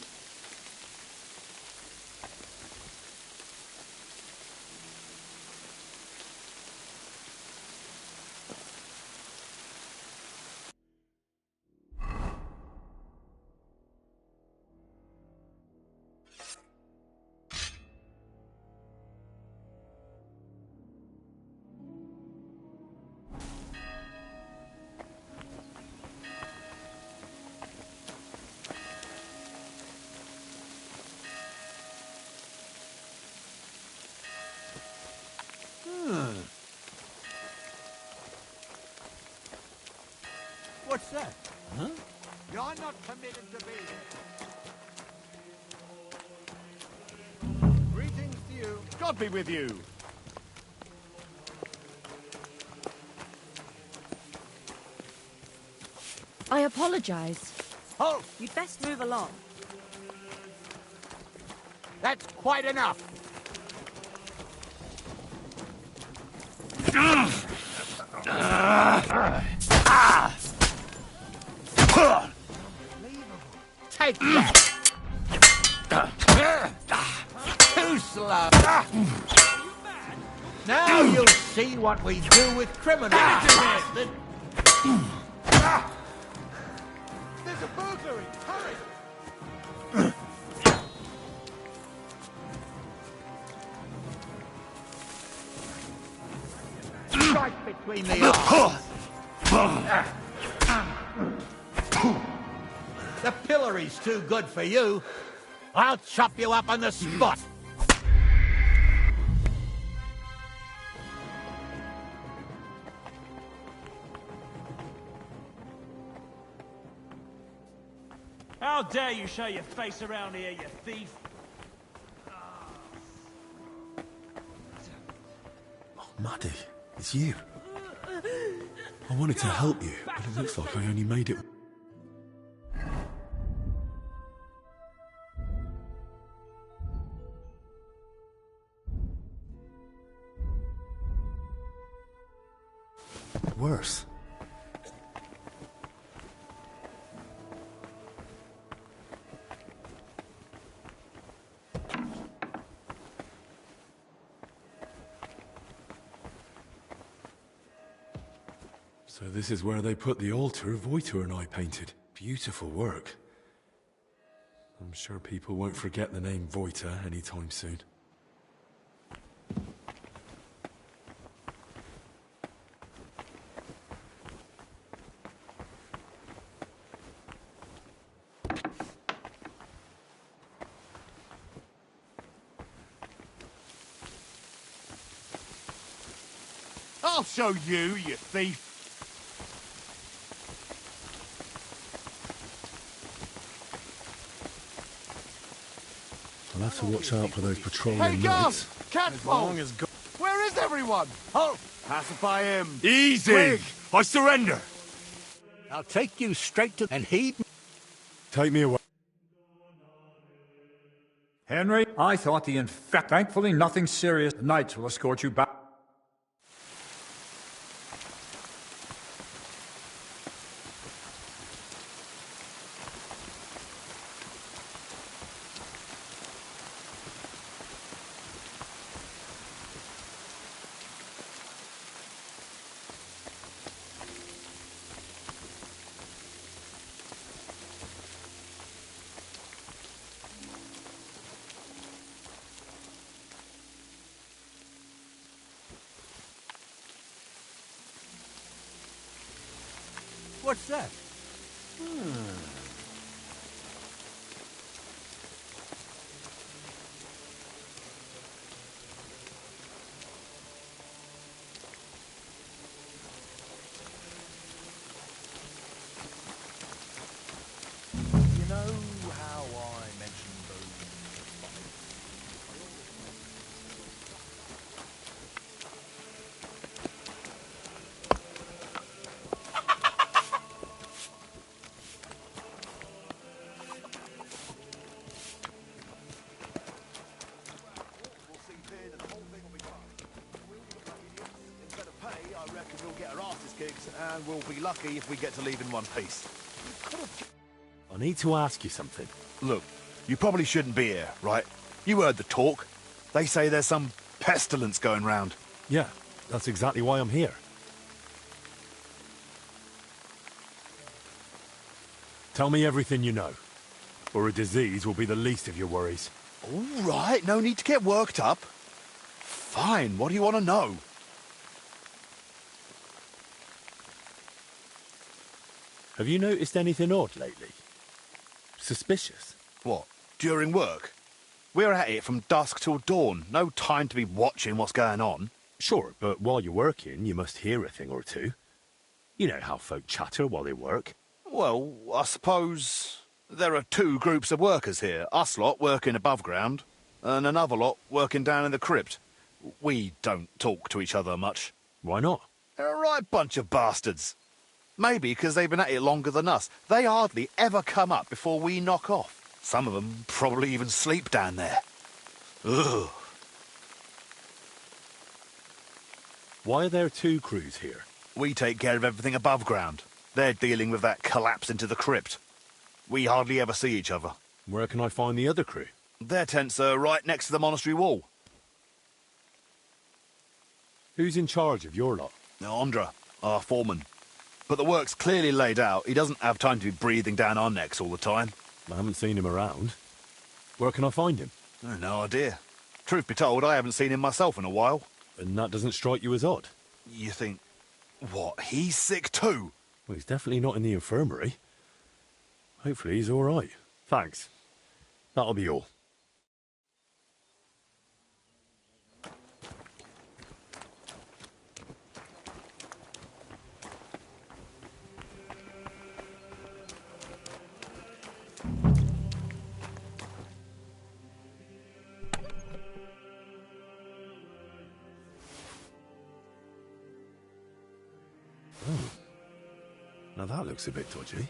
What's that? Huh? You're not permitted to be here. Greetings to you. God be with you. I apologize. Halt! You'd best move along. That's quite enough. Take that! Too slow! Now you'll see what we do with criminals! There's a burglary! Hurry! Right between the eyes! The pillory's too good for you. I'll chop you up on the spot. How dare you show your face around here, you thief! Oh, Maddie, it's you. I wanted to help you, but it looks like I only made it... worse. So this is where they put the altar Voitur and I painted. Beautiful work. I'm sure people won't forget the name Voitur anytime soon. I'll show you, you thief. I'll have to watch out for those patrolling Hey, knights. Catfall! Where is everyone? Halt! Pacify him. Easy! Quick. I surrender! I'll take you straight to... and heed... Take me away. Henry, I thought the Thankfully, nothing serious. The knights will escort you back. What's that? You know how I mentioned those... And we'll be lucky if we get to leave in one piece. I need to ask you something. Look, you probably shouldn't be here, right? You heard the talk. They say there's some pestilence going round. Yeah, that's exactly why I'm here. Tell me everything you know, or a disease will be the least of your worries. All right, no need to get worked up. Fine, what do you want to know? Have you noticed anything odd lately? Suspicious? What, during work? We're at it from dusk till dawn. No time to be watching what's going on. Sure, but while you're working, you must hear a thing or two. You know how folk chatter while they work. Well, I suppose there are two groups of workers here. Us lot working above ground, and another lot working down in the crypt. We don't talk to each other much. Why not? They're a right bunch of bastards. Maybe because they've been at it longer than us. They hardly ever come up before we knock off. Some of them probably even sleep down there. Ugh. Why are there two crews here? We take care of everything above ground. They're dealing with that collapse into the crypt. We hardly ever see each other. Where can I find the other crew? Their tents are right next to the monastery wall. Who's in charge of your lot? Andra, our foreman. But the work's clearly laid out. He doesn't have time to be breathing down our necks all the time. I haven't seen him around. Where can I find him? No idea. Truth be told, I haven't seen him myself in a while. And that doesn't strike you as odd? You think, what, he's sick too? Well, he's definitely not in the infirmary. Hopefully he's all right. Thanks. That'll be all. Oh. Now that looks a bit dodgy.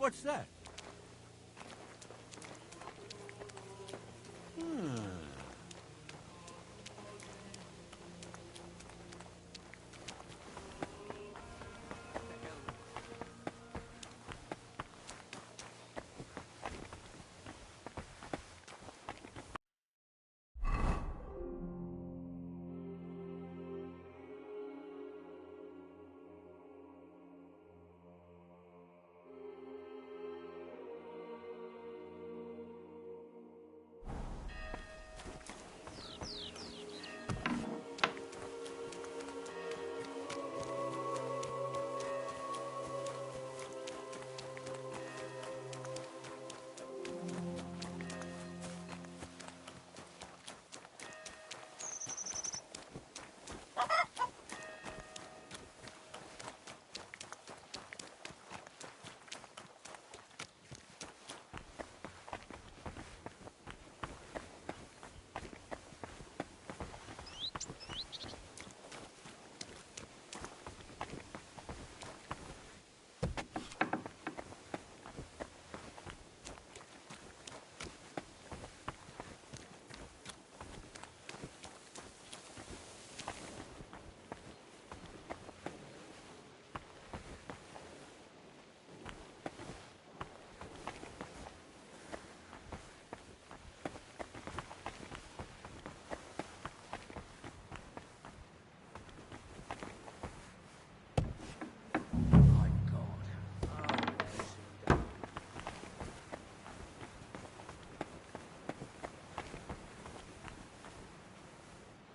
What's that?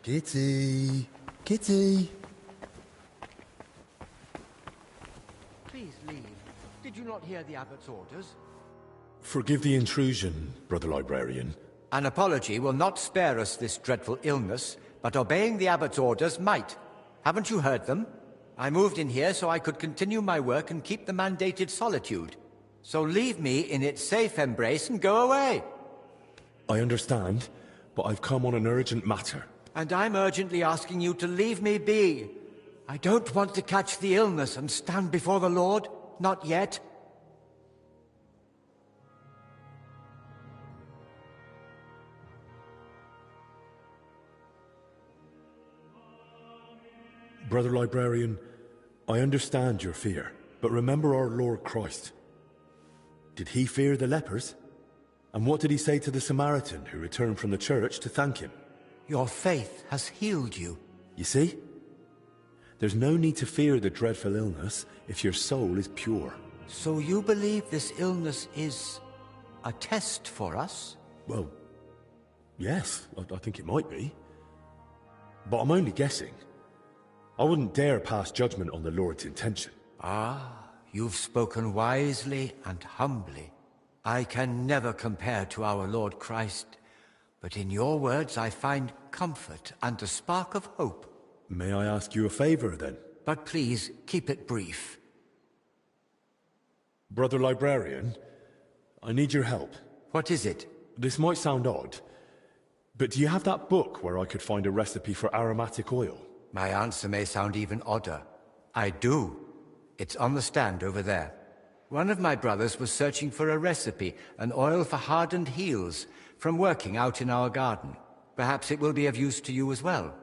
Kitty! Kitty! Please leave. Did you not hear the abbot's orders? Forgive the intrusion, Brother Librarian. An apology will not spare us this dreadful illness, but obeying the abbot's orders might. Haven't you heard them? I moved in here so I could continue my work and keep the mandated solitude. So leave me in its safe embrace and go away. I understand, but I've come on an urgent matter. And I'm urgently asking you to leave me be. I don't want to catch the illness and stand before the Lord. Not yet. Brother Librarian, I understand your fear, but remember our Lord Christ. Did he fear the lepers? And what did he say to the Samaritan who returned from the church to thank him? Your faith has healed you. You see? There's no need to fear the dreadful illness if your soul is pure. So you believe this illness is a test for us? Well, yes, I think it might be. But I'm only guessing. I wouldn't dare pass judgment on the Lord's intention. Ah, you've spoken wisely and humbly. I can never compare to our Lord Christ, but in your words I find comfort and a spark of hope. May I ask you a favor, then? But please, keep it brief. Brother Librarian, I need your help. What is it? This might sound odd, but do you have that book where I could find a recipe for aromatic oil? My answer may sound even odder. I do. It's on the stand over there. One of my brothers was searching for a recipe, an oil for hardened heels, from working out in our garden. Perhaps it will be of use to you as well.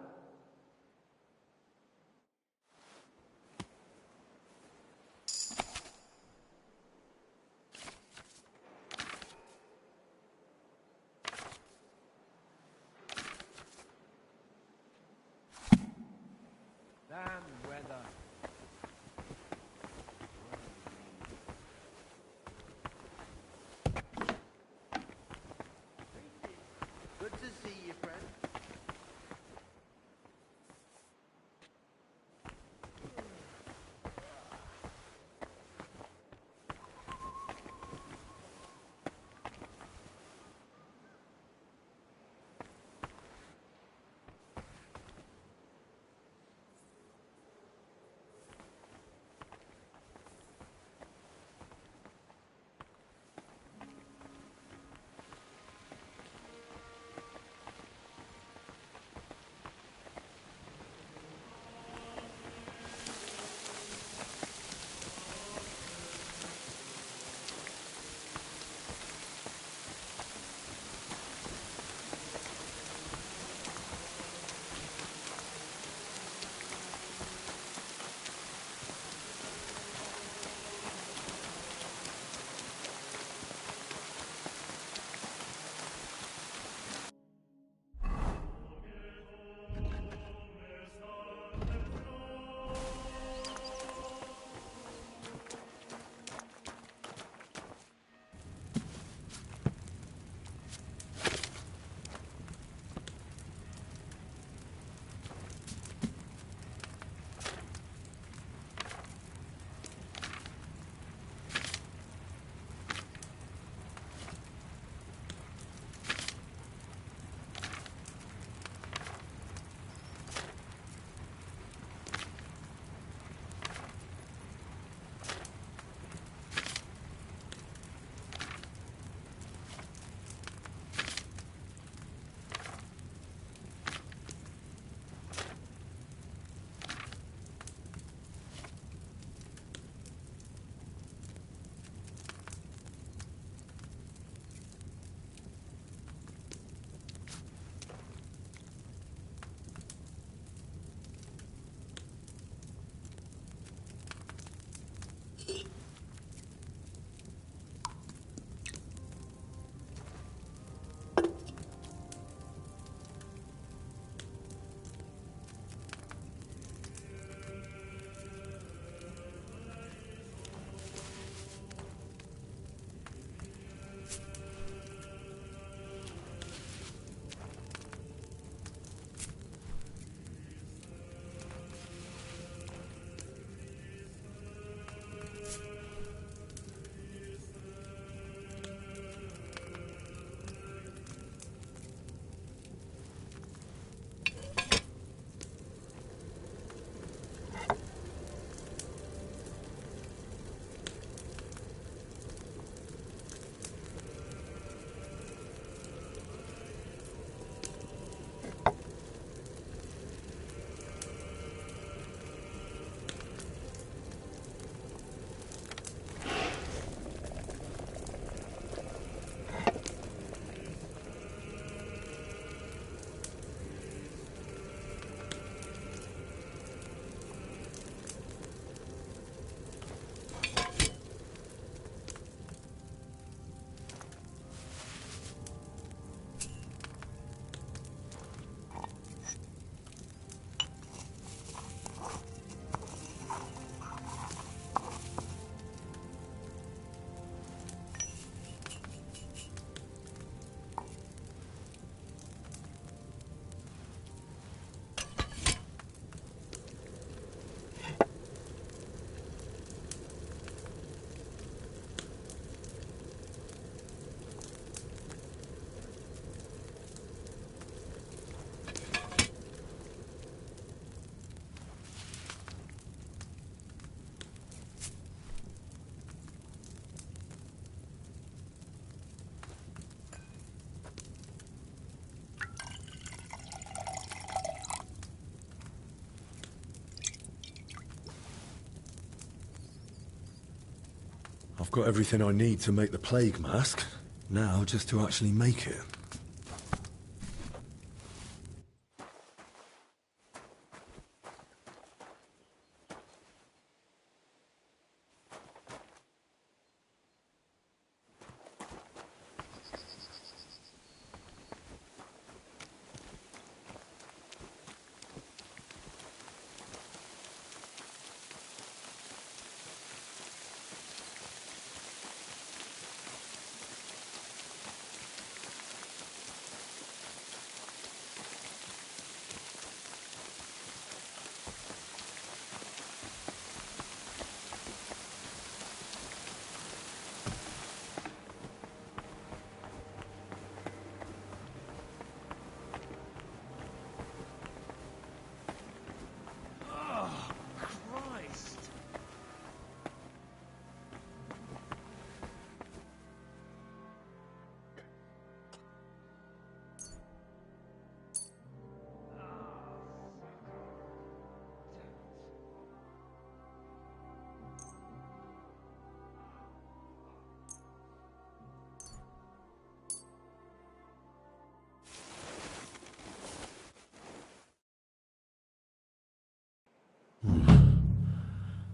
I've got everything I need to make the plague mask. Now, just to actually make it.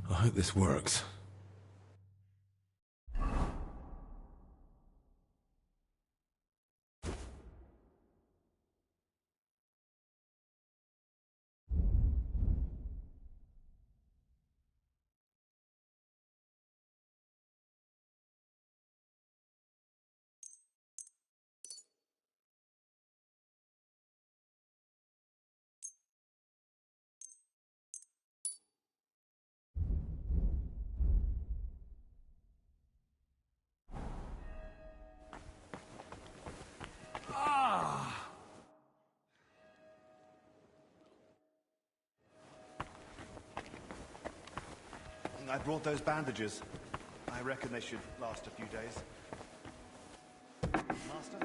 I hope this works. I brought those bandages. I reckon they should last a few days. Master?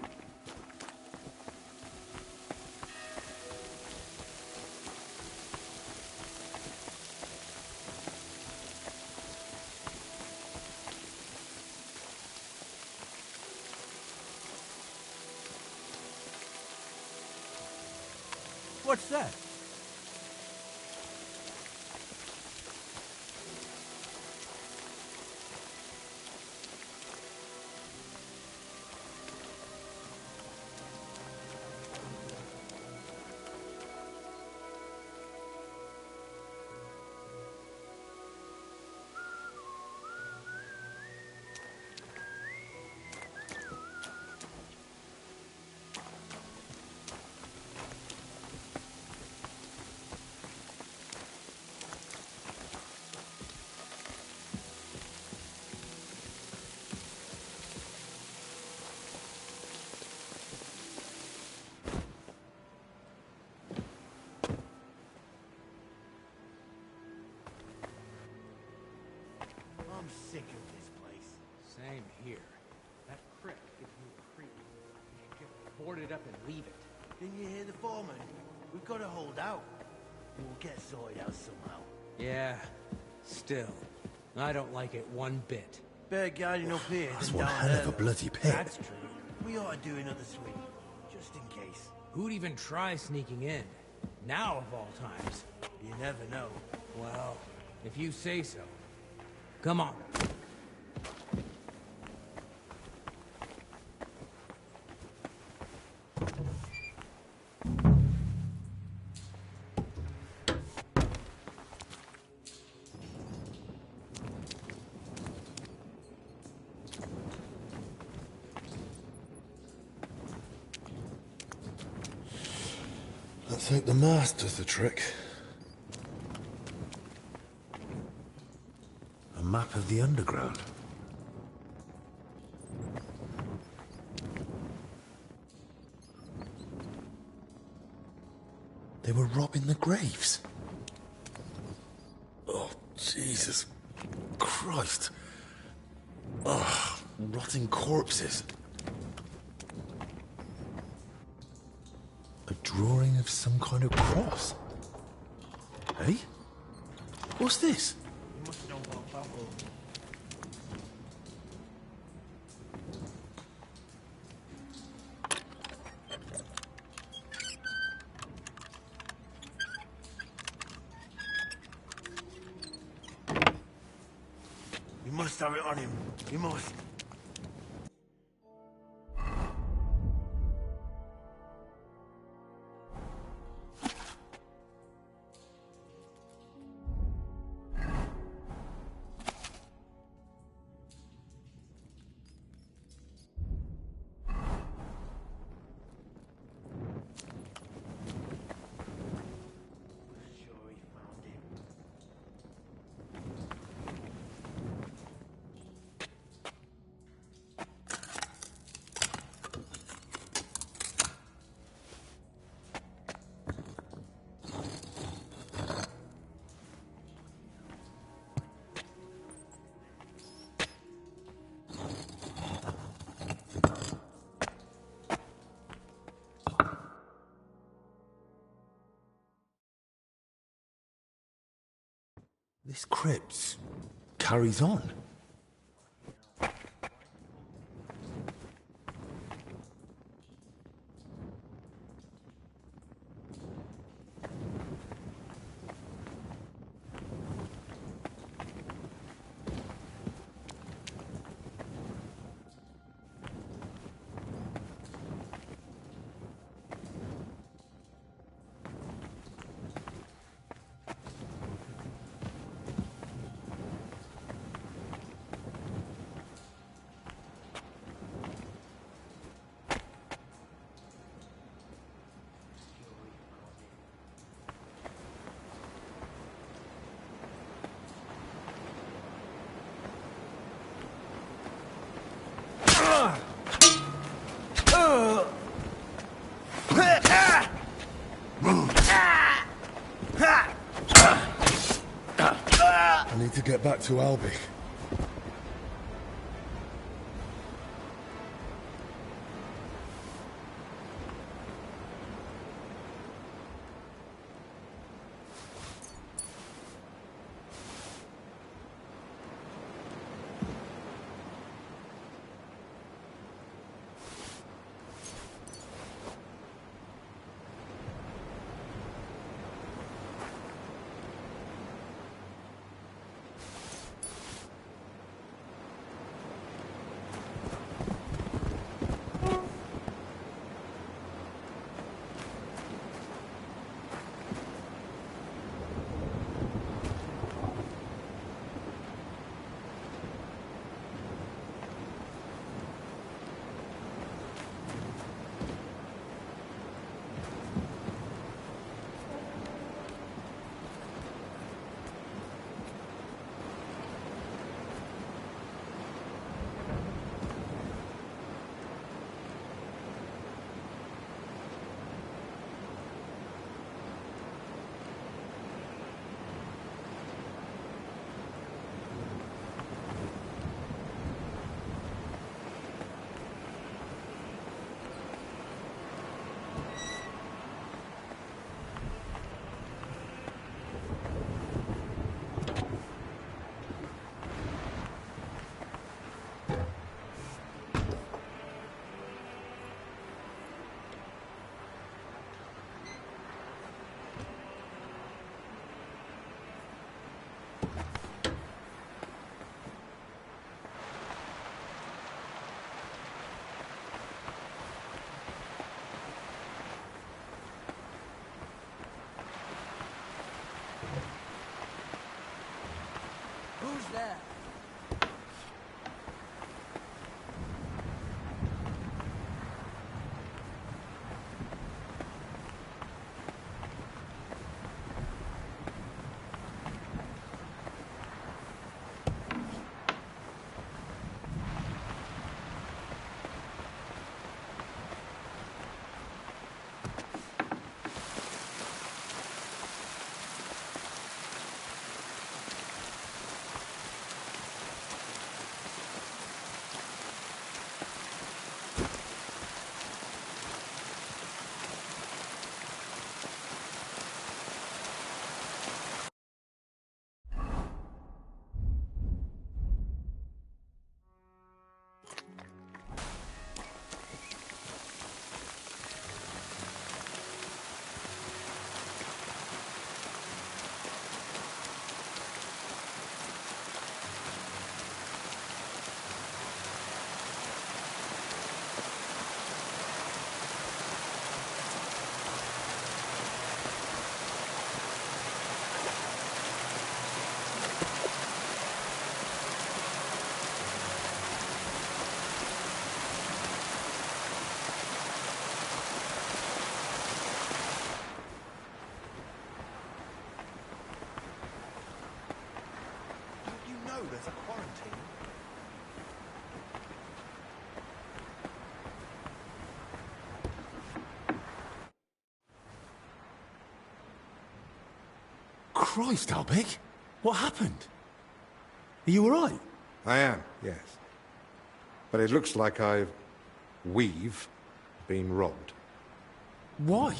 What's that? I'm sick of this place. Same here. That prick gives me a creep. You should just board it up and leave it. Didn't you hear the foreman? We've got to hold out. We'll get sorted out somehow. Yeah, still. I don't like it one bit. Better guarding up here That's than one down hell there. of a bloody pit. That's true. We ought to do another sweep, just in case. Who'd even try sneaking in? Now of all times. You never know. Well, if you say so. Come on. Let's hope the mask does the trick. A map of the underground. They were robbing the graves. Oh, Jesus Christ. Oh, rotting corpses. A drawing of some kind of cross. Hey? What's this? You must know about Babel. something on him. We must. This crypt carries on. I need to get back to Albi. Christ, Albic! What happened? Are you alright? I am, yes. But it looks like we've been robbed. Why?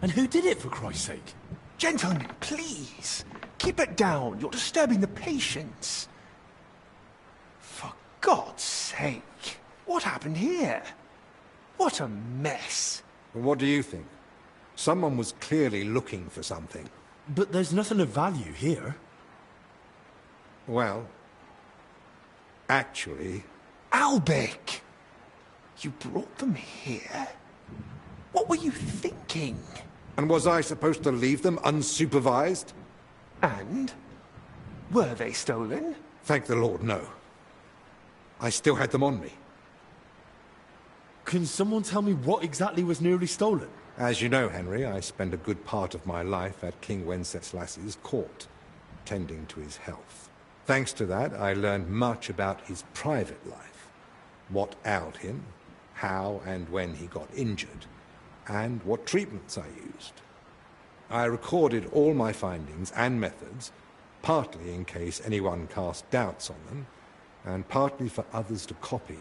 And who did it, for Christ's sake? Gentlemen, please. Keep it down. You're disturbing the patients. For God's sake. What happened here? What a mess. And what do you think? Someone was clearly looking for something. But there's nothing of value here. Well, actually... Albic! You brought them here? What were you thinking? And was I supposed to leave them unsupervised? And? Were they stolen? Thank the Lord, no. I still had them on me. Can someone tell me what exactly was nearly stolen? As you know, Henry, I spend a good part of my life at King Wenceslas's court, tending to his health. Thanks to that, I learned much about his private life, what ailed him, how and when he got injured, and what treatments I used. I recorded all my findings and methods, partly in case anyone cast doubts on them, and partly for others to copy,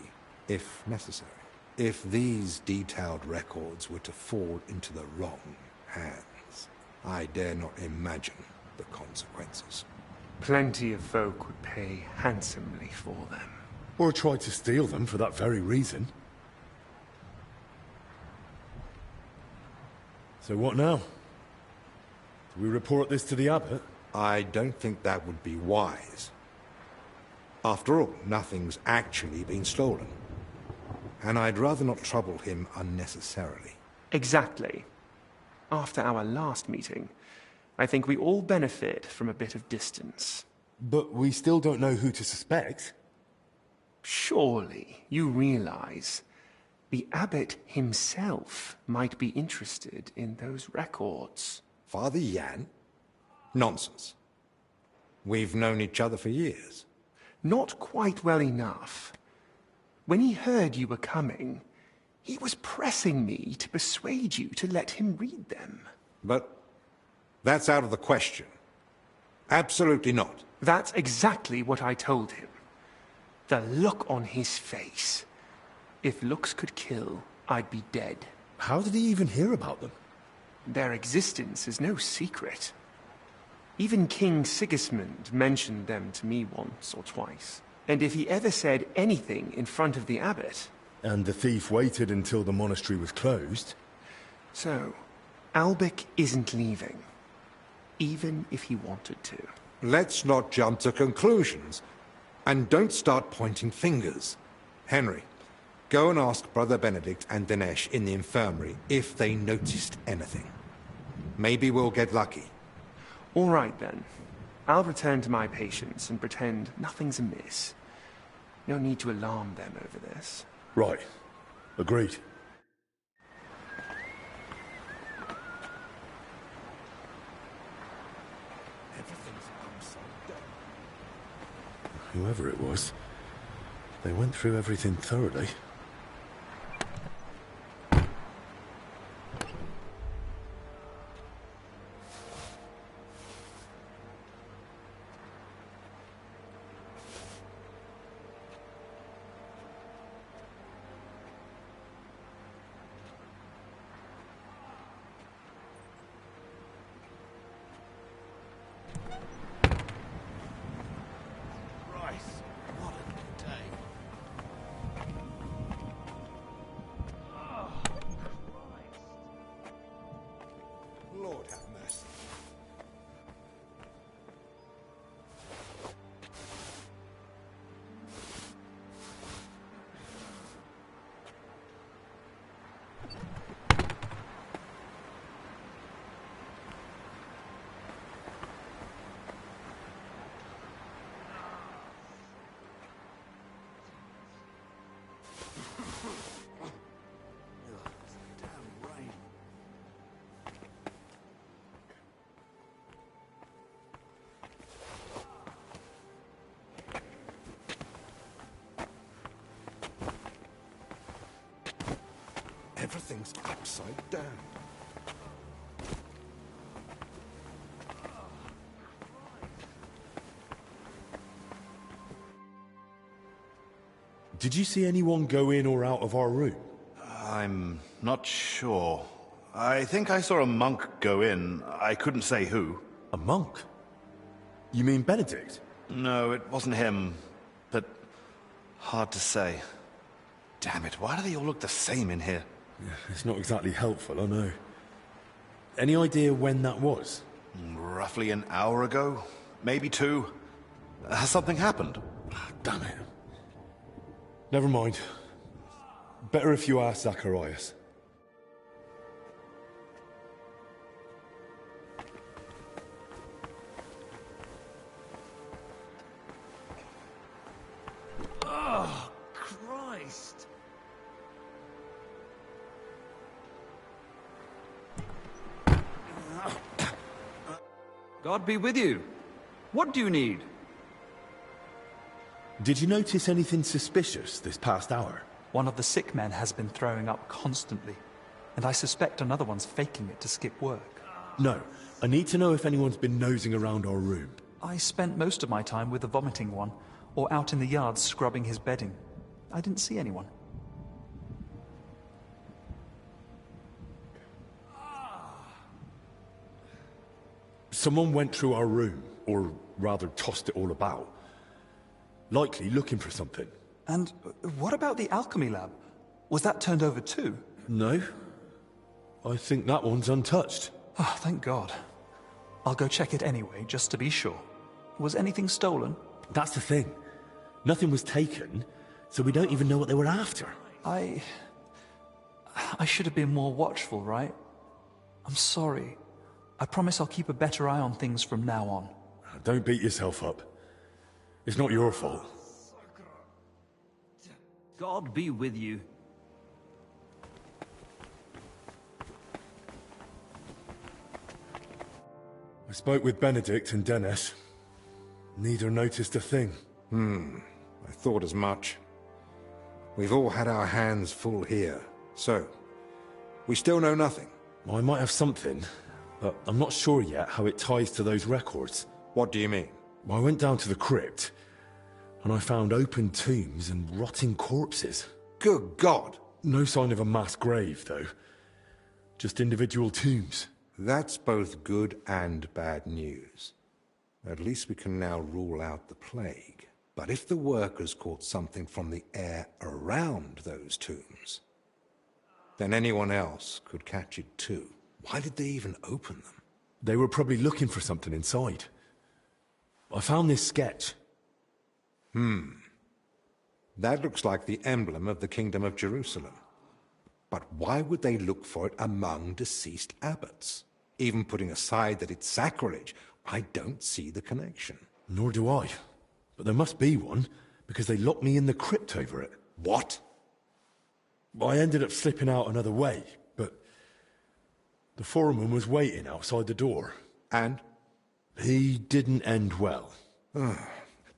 if necessary. If these detailed records were to fall into the wrong hands, I dare not imagine the consequences. Plenty of folk would pay handsomely for them. Or tried to steal them for that very reason. So what now? Do we report this to the abbot? I don't think that would be wise. After all, nothing's actually been stolen. And I'd rather not trouble him unnecessarily. Exactly. After our last meeting, I think we all benefit from a bit of distance. But we still don't know who to suspect. Surely you realize the abbot himself might be interested in those records. Father Jan? Nonsense. We've known each other for years. Not quite well enough. When he heard you were coming, he was pressing me to persuade you to let him read them. But that's out of the question. Absolutely not. That's exactly what I told him. The look on his face. If looks could kill, I'd be dead. How did he even hear about them? Their existence is no secret. Even King Sigismund mentioned them to me once or twice. And if he ever said anything in front of the abbot... And the thief waited until the monastery was closed? So, Albic isn't leaving. Even if he wanted to. Let's not jump to conclusions. And don't start pointing fingers. Henry, go and ask Brother Benedict and Dinesh in the infirmary if they noticed anything. Maybe we'll get lucky. All right, then. I'll return to my patients and pretend nothing's amiss. No need to alarm them over this. Right. Agreed. Whoever it was, they went through everything thoroughly. Lord have mercy. Everything's upside down. Did you see anyone go in or out of our room? I'm not sure. I think I saw a monk go in. I couldn't say who. A monk? You mean Benedict? No, it wasn't him. But hard to say. Damn it, why do they all look the same in here? Yeah, it's not exactly helpful, I know. Any idea when that was? Roughly an hour ago. Maybe 2. Has something happened? Damn it. Never mind. Better if you ask Zacharias. Oh, Christ! God be with you. What do you need? Did you notice anything suspicious this past hour? One of the sick men has been throwing up constantly, and I suspect another one's faking it to skip work. No. I need to know if anyone's been nosing around our room. I spent most of my time with the vomiting one, or out in the yard scrubbing his bedding. I didn't see anyone. Someone went through our room, or rather tossed it all about. Likely looking for something. And what about the alchemy lab? Was that turned over too? No. I think that one's untouched. Oh, thank God. I'll go check it anyway, just to be sure. Was anything stolen? That's the thing. Nothing was taken, so we don't even know what they were after. I should have been more watchful, right? I'm sorry. I promise I'll keep a better eye on things from now on. Don't beat yourself up. It's not your fault. God be with you. I spoke with Benedict and Dennis. Neither noticed a thing. I thought as much. We've all had our hands full here, so we still know nothing. I might have something, but I'm not sure yet how it ties to those records. What do you mean? I went down to the crypt, and I found open tombs and rotting corpses. Good God! No sign of a mass grave, though. Just individual tombs. That's both good and bad news. At least we can now rule out the plague. But if the workers caught something from the air around those tombs, then anyone else could catch it too. Why did they even open them? They were probably looking for something inside. I found this sketch. That looks like the emblem of the Kingdom of Jerusalem. But why would they look for it among deceased abbots? Even putting aside that it's sacrilege, I don't see the connection. Nor do I. But there must be one, because they locked me in the crypt over it. What? I ended up slipping out another way, but the foreman was waiting outside the door. And? He didn't end well.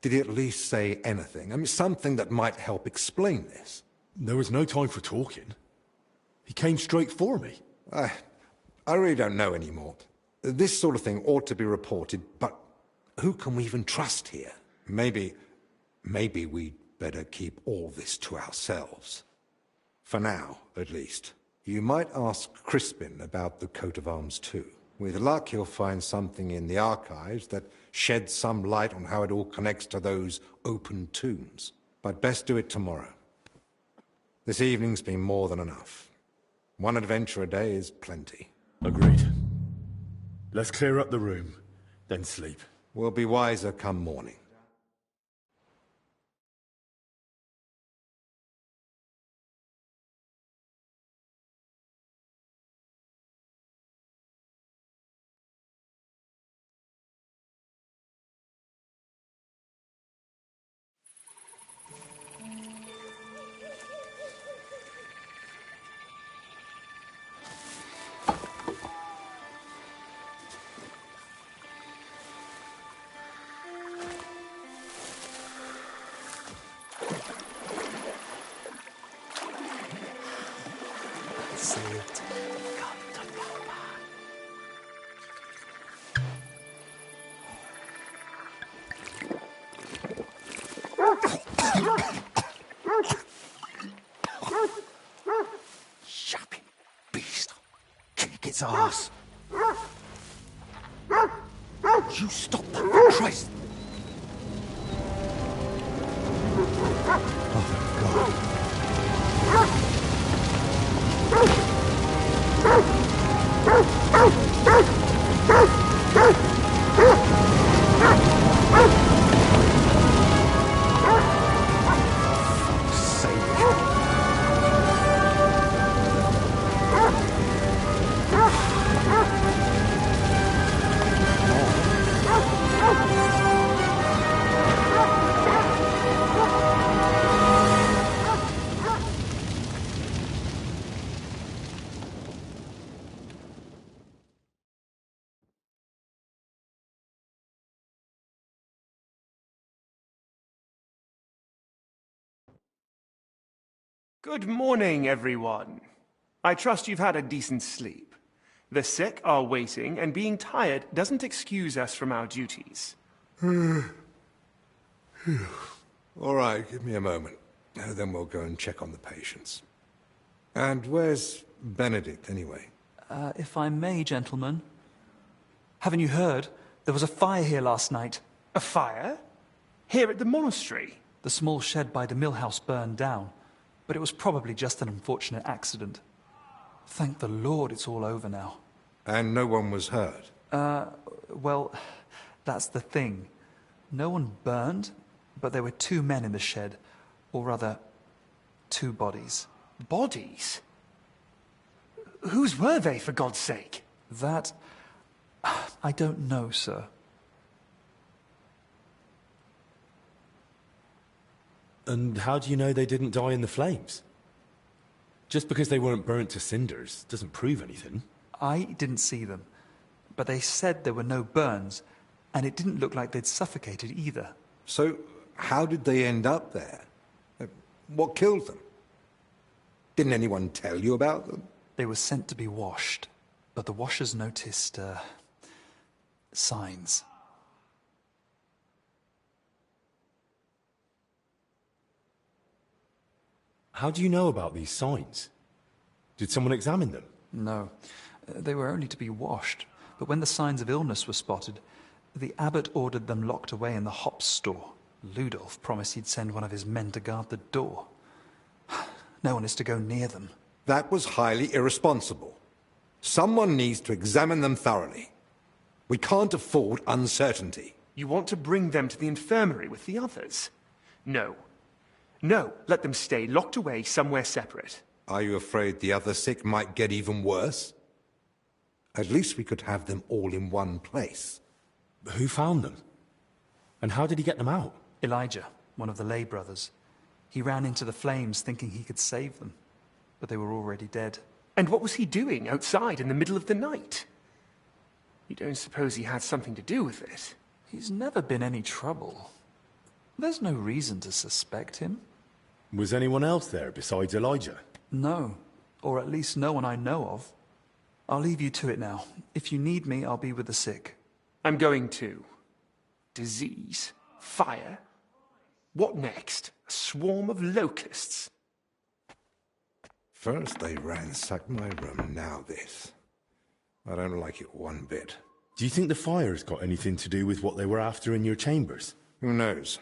Did he at least say anything? I mean, something that might help explain this. There was no time for talking. He came straight for me. I really don't know anymore. This sort of thing ought to be reported, but who can we even trust here? Maybe we'd better keep all this to ourselves. For now, at least. You might ask Crispin about the coat of arms too. With luck, he'll find something in the archives that sheds some light on how it all connects to those open tombs. But best do it tomorrow. This evening's been more than enough. One adventure a day is plenty. Agreed. Let's clear up the room, then sleep. We'll be wiser come morning. Saved. its arse. You stop that, for Christ! Oh, thank Fuck's sake. Good morning, everyone. I trust you've had a decent sleep. The sick are waiting, and being tired doesn't excuse us from our duties. All right, give me a moment. Then we'll go and check on the patients. And where's Benedict, anyway? If I may, gentlemen. Haven't you heard? There was a fire here last night. A fire? Here at the monastery? The small shed by the mill house burned down, but it was probably just an unfortunate accident. Thank the Lord it's all over now. And no one was hurt? Well, that's the thing. No one burned, but there were 2 men in the shed. Or rather, 2 bodies. Bodies? Whose were they, for God's sake? That... I don't know, sir. And how do you know they didn't die in the flames? Just because they weren't burnt to cinders doesn't prove anything. I didn't see them, but they said there were no burns, and it didn't look like they'd suffocated either. So, how did they end up there? What killed them? Didn't anyone tell you about them? They were sent to be washed, but the washers noticed, signs. How do you know about these signs? Did someone examine them? No, they were only to be washed, but when the signs of illness were spotted, the abbot ordered them locked away in the hops store. Ludolf promised he'd send one of his men to guard the door. No one is to go near them. That was highly irresponsible. Someone needs to examine them thoroughly. We can't afford uncertainty. You want to bring them to the infirmary with the others? No. No, let them stay locked away somewhere separate. Are you afraid the other sick might get even worse? At least we could have them all in one place. Who found them? And how did he get them out? Elijah, one of the lay brothers. He ran into the flames thinking he could save them, but they were already dead. And what was he doing outside in the middle of the night? You don't suppose he had something to do with it? He's never been any trouble. There's no reason to suspect him. Was anyone else there besides Elijah? No, or at least no one I know of. I'll leave you to it now. If you need me, I'll be with the sick. I'm going too. Disease? Fire? What next? A swarm of locusts? First they ransacked my room, now this. I don't like it one bit. Do you think the fire's got anything to do with what they were after in your chambers? Who knows?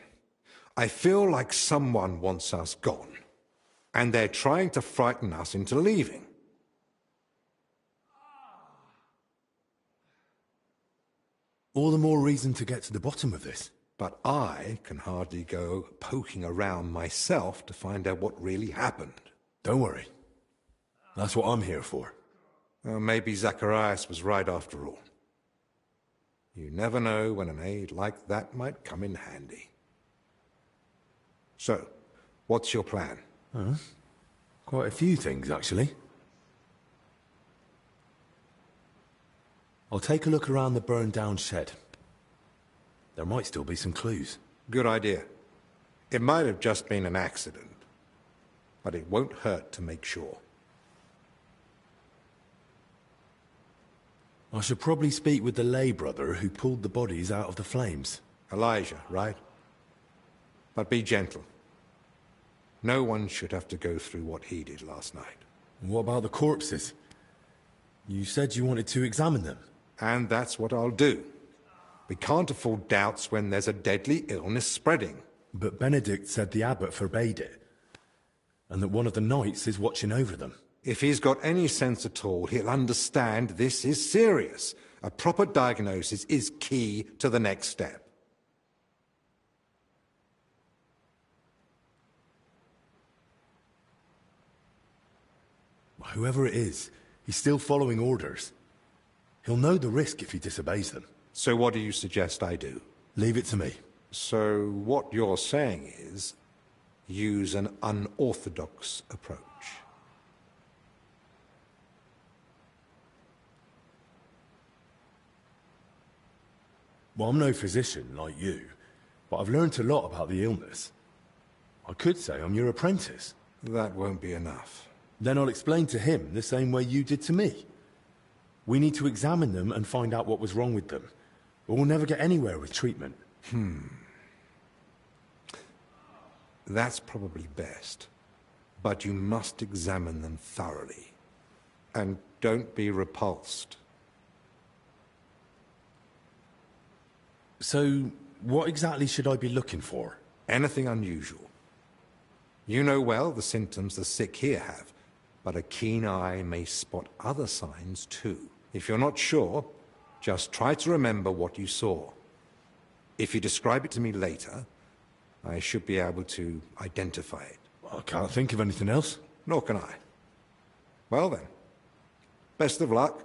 I feel like someone wants us gone, and they're trying to frighten us into leaving. All the more reason to get to the bottom of this. But I can hardly go poking around myself to find out what really happened. Don't worry. That's what I'm here for. Well, maybe Zacharias was right after all. You never know when an aid like that might come in handy. So, what's your plan? Quite a few things, actually. I'll take a look around the burned-down shed. There might still be some clues. Good idea. It might have just been an accident, but it won't hurt to make sure. I should probably speak with the lay brother who pulled the bodies out of the flames. Elijah, right? But be gentle. No one should have to go through what he did last night. What about the corpses? You said you wanted to examine them. And that's what I'll do. We can't afford doubts when there's a deadly illness spreading. But Benedict said the abbot forbade it, and that one of the knights is watching over them. If he's got any sense at all, he'll understand this is serious. A proper diagnosis is key to the next step. Whoever it is, he's still following orders. He'll know the risk if he disobeys them. So what do you suggest I do? Leave it to me. So what you're saying is, use an unorthodox approach. Well, I'm no physician like you, but I've learned a lot about the illness. I could say I'm your apprentice. That won't be enough. Then I'll explain to him the same way you did to me. We need to examine them and find out what was wrong with them, or we'll never get anywhere with treatment. That's probably best. But you must examine them thoroughly. And don't be repulsed. So, what exactly should I be looking for? Anything unusual. You know well the symptoms the sick here have, but a keen eye may spot other signs too. If you're not sure, just try to remember what you saw. If you describe it to me later, I should be able to identify it. I can't think of anything else. Nor can I. Well then, best of luck.